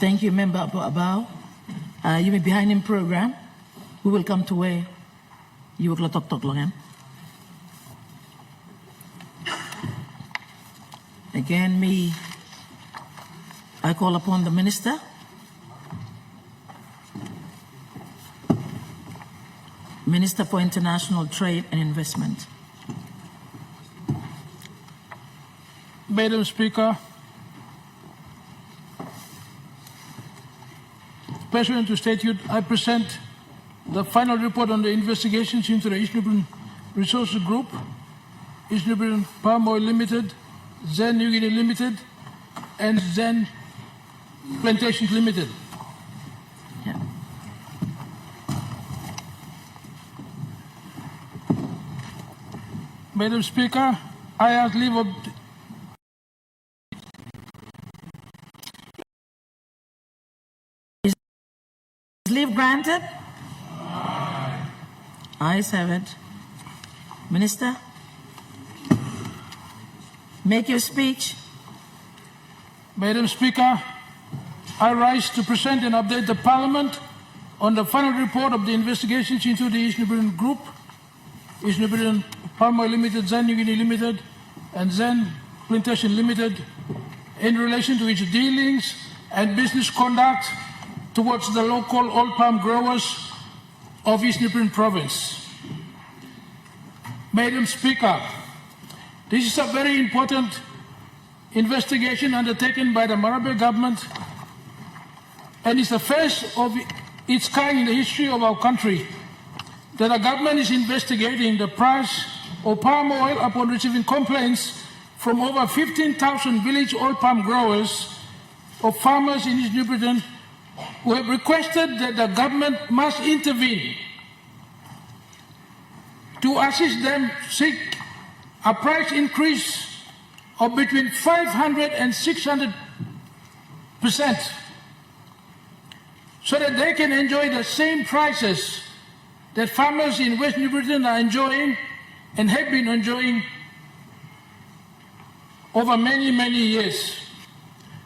Thank you, Member Abao. You may behind in program. We will come to where you will talk long. Again, I call upon the Minister. Minister for International Trade and Investment. Madam Speaker, pursuant to statute, I present the final report on the investigations into the East Nubian Resources Group, East Nubian Palm Oil Limited, Zen New Guinea Limited, and Zen Plantations Limited. Yeah. Madam Speaker, I ask leave of Leave granted? Ayes have it. Minister, make your speech. Madam Speaker, I rise to present and update the Parliament on the final report of the investigations into the East Nubian Group, East Nubian Palm Oil Limited, Zen New Guinea Limited, and Zen Plantation Limited in relation to its dealings and business conduct towards the local oil palm growers of East Nubian Province. Madam Speaker, this is a very important investigation undertaken by the Marape government, and it's the first of its kind in the history of our country that the government is investigating the price of palm oil upon receiving complaints from over 15,000 village oil palm growers or farmers in East Nubian who have requested that the government must intervene to assist them seek a price increase of between 500 and 600% so that they can enjoy the same prices that farmers in West New Britain are enjoying and have been enjoying over many, many years.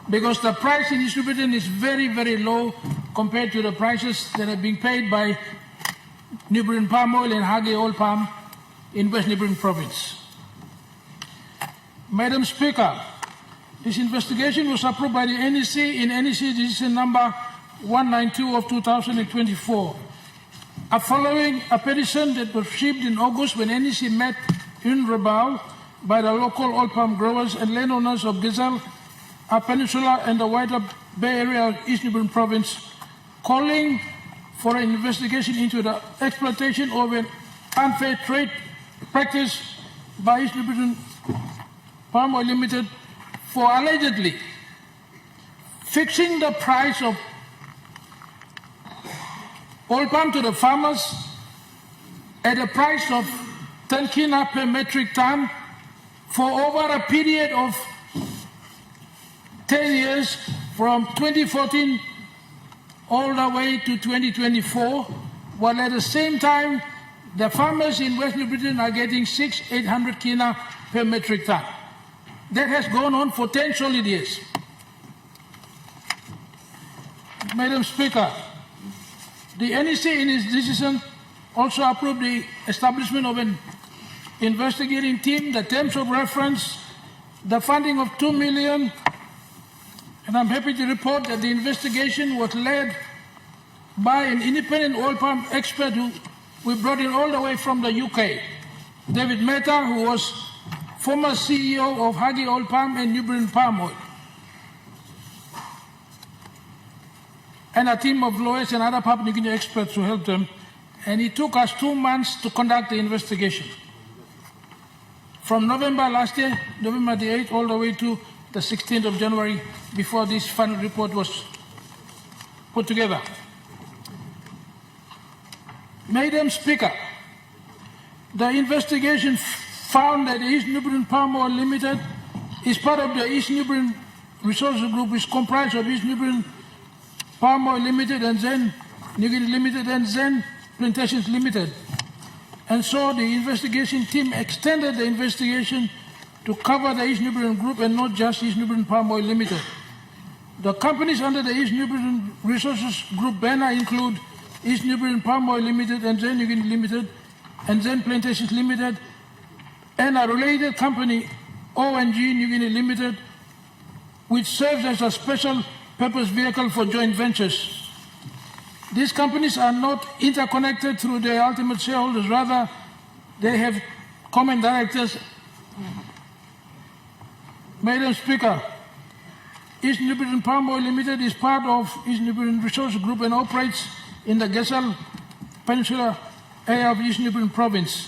Because the price in East New Britain is very, very low compared to the prices that are being paid by New Britain palm oil and Hage oil palm in West New Britain Province. Madam Speaker, this investigation was approved by the NEC in NEC Decision Number 192 of 2024. Following a petition that was received in August when NEC met in Rabaul by the local oil palm growers and landowners of Gazelle Peninsula and the wider Bay Area of East New Britain Province, calling for an investigation into the exploitation of an unfair trade practice by East New Britain Palm Oil Limited for allegedly fixing the price of oil palm to the farmers at a price of 10 kina per metric ton for over a period of 10 years from 2014 all the way to 2024, while at the same time, the farmers in West New Britain are getting 800 kina per metric ton. That has gone on for 10 solid years. Madam Speaker, the NEC in its decision also approved the establishment of an investigating team, the terms of reference, the funding of $2 million, and I'm happy to report that the investigation was led by an independent oil palm expert who we brought in all the way from the UK, David Mehta, who was former CEO of Hagi Oil Palm and New Britain Palm Oil, and a team of lawyers and other Papua New Guinea experts who helped them. And it took us 2 months to conduct the investigation. From November last year, November the 8th, all the way to the 16th of January, before this final report was put together. Madam Speaker, the investigation found that the East New Britain Palm Oil Limited is part of the East New Britain Resources Group, which comprised of East New Britain Palm Oil Limited and Zen New Guinea Limited and Zen Plantations Limited. And so the investigation team extended the investigation to cover the East New Britain Group and not just East New Britain Palm Oil Limited. The companies under the East New Britain Resources Group banner include East New Britain Palm Oil Limited and Zen New Guinea Limited and Zen Plantations Limited, and a related company, ONG New Guinea Limited, which serves as a special purpose vehicle for joint ventures. These companies are not interconnected through their ultimate shareholders, rather they have common directors. Madam Speaker, East New Britain Palm Oil Limited is part of East New Britain Resources Group and operates in the Gesal Peninsula area of East New Britain Province.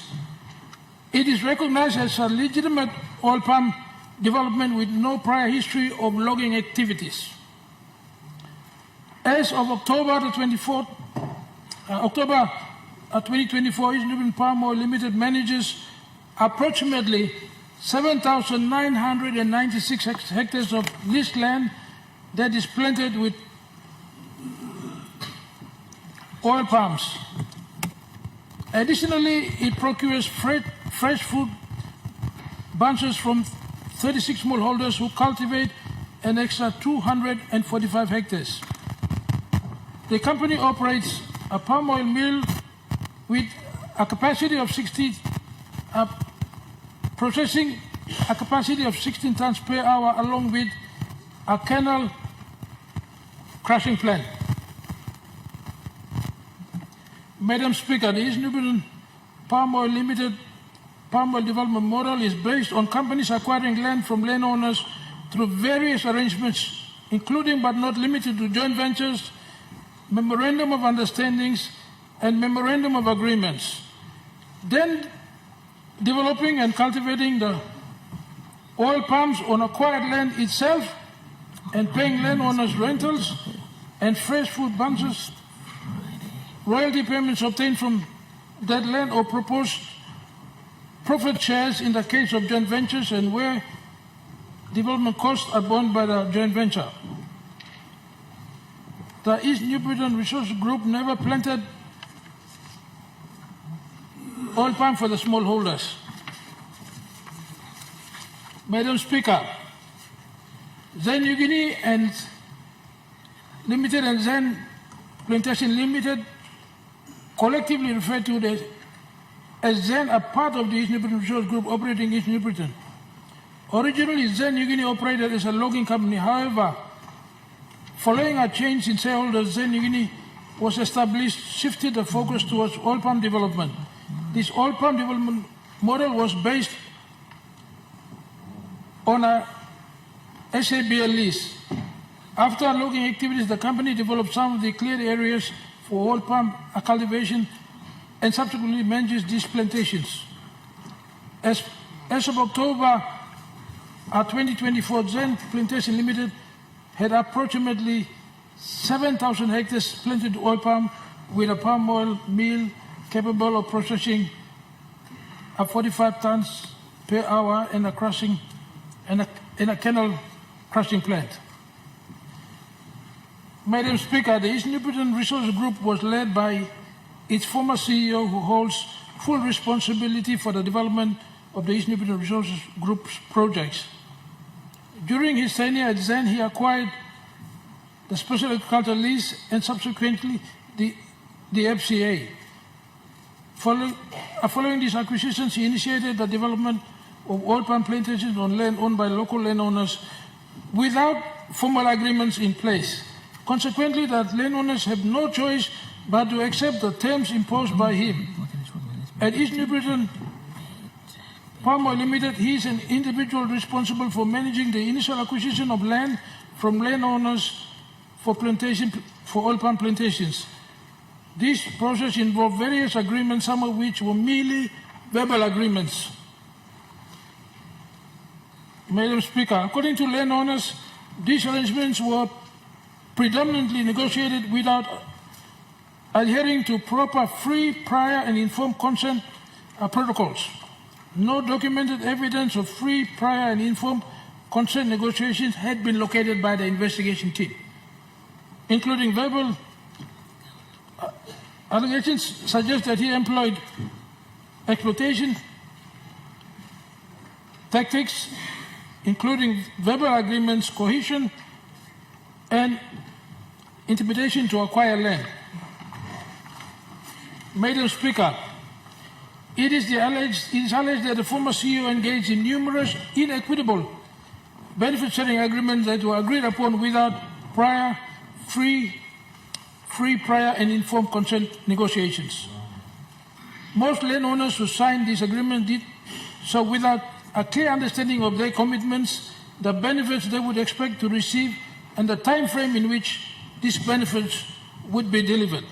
It is recognized as a legitimate oil palm development with no prior history of logging activities. As of October 2024, East New Britain Palm Oil Limited manages approximately 7,996 hectares of leased land that is planted with oil palms. Additionally, it procures fresh fruit bunches from 36 smallholders who cultivate an extra 245 hectares. The company operates a palm oil mill with a capacity of processing a capacity of 16 tons per hour, along with a kernel crushing plant. Madam Speaker, the East New Britain Palm Oil Limited palm oil development model is based on companies acquiring land from landowners through various arrangements, including but not limited to joint ventures, memorandum of understandings, and memorandum of agreements. Then developing and cultivating the oil palms on acquired land itself and paying landowners rentals and fresh fruit bunches, royalty payments obtained from that land or proposed profit shares in the case of joint ventures and where development costs are borne by the joint venture. The East New Britain Resources Group never planted oil palm for the smallholders. Madam Speaker, Zen New Guinea and Limited and Zen Plantation Limited, collectively referred to as Zen, are part of the East New Britain Resources Group operating in East New Britain. Originally, Zen New Guinea operated as a logging company. However, following a change in shareholders, Zen New Guinea was established, shifted the focus towards oil palm development. This oil palm development model was based on a SABL lease. After logging activities, the company developed some of the cleared areas for oil palm cultivation and subsequently manages these plantations. As of October 2024, Zen Plantation Limited had approximately 7,000 hectares planted oil palm with a palm oil mill capable of processing up 45 tons per hour in a crushing in a canal crushing plant. Madam Speaker, the East Newport Resources Group was led by its former CEO, who holds full responsibility for the development of the East Newport Resources Group's projects. During his tenure at Zen, he acquired the Special Agricultural Lease and subsequently the FCA. Following these acquisitions, he initiated the development of oil palm plantations on land owned by local landowners without formal agreements in place. Consequently, that landowners have no choice but to accept the terms imposed by him. At East Newport Palm Oil Limited, he is an individual responsible for managing the initial acquisition of land from landowners for oil palm plantations. This process involved various agreements, some of which were merely verbal agreements. Madam Speaker, according to landowners, these arrangements were predominantly negotiated without adhering to proper free, prior, and informed consent protocols. No documented evidence of free, prior, and informed consent negotiations had been located by the investigation team, including verbal allegations suggest that he employed exploitation tactics, including verbal agreements, coercion, and intimidation to acquire land. Madam Speaker, it is alleged that the former CEO engaged in numerous inequitable benefit-sharing agreements that were agreed upon without prior, free, prior, and informed consent negotiations. Most landowners who signed this agreement did so without a clear understanding of their commitments, the benefits they would expect to receive, and the time frame in which these benefits would be delivered.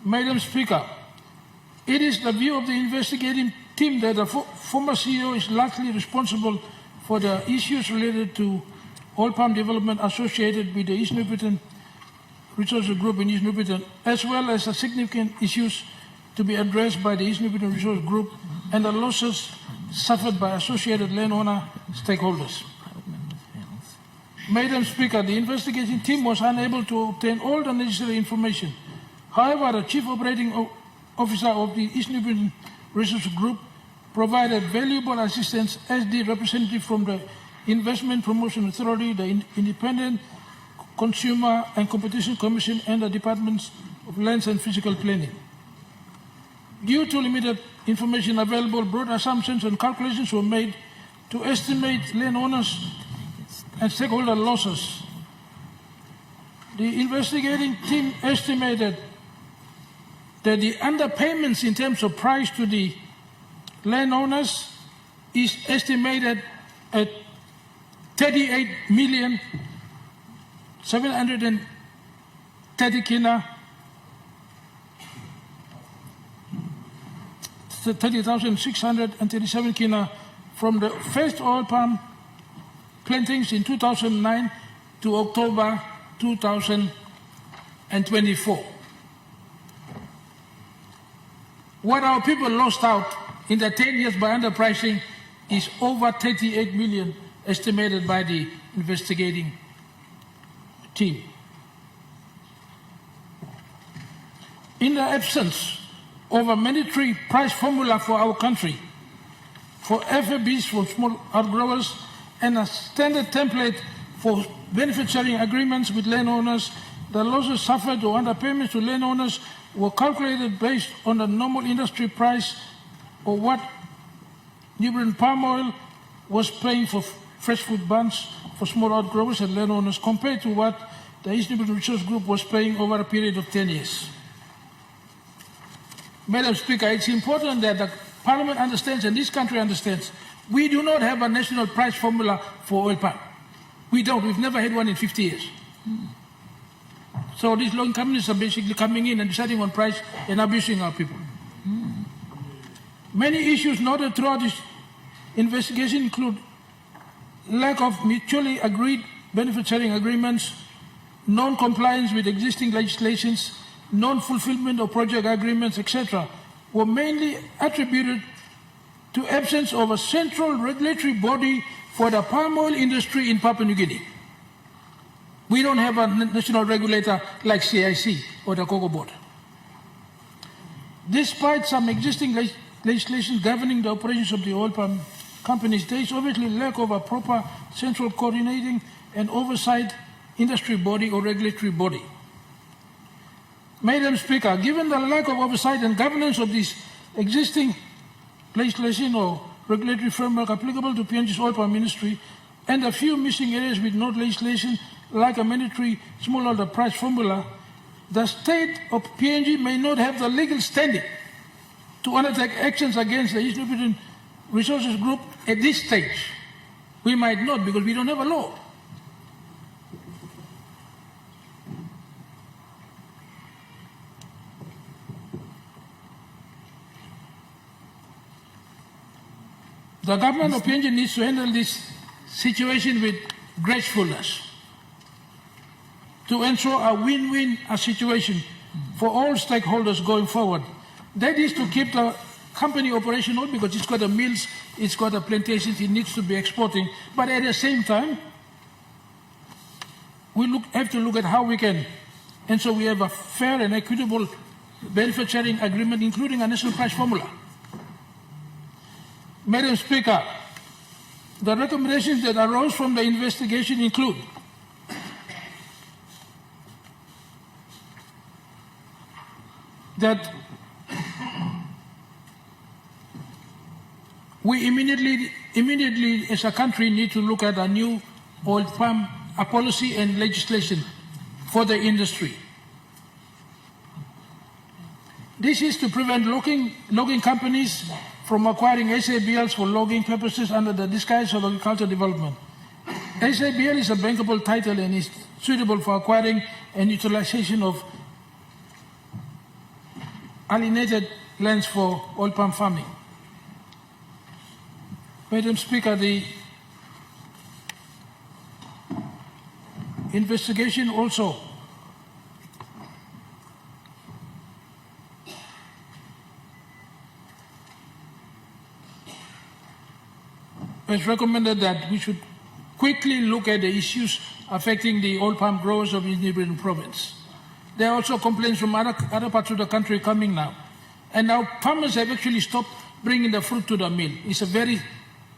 Madam Speaker, it is the view of the investigating team that the former CEO is largely responsible for the issues related to oil palm development associated with the East Newport Resources Group in East Newport, as well as the significant issues to be addressed by the East Newport Resources Group and the losses suffered by associated landowner stakeholders. Madam Speaker, the investigating team was unable to obtain all the necessary information. However, the Chief Operating Officer of the East Newport Resources Group provided valuable assistance, as did representatives from the Investment Promotion Authority, the Independent Consumer and Competition Commission, and the Departments of Lands and Physical Planning. Due to limited information available, broad assumptions and calculations were made to estimate landowners and stakeholder losses. The investigating team estimated that the underpayments in terms of price to the landowners is estimated at 38,730 kina, 30,637 kina from the first oil palm plantings in 2009 to October 2024. What our people lost out in the 10 years by underpricing is over 38 million, estimated by the investigating team. In the absence of a mandatory price formula for our country, for FFBs for small outgrowers, and a standard template for benefit-sharing agreements with landowners, the losses suffered or underpayments to landowners were calculated based on the normal industry price or what Newport Palm Oil was paying for fresh fruit bunds for small outgrowers and landowners, compared to what the East Newport Resources Group was paying over a period of 10 years. Madam Speaker, it's important that the Parliament understands and this country understands we do not have a national price formula for oil palm. We don't. We've never had one in 50 years. So these loan companies are basically coming in and deciding on price and abusing our people. Many issues noted throughout this investigation include lack of mutually agreed benefit-sharing agreements, non-compliance with existing legislations, non-fulfillment of project agreements, etc., were mainly attributed to absence of a central regulatory body for the palm oil industry in Papua New Guinea. We don't have a national regulator like CIC or the Cocoa Board. Despite some existing legislation governing the operations of the oil palm companies, there is obviously lack of a proper central coordinating and oversight industry body or regulatory body. Madam Speaker, given the lack of oversight and governance of this existing legislation or regulatory framework applicable to PNG's oil palm industry, and a few missing areas with no legislation like a mandatory smallholder price formula, the state of PNG may not have the legal standing to undertake actions against the East Nubian Resources Group at this stage. We might not, because we don't have a law. The government of PNG needs to handle this situation with gracefulness to ensure a win-win situation for all stakeholders going forward. That is to keep the company operational, because it's got the mills, it's got the plantations, it needs to be exporting. But at the same time, we have to look at how we can ensure we have a fair and equitable benefit sharing agreement, including a national price formula. Madam Speaker, the recommendations that arose from the investigation include that we immediately as a country need to look at a new oil palm policy and legislation for the industry. This is to prevent logging companies from acquiring SABLs for logging purposes under the disguise of agricultural development. SABL is a bankable title and is suitable for acquiring and utilization of alienated lands for oil palm farming. Madam Speaker, the investigation also has recommended that we should quickly look at the issues affecting the oil palm growers of East Nubian province. There are also complaints from other parts of the country coming now. And now farmers have actually stopped bringing the fruit to the mill. It's a very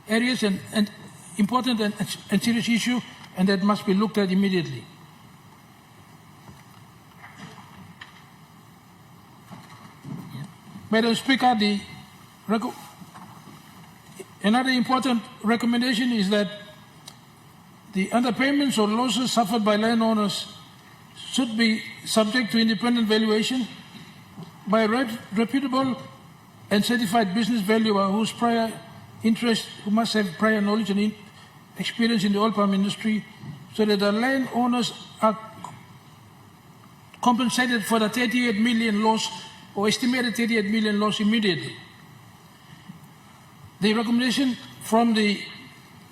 serious and important and serious issue, and that must be looked at immediately. Madam Speaker, another important recommendation is that the underpayments or losses suffered by landowners should be subject to independent valuation by a reputable and certified business valuer whose prior interest, who must have prior knowledge and experience in the oil palm industry, so that the landowners are compensated for the 38 million loss or estimated 38 million loss immediately. The recommendation from the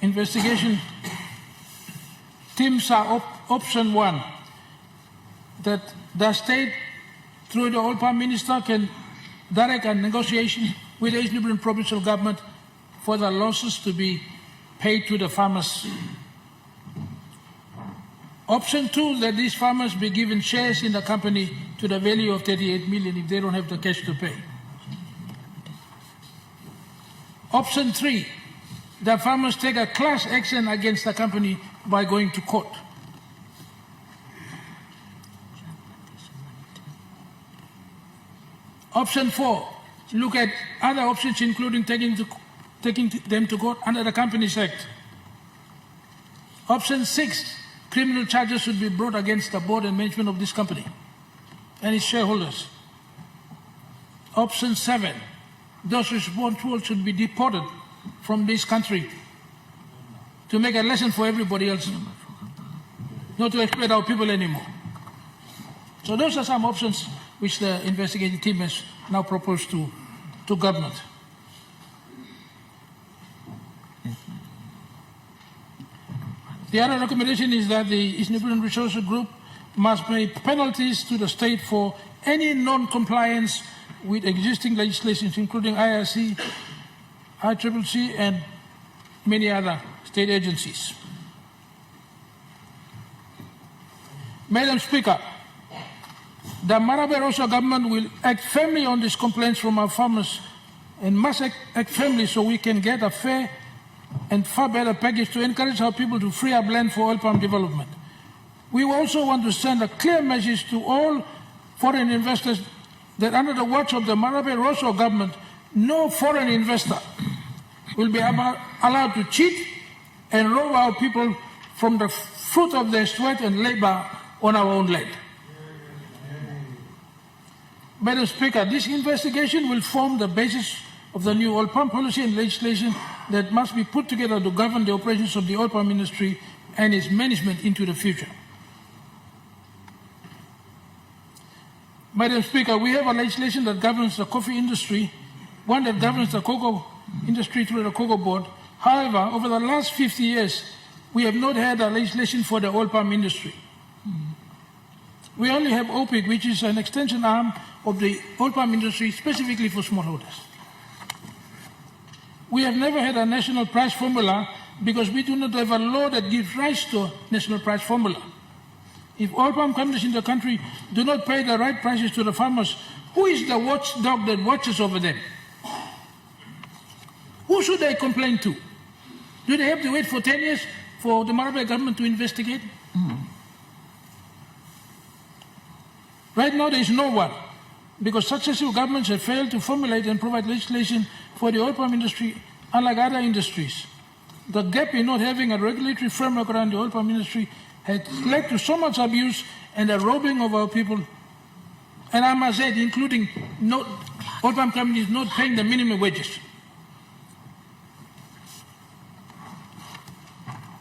investigation teams are option 1, that the state, through the oil palm minister, can direct a negotiation with the East Nubian provincial government for the losses to be paid to the farmers. Option 2, that these farmers be given shares in the company to the value of 38 million if they don't have the cash to pay. Option 3, the farmers take a class action against the company by going to court. Option 4, look at other options, including taking them to court under the Companies Act. Option 6, criminal charges should be brought against the board and management of this company and its shareholders. Option 7, those responsible should be deported from this country to make a lesson for everybody else, not to exploit our people anymore. So those are some options which the investigating team has now proposed to government. The other recommendation is that the East Nubian Resources Group must pay penalties to the state for any non-compliance with existing legislations, including IRC, ICCC, and many other state agencies. Madam Speaker, the Marape Rosa government will act firmly on these complaints from our farmers and must act firmly so we can get a fair and far better package to encourage our people to free up land for oil palm development. We also want to send a clear message to all foreign investors that under the watch of the Marape Rosa government, no foreign investor will be allowed to cheat and rob our people from the fruit of their sweat and labor on our own land. Madam Speaker, this investigation will form the basis of the new oil palm policy and legislation that must be put together to govern the operations of the oil palm industry and its management into the future. Madam Speaker, we have a legislation that governs the coffee industry, one that governs the cocoa industry through the Cocoa Board. However, over the last 50 years, we have not had a legislation for the oil palm industry. We only have OPIC, which is an extension arm of the oil palm industry specifically for smallholders. We have never had a national price formula because we do not have a law that gives rise to a national price formula. If oil palm companies in the country do not pay the right prices to the farmers, who is the watchdog that watches over them? Who should they complain to? Do they have to wait for 10 years for the Marape government to investigate? Right now, there is no one, because successive governments have failed to formulate and provide legislation for the oil palm industry, unlike other industries. The gap in not having a regulatory framework around the oil palm industry has led to so much abuse and the robbing of our people. And I must add, including oil palm companies not paying the minimum wages.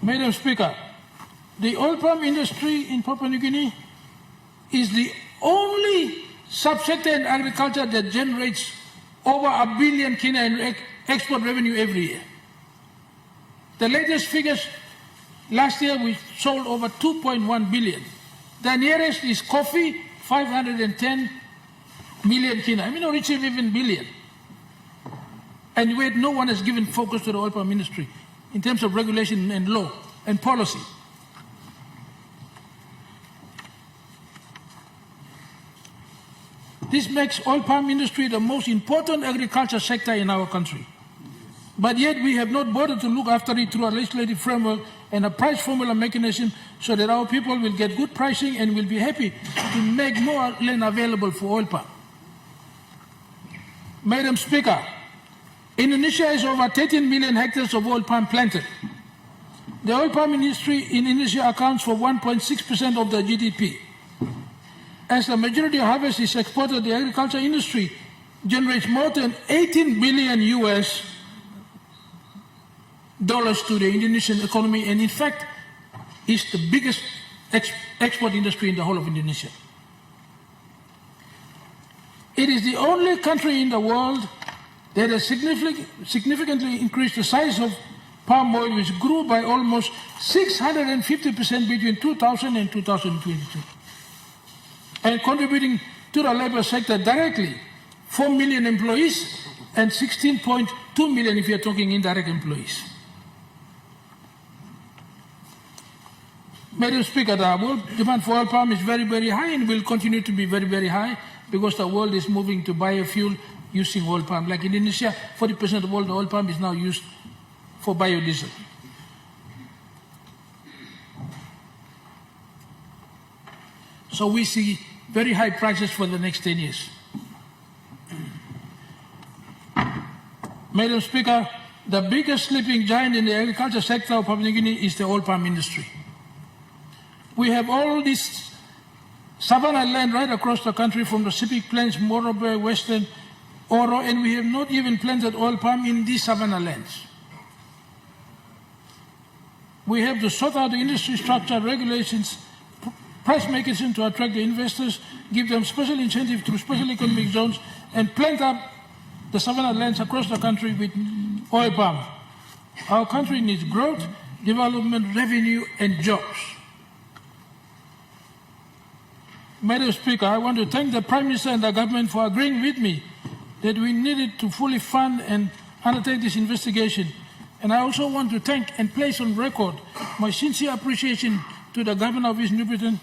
Madam Speaker, the oil palm industry in Papua New Guinea is the only subsector in agriculture that generates over $1 billion in export revenue every year. The latest figures, last year we sold over 2.1 billion. The nearest is coffee, 510 million kina. I mean, not reaching even billion. And yet no one has given focus to the oil palm industry in terms of regulation and law and policy. This makes oil palm industry the most important agriculture sector in our country. But yet we have not bothered to look after it through a legislative framework and a price formula mechanism so that our people will get good pricing and will be happy to make more land available for oil palm. Madam Speaker, Indonesia has over 13 million hectares of oil palm planted. The oil palm industry in Indonesia accounts for 1.6% of the GDP. As the majority of harvest is exported, the agriculture industry generates more than 18 billion US dollars to the Indonesian economy, and in fact, is the biggest export industry in the whole of Indonesia. It is the only country in the world that has significantly increased the size of palm oil, which grew by almost 650% between 2000 and 2022. And contributing to the labor sector directly, 4 million employees and 16.2 million if you're talking indirect employees. Madam Speaker, the world demand for oil palm is very, very high and will continue to be very, very high because the world is moving to biofuel using oil palm. Like in Indonesia, 40% of all the oil palm is now used for biodiesel. So we see very high prices for the next 10 years. Madam Speaker, the biggest sleeping giant in the agriculture sector of Papua New Guinea is the oil palm industry. We have all this savanna land right across the country from the Sepik Plains, Morobe, Western, Oro, and we have not even planted oil palm in these savanna lands. We have to sort out the industry structure, regulations, price mechanism to attract the investors, give them special incentive through special economic zones, and plant up the savanna lands across the country with oil palm. Our country needs growth, development, revenue, and jobs. Madam Speaker, I want to thank the Prime Minister and the government for agreeing with me that we needed to fully fund and undertake this investigation. And I also want to thank and place on record my sincere appreciation to the Governor of East New Britain,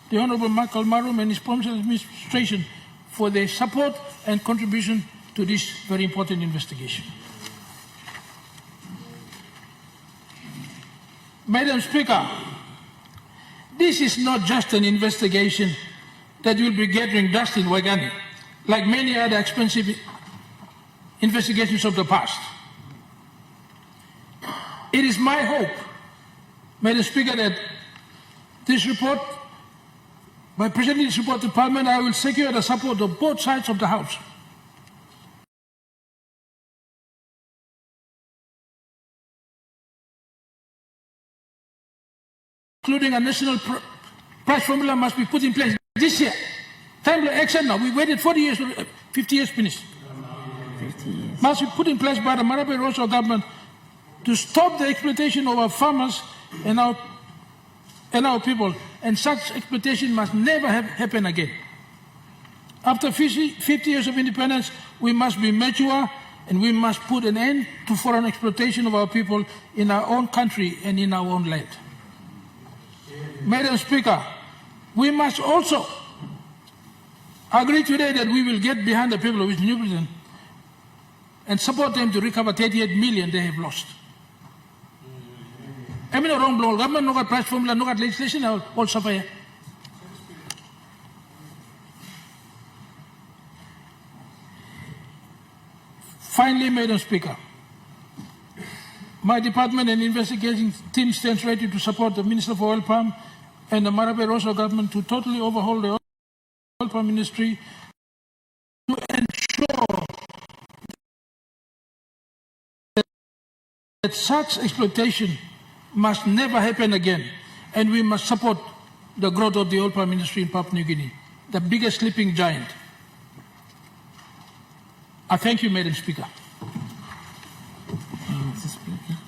the Honourable Michael Marum and his provincial administration for their support and contribution to this very important investigation. Madam Speaker, this is not just an investigation that will be gathering dust in Waigani, like many other expensive investigations of the past. It is my hope, Madam Speaker, that this report, by presenting this report to Parliament, I will secure the support of both sides of the House. Including a national price formula must be put in place this year. Timely action now. We waited 40 years, 50 years finished. 50 years. Must be put in place by the Marape Rosso government to stop the exploitation of our farmers and our people. And such exploitation must never happen again. After 50 years of independence, we must be mature and we must put an end to foreign exploitation of our people in our own country and in our own land. Madam Speaker, we must also agree today that we will get behind the people of East New Britain and support them to recover 38 million they have lost. I mean, wrong blow. Government no got price formula, no got legislation, all suffer here. Finally, Madam Speaker, my department and investigating team stands ready to support the Minister for Oil Palm and the Marape Rosso government to totally overhaul the oil palm industry to ensure that such exploitation must never happen again, and we must support the growth of the oil palm industry in Papua New Guinea, the biggest sleeping giant. I thank you, Madam Speaker. Mr. Speaker.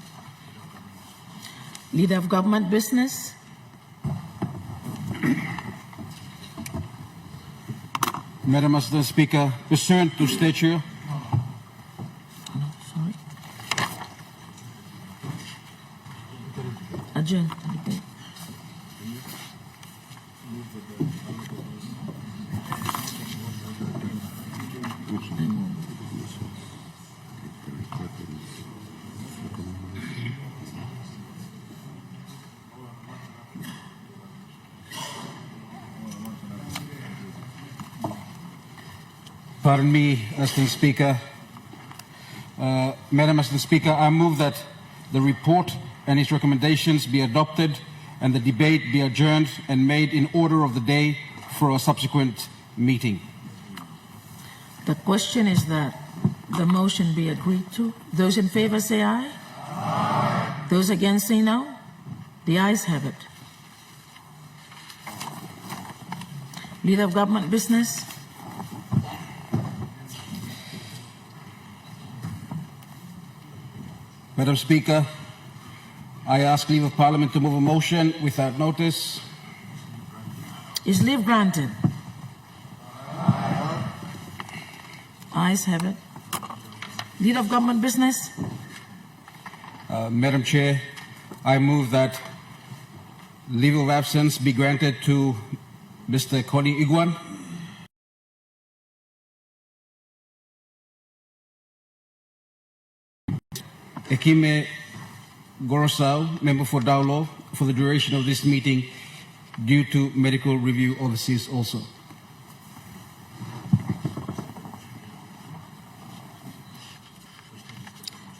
Leader of Government Business. Madam Assistant Speaker, pursuant to statute. Sorry. Adjourn. Pardon me, Assistant Speaker. Madam Assistant Speaker, I move that the report and its recommendations be adopted and the debate be adjourned and made in order of the day for a subsequent meeting. The question is that the motion be agreed to. Those in favor say aye. Aye. Those against say no. The ayes have it. Leader of Government Business. Madam Speaker, I ask leave of Parliament to move a motion without notice. Is leave granted? Ayes have it. Leader of Government Business. Madam Chair, I move that leave of absence be granted to Mr. Connie Iguan. Ekime Gorosau, member for Daulo, for the duration of this meeting due to medical review overseas also.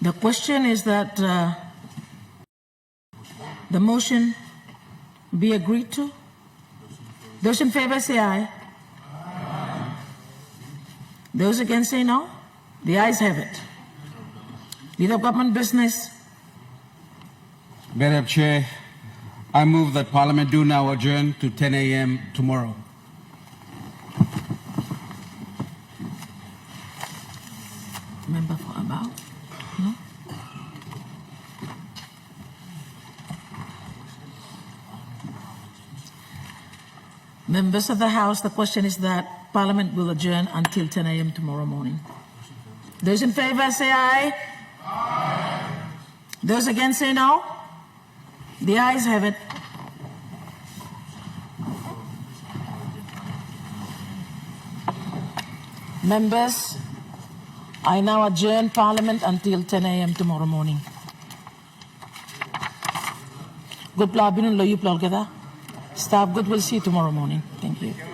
The question is that the motion be agreed to. Those in favor say aye. Aye. Those against say no. The ayes have it. Leader of Government Business. Madam Chair, I move that Parliament do now adjourn to 10 a.m. tomorrow. Member for about? No? Members of the House, the question is that Parliament will adjourn until 10 a.m. tomorrow morning. Those in favor say aye. Aye. Those against say no. The ayes have it. Members, I now adjourn Parliament until 10 a.m. tomorrow morning. Good plabinun lo you plal Staff, good. We'll see you tomorrow morning. Thank you.